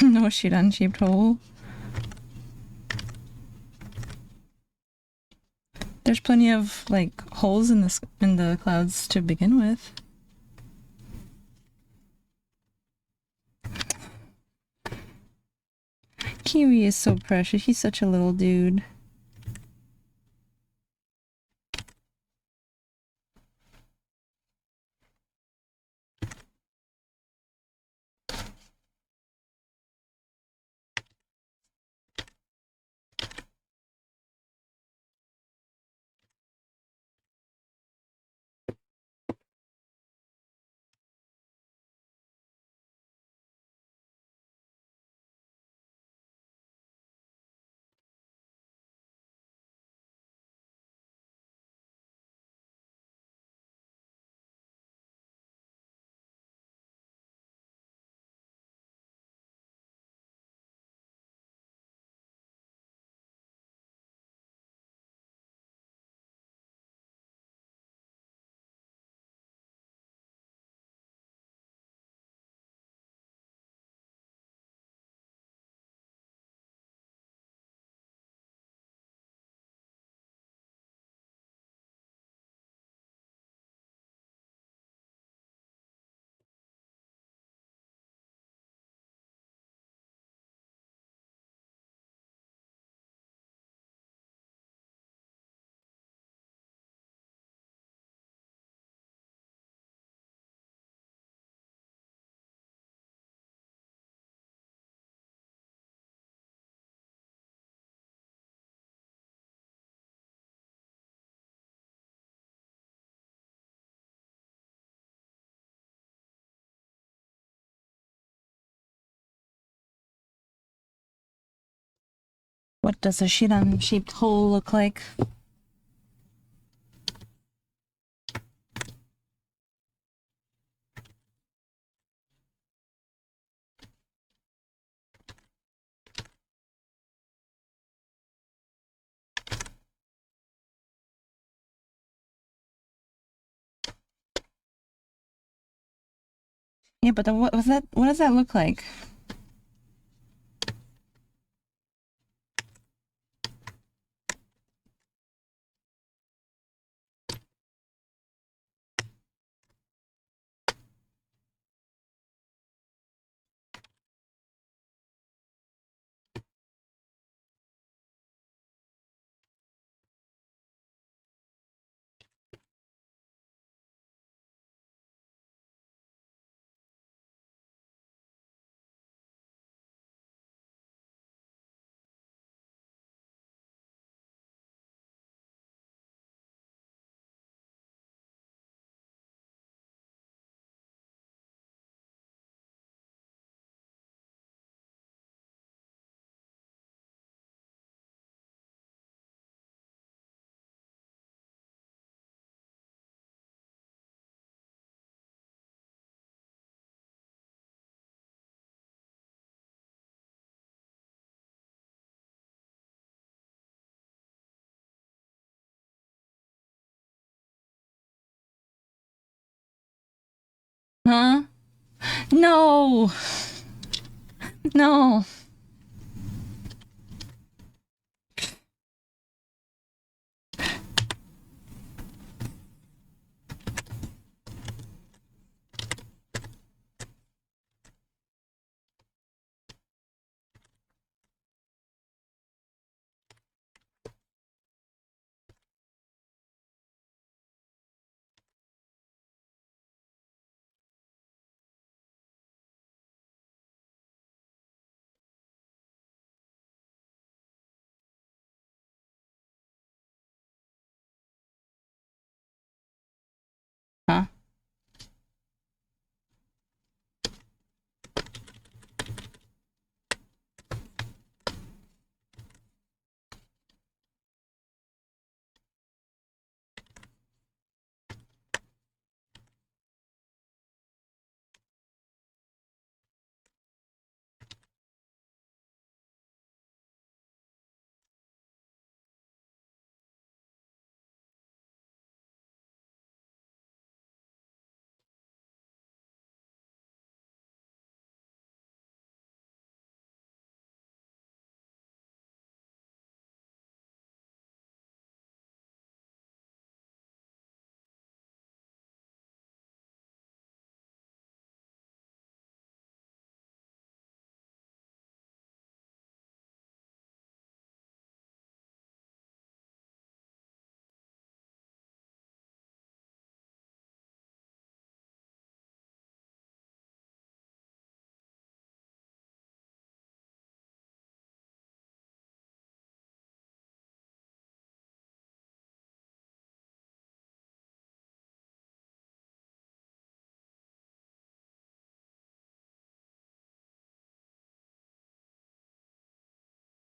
No Xiran-shaped hole. There's plenty of like holes in the clouds to begin with. Kiwi is so precious. He's such a little dude. What does a Xiran-shaped hole look like? Yeah, but what was that? What does that look like? Huh? No! No!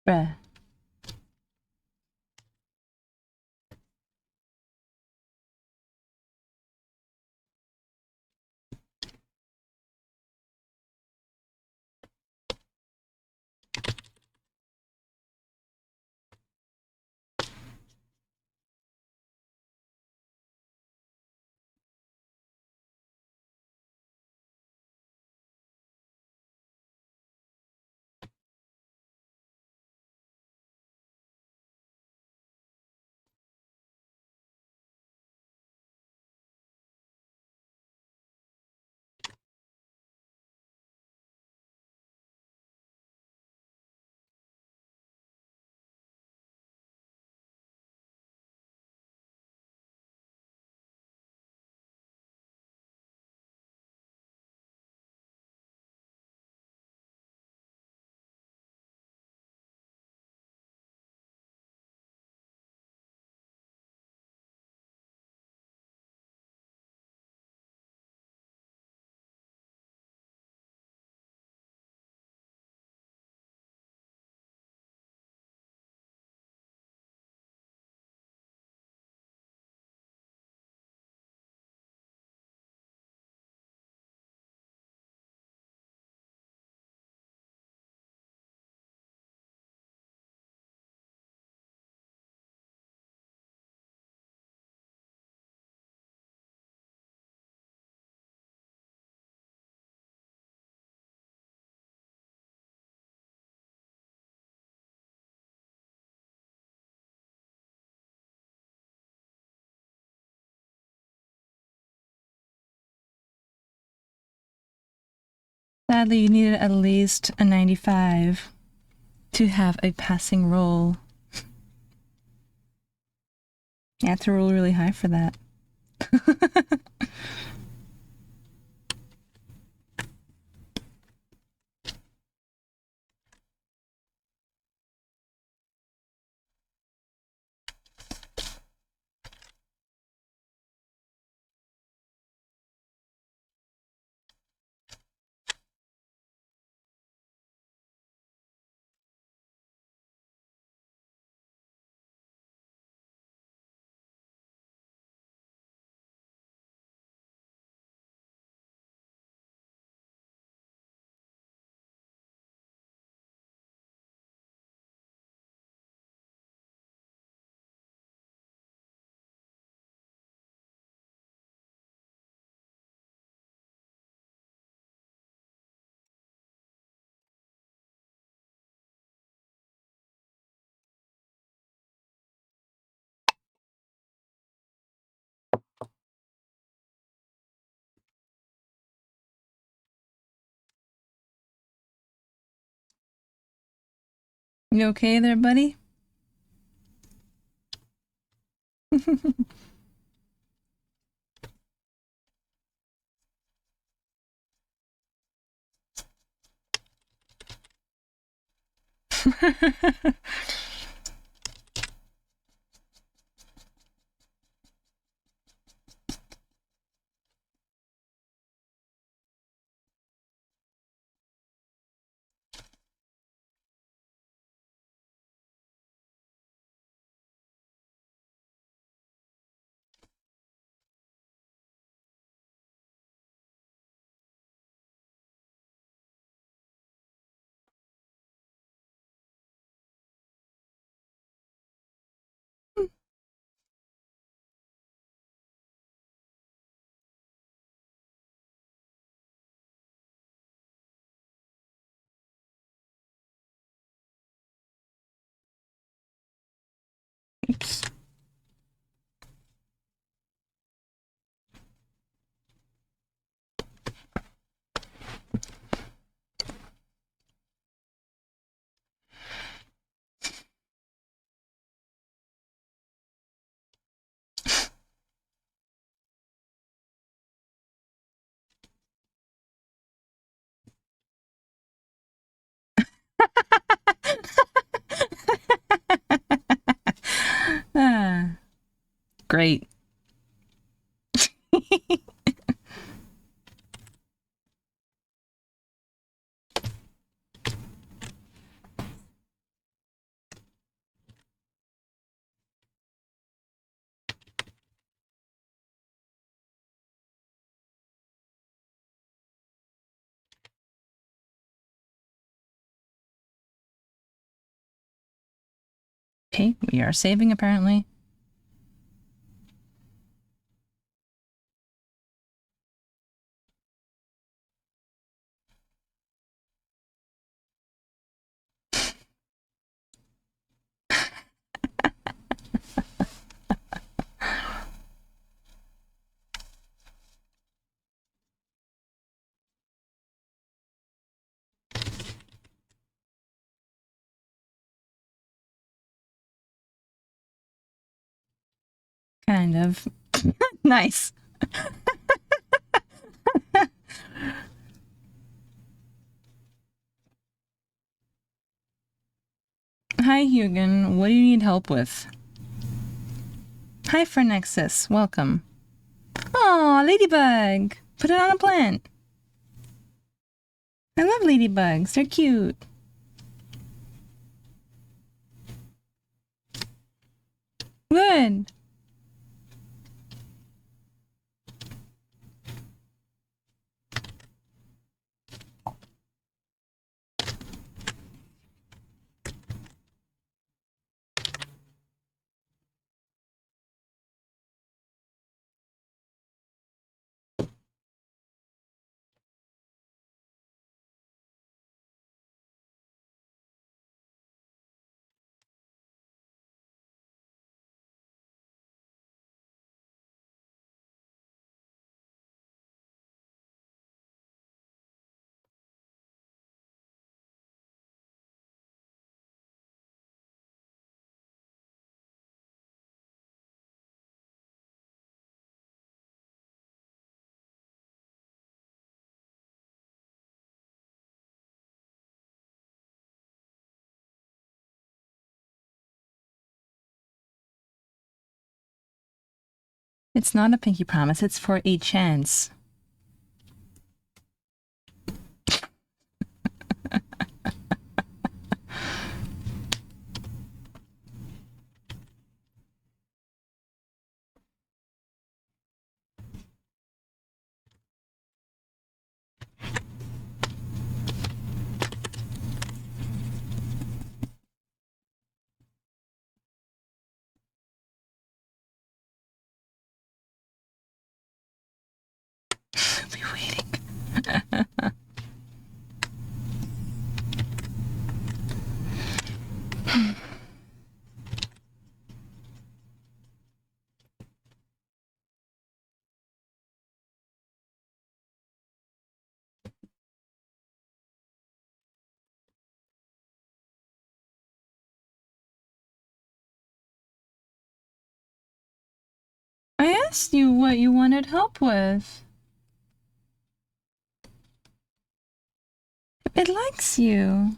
Bruh. Sadly, you needed at least a 95 to have a passing roll. You have to roll really high for that. You okay there, buddy? Oops. Okay, we are saving apparently. Kind of. Nice. Hi, Hugin. What do you need help with? Hi, Phronexus. Welcome. Aw, ladybug. Put it on a plant. I love ladybugs. They're cute. Good. It's not a pinky promise. It's for a chance. I'll be waiting. I asked you what you wanted help with. It likes you.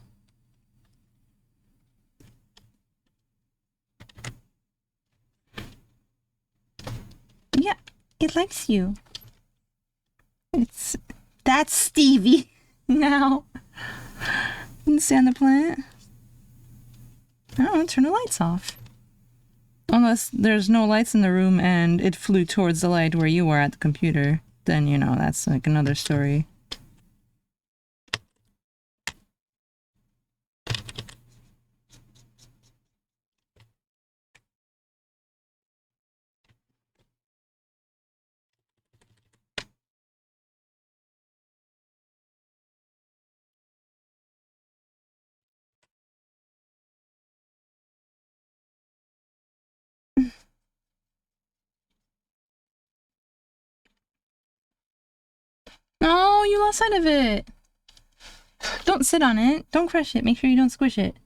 Yeah, it likes you. That's Stevie. Now. You stay on the plant? I don't know, turn the lights off. Unless there's no lights in the room and it flew towards the light where you are at the computer. Then, you know, that's like another story. Oh, you lost sight of it. Don't sit on it. Don't crush it. Make sure you don't squish it.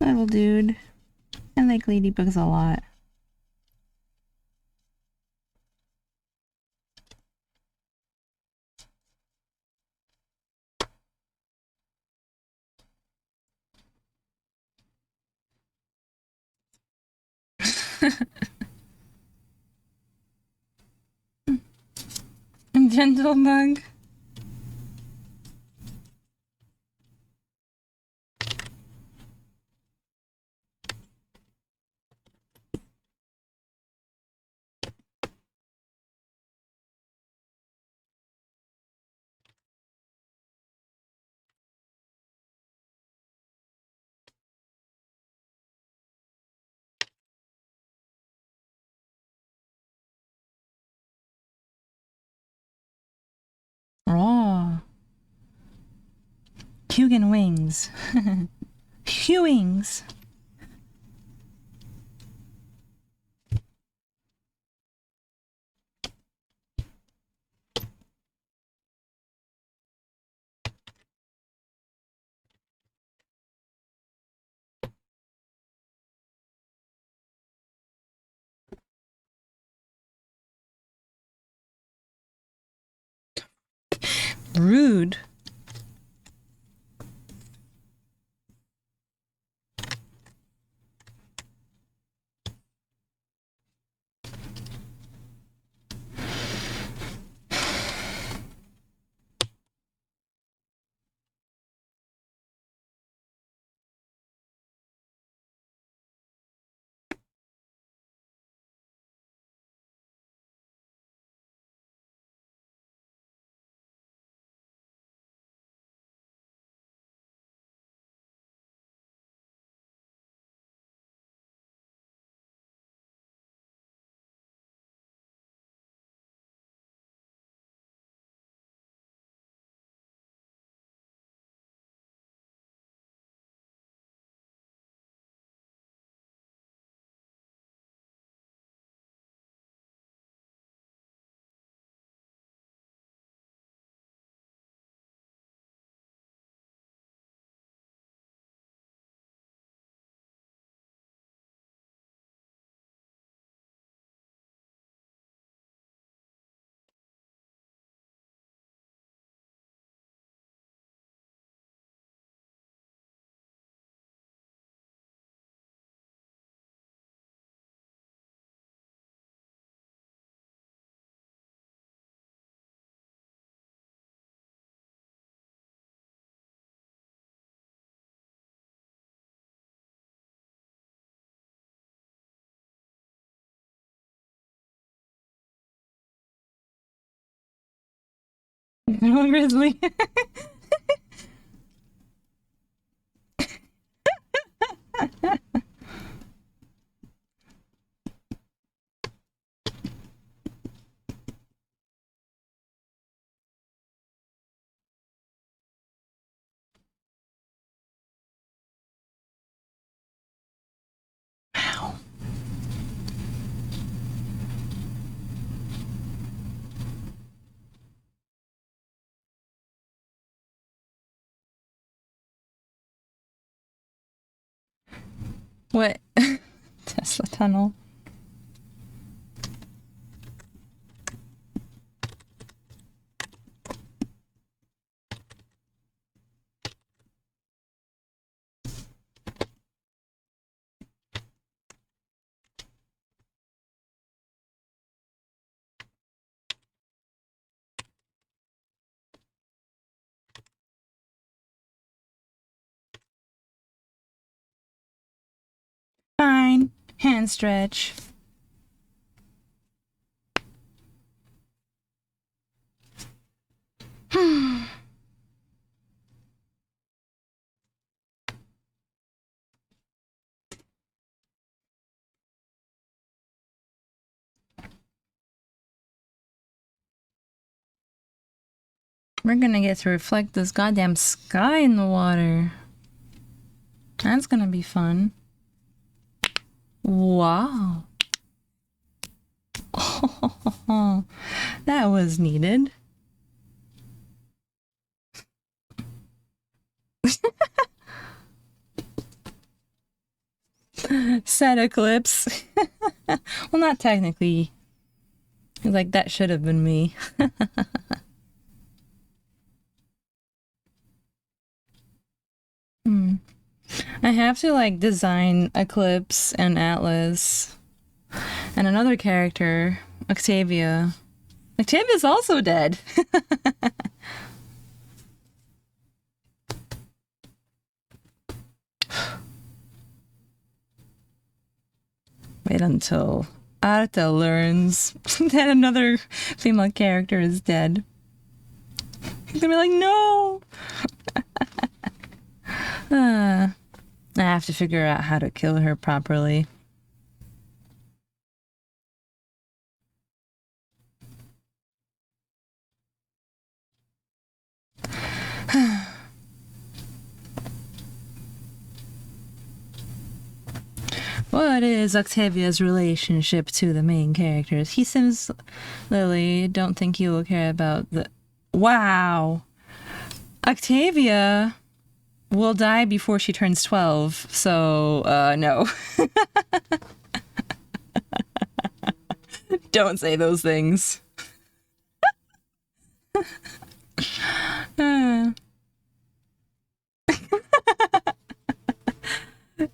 Little dude. I like ladybugs a lot. Gentle bug. Hugin wings. Hewings. Rude. No, Grizzly. Wow. What? Tesla tunnel. Fine. Hand stretch. We're gonna get to reflect this goddamn sky in the water. That's gonna be fun. Wow. Oh, that was needed. Set eclipse. Well, not technically. Like, that should have been me. I have to, like, design Eclipse and Atlas. And another character, Octavia. Octavia's also dead. Wait until Arta learns that another female character is dead. He's gonna be like, no! I have to figure out how to kill her properly. What is Octavia's relationship to the main characters? He Sims Lily, don't think you will care about the. Wow! Octavia will die before she turns 12, so, no. Don't say those things.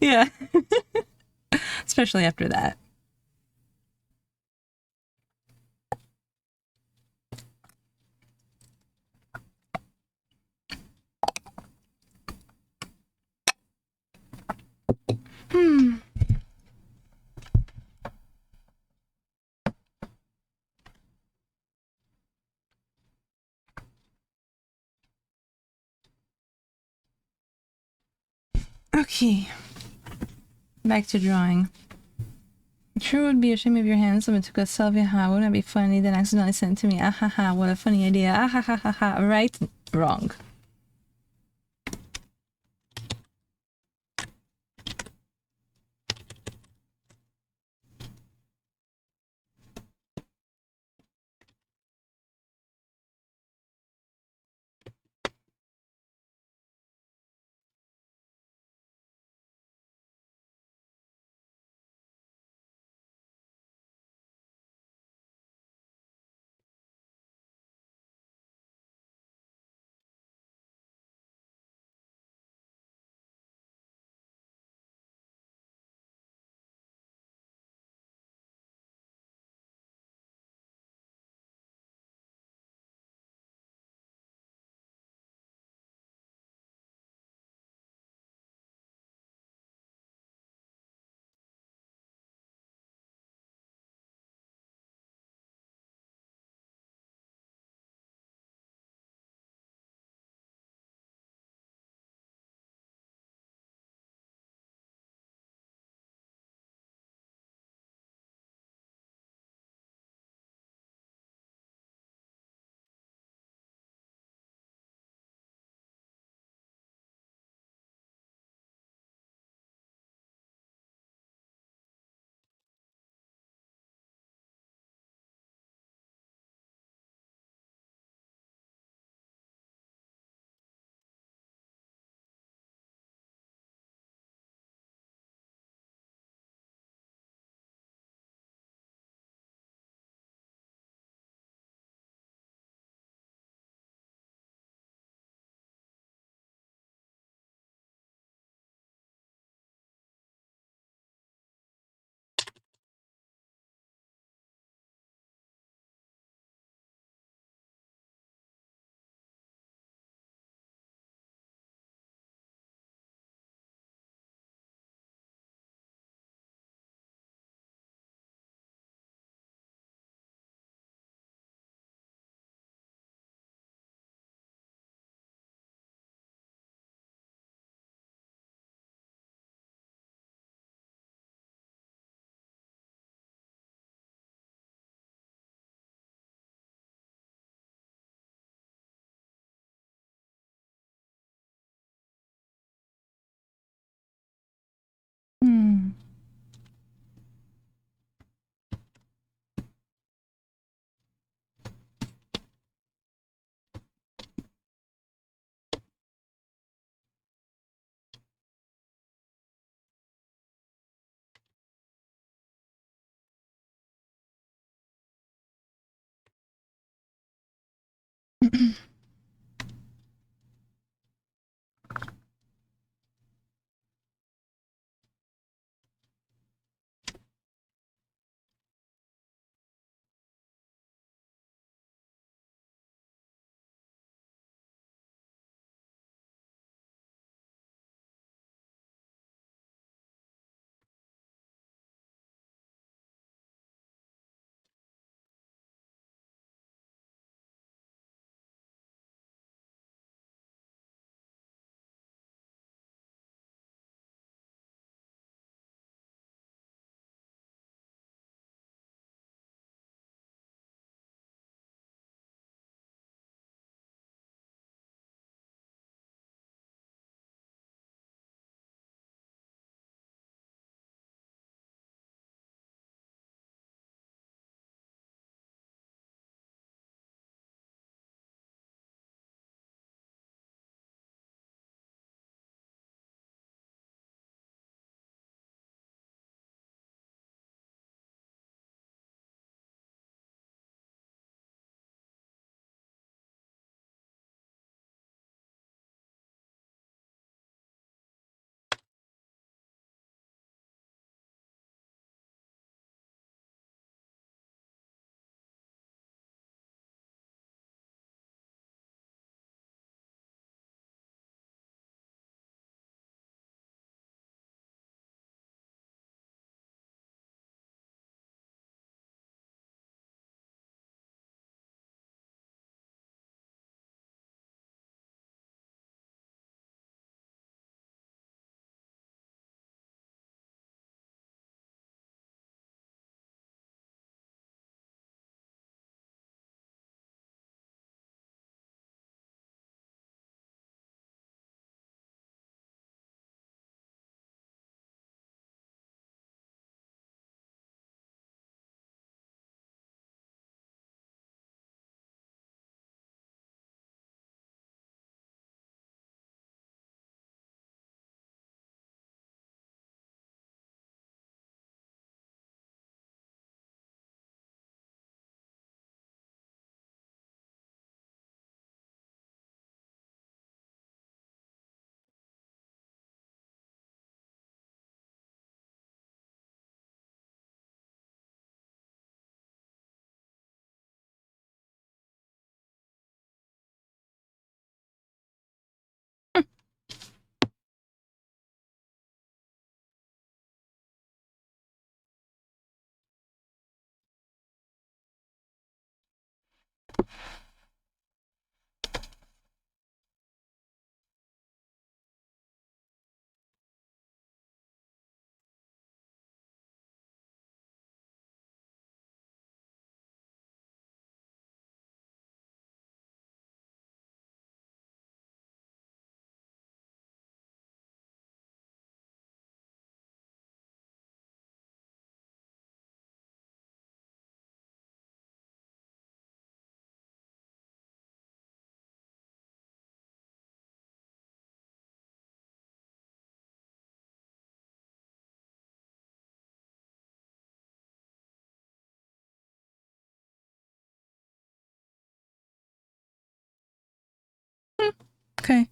Yeah. Especially after that. Okay. Back to drawing. It sure would be a shame if your handsome took a selfie. Ha, wouldn't it be funny? Then accidentally sent it to me. Ah ha ha, what a funny idea. Ah ha ha ha ha. Right? Wrong. Hmm. Okay.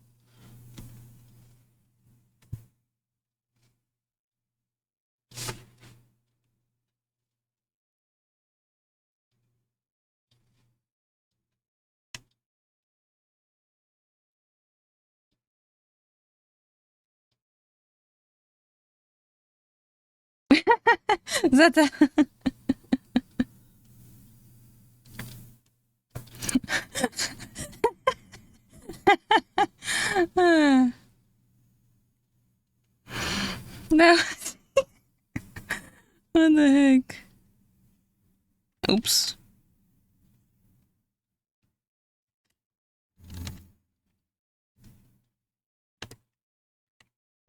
Is that the... No. What the heck? Oops.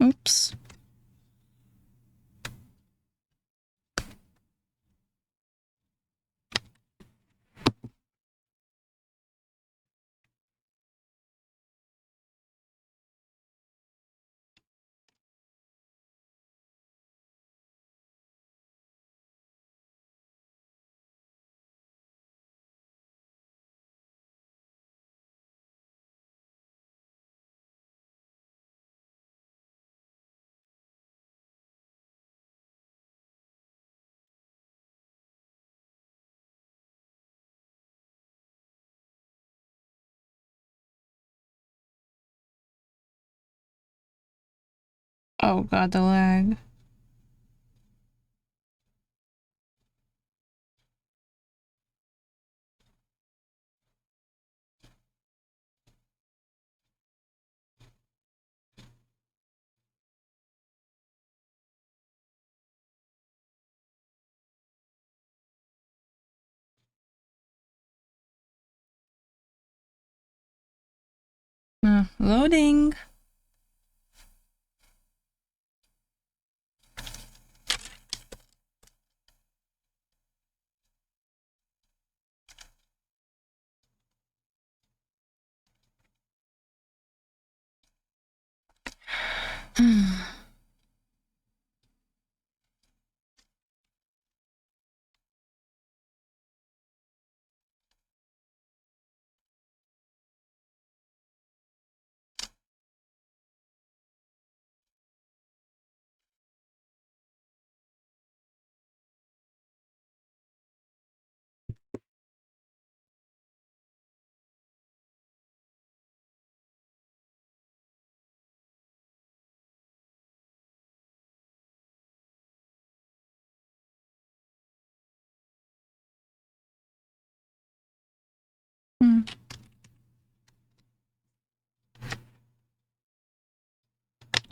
Oops. Oh god, the lag. Loading.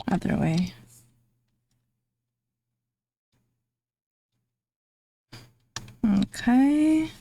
Other way. Okay.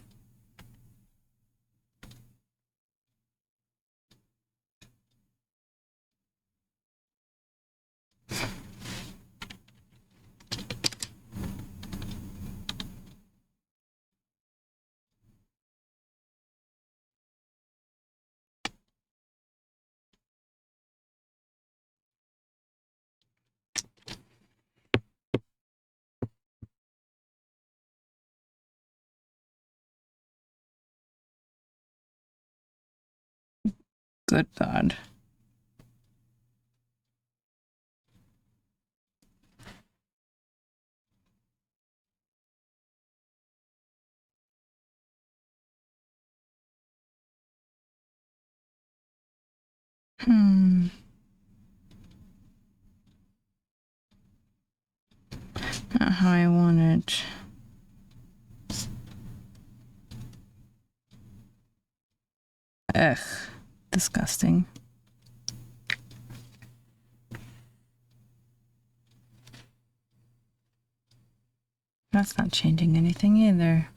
Good God. Not how I want it. Ugh, disgusting. That's not changing anything either.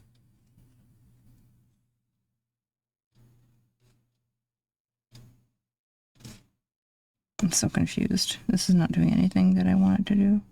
I'm so confused. This is not doing anything that I want it to do.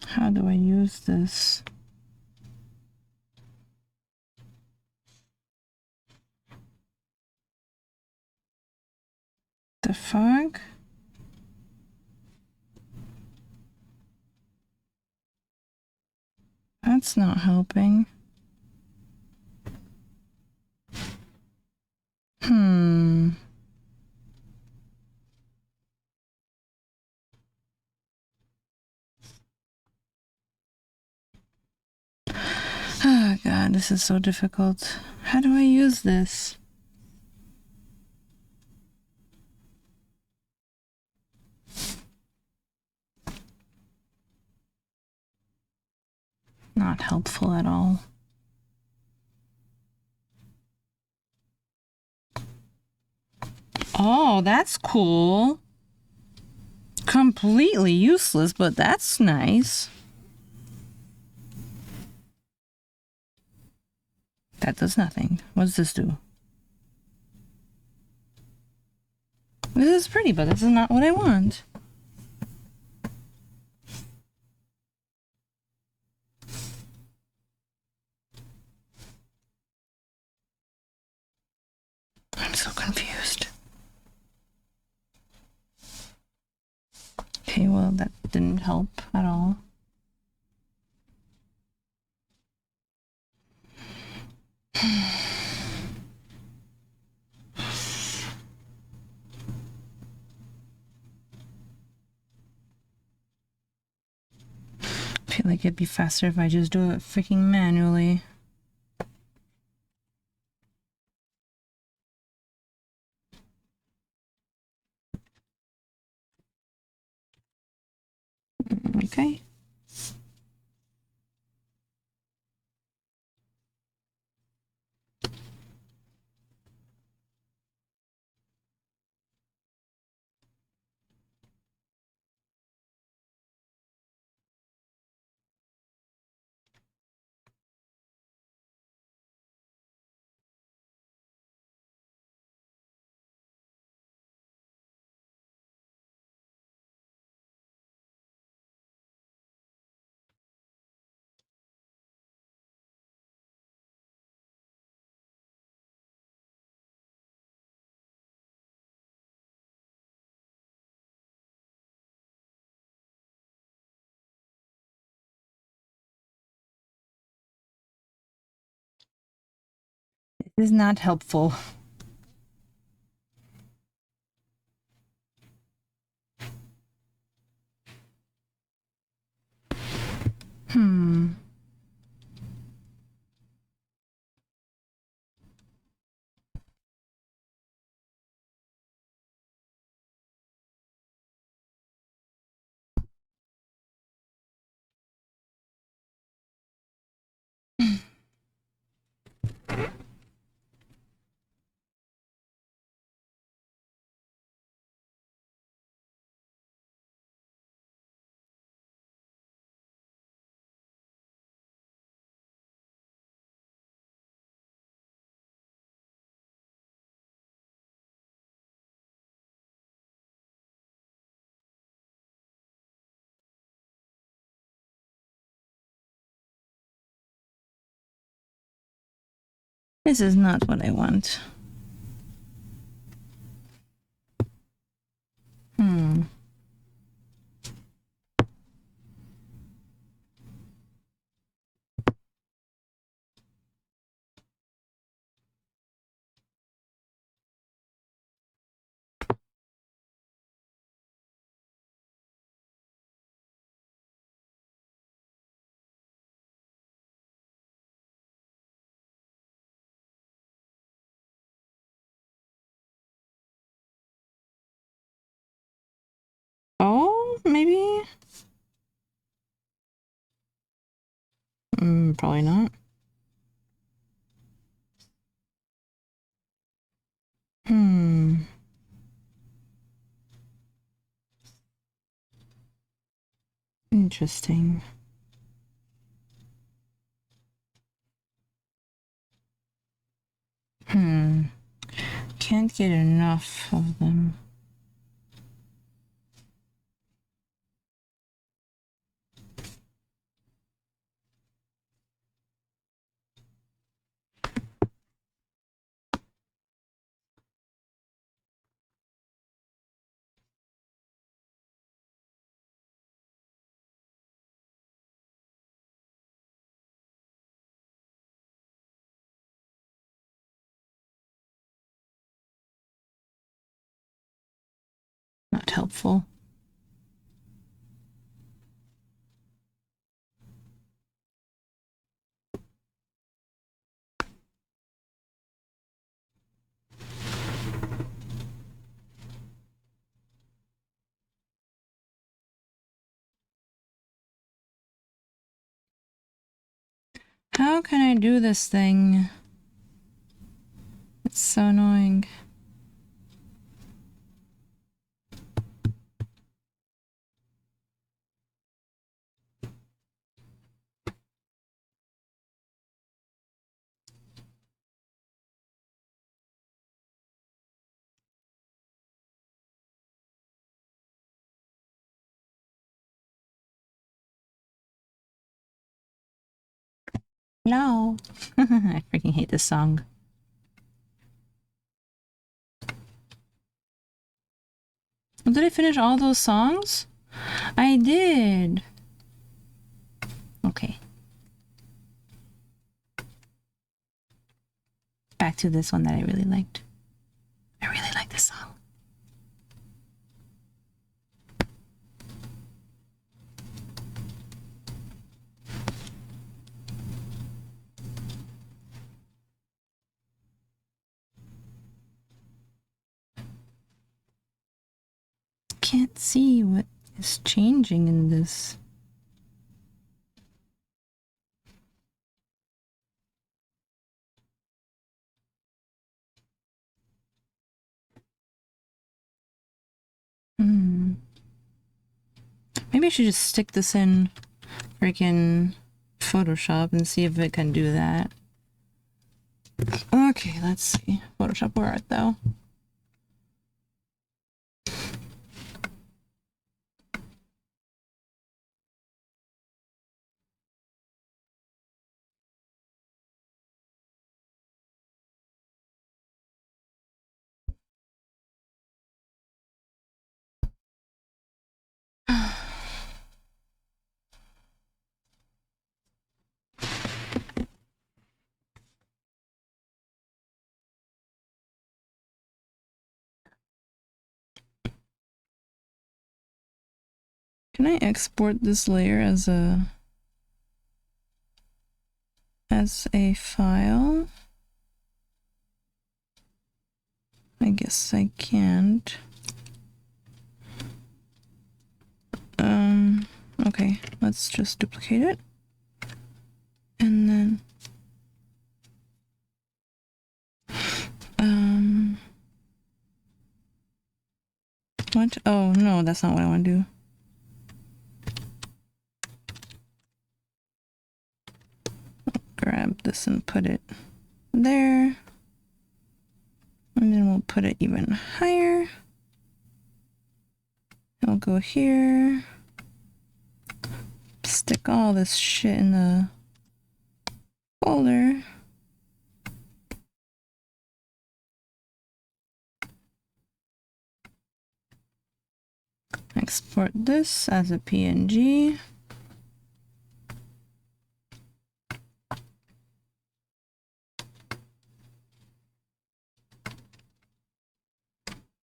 How do I use this? The fuck? That's not helping. Oh god, this is so difficult. How do I use this? Not helpful at all. Oh, that's cool. Completely useless, but that's nice. That does nothing. What does this do? This is pretty, but this is not what I want. I'm so confused. Okay, well, that didn't help at all. I feel like it'd be faster if I just do it freaking manually. Okay. This is not helpful. This is not what I want. maybe? Probably not. Interesting. Can't get enough of them. Not helpful. How can I do this thing? It's so annoying. No. I freaking hate this song. Did I finish all those songs? I did. Okay. Back to this one that I really liked. I really like this song. Can't see what is changing in this. Maybe I should just stick this in freaking Photoshop and see if it can do that. Okay, let's see. Photoshop, where art thou? Can I export this layer as a file? I guess I can't. Okay, let's just duplicate it. And then what? Oh no, that's not what I want to do. Grab this and put it there. And then we'll put it even higher. I'll go here. Stick all this shit in the folder. Export this as a PNG.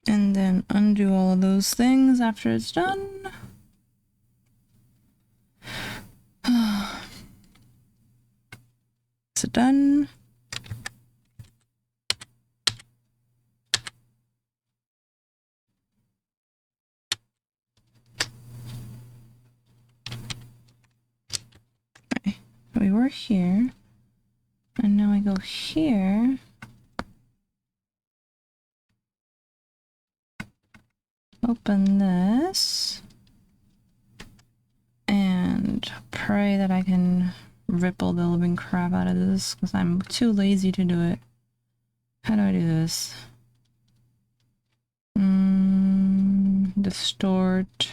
And then undo all of those things after it's done. It's done. here. And now I go here. Open this. And pray that I can ripple the living crap out of this because I'm too lazy to do it. How do I do this? Distort.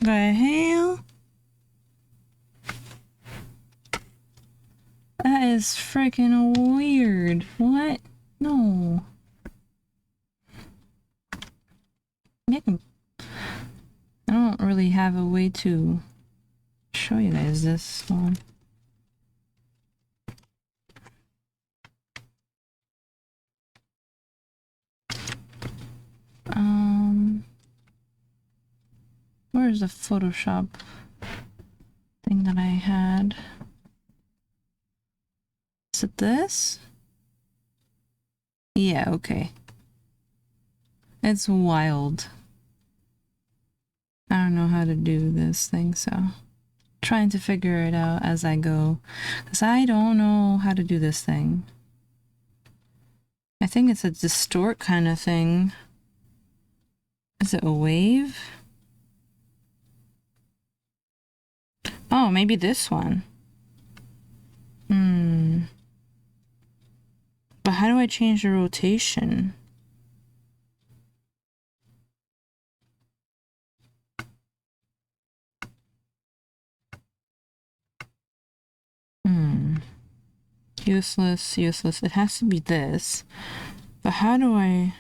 The hell? That is freaking weird. What? No. I don't really have a way to show you guys this one. Where's the Photoshop thing that I had? Is it this? Yeah, okay. It's wild. I don't know how to do this thing, so trying to figure it out as I go, because I don't know how to do this thing. I think it's a distort kind of thing. Is it a wave? Oh, maybe this one. But how do I change the rotation? Useless, useless. It has to be this. But how do I...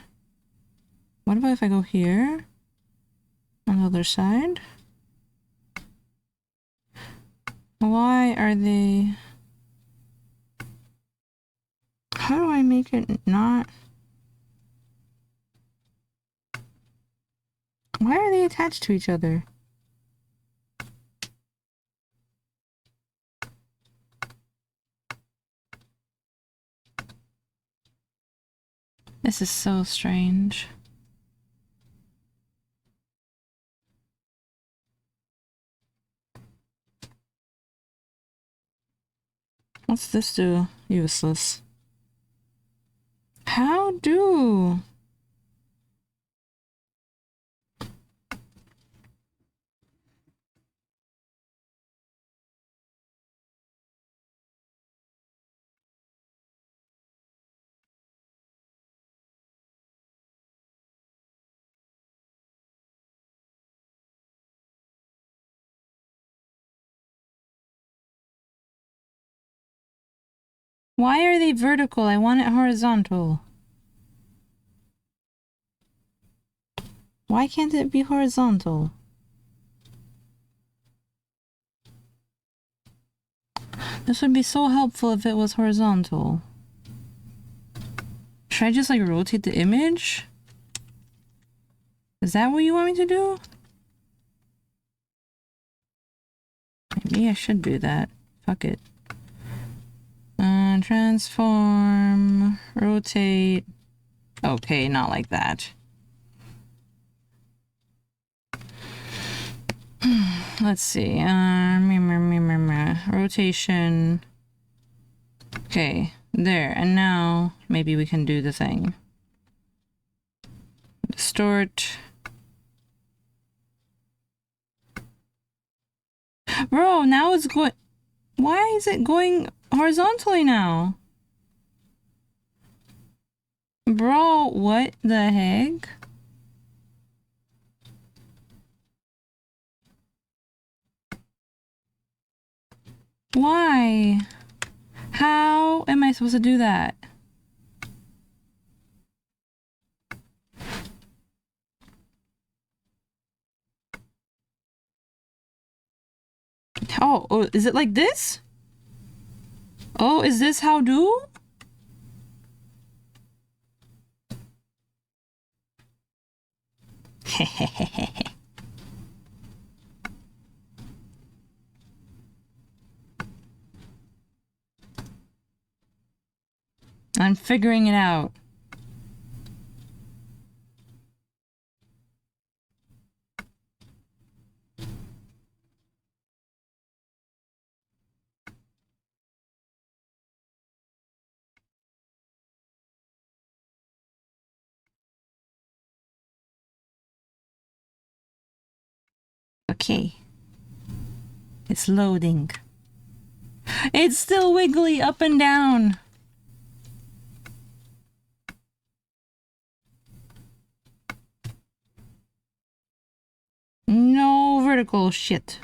What about if I go here? On the other side? Why are they... How do I make it not... Why are they attached to each other? This is so strange. What's this do? Useless. How do? Why are they vertical? I want it horizontal. Why can't it be horizontal? This would be so helpful if it was horizontal. Should I just like rotate the image? Is that what you want me to do? Maybe I should do that. Fuck it. Transform, rotate. Okay, not like that. Let's see. Rotation. Okay, there. And now maybe we can do the thing. Distort. Bro, now it's going... Why is it going horizontally now? Bro, what the heck? Why? How am I supposed to do that? Oh, is it like this? Oh, is this how do? I'm figuring it out. Okay. It's loading. It's still wiggly up and down. No vertical shit.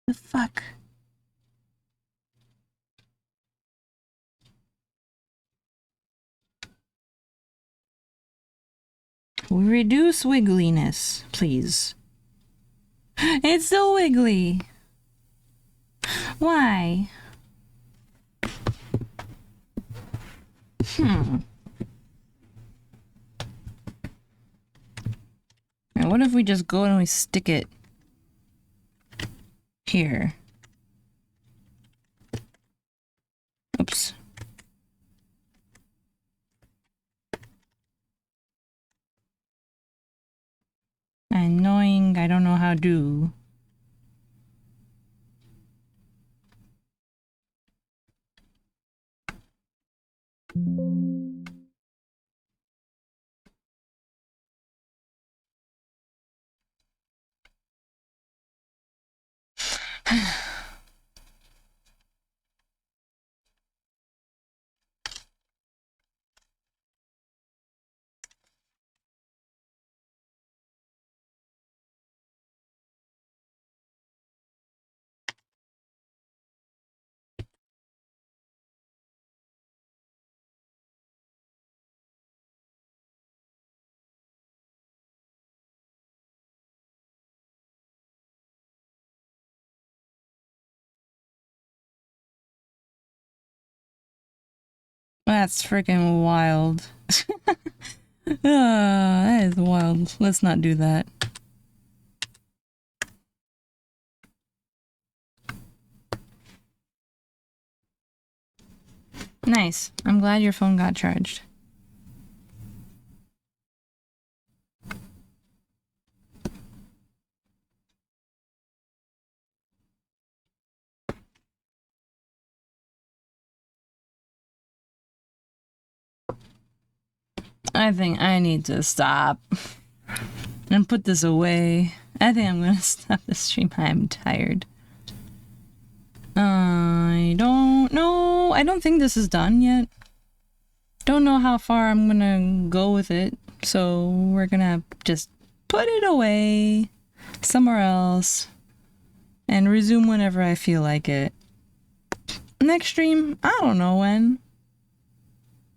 The fuck? Reduce wiggliness, please. It's still wiggly. Why? And what if we just go and we stick it here? Oops. Annoying, I don't know how to. That's freaking wild. That is wild. Let's not do that. Nice. I'm glad your phone got charged. I think I need to stop and put this away. I think I'm gonna stop the stream. I'm tired. I don't know. I don't think this is done yet. Don't know how far I'm gonna go with it. So we're gonna just put it away somewhere else and resume whenever I feel like it. Next stream, I don't know when.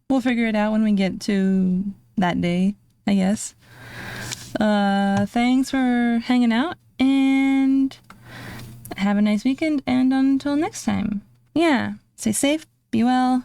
We'll figure it out when we get to that day, I guess. Thanks for hanging out and have a nice weekend, and until next time. Yeah, stay safe, be well,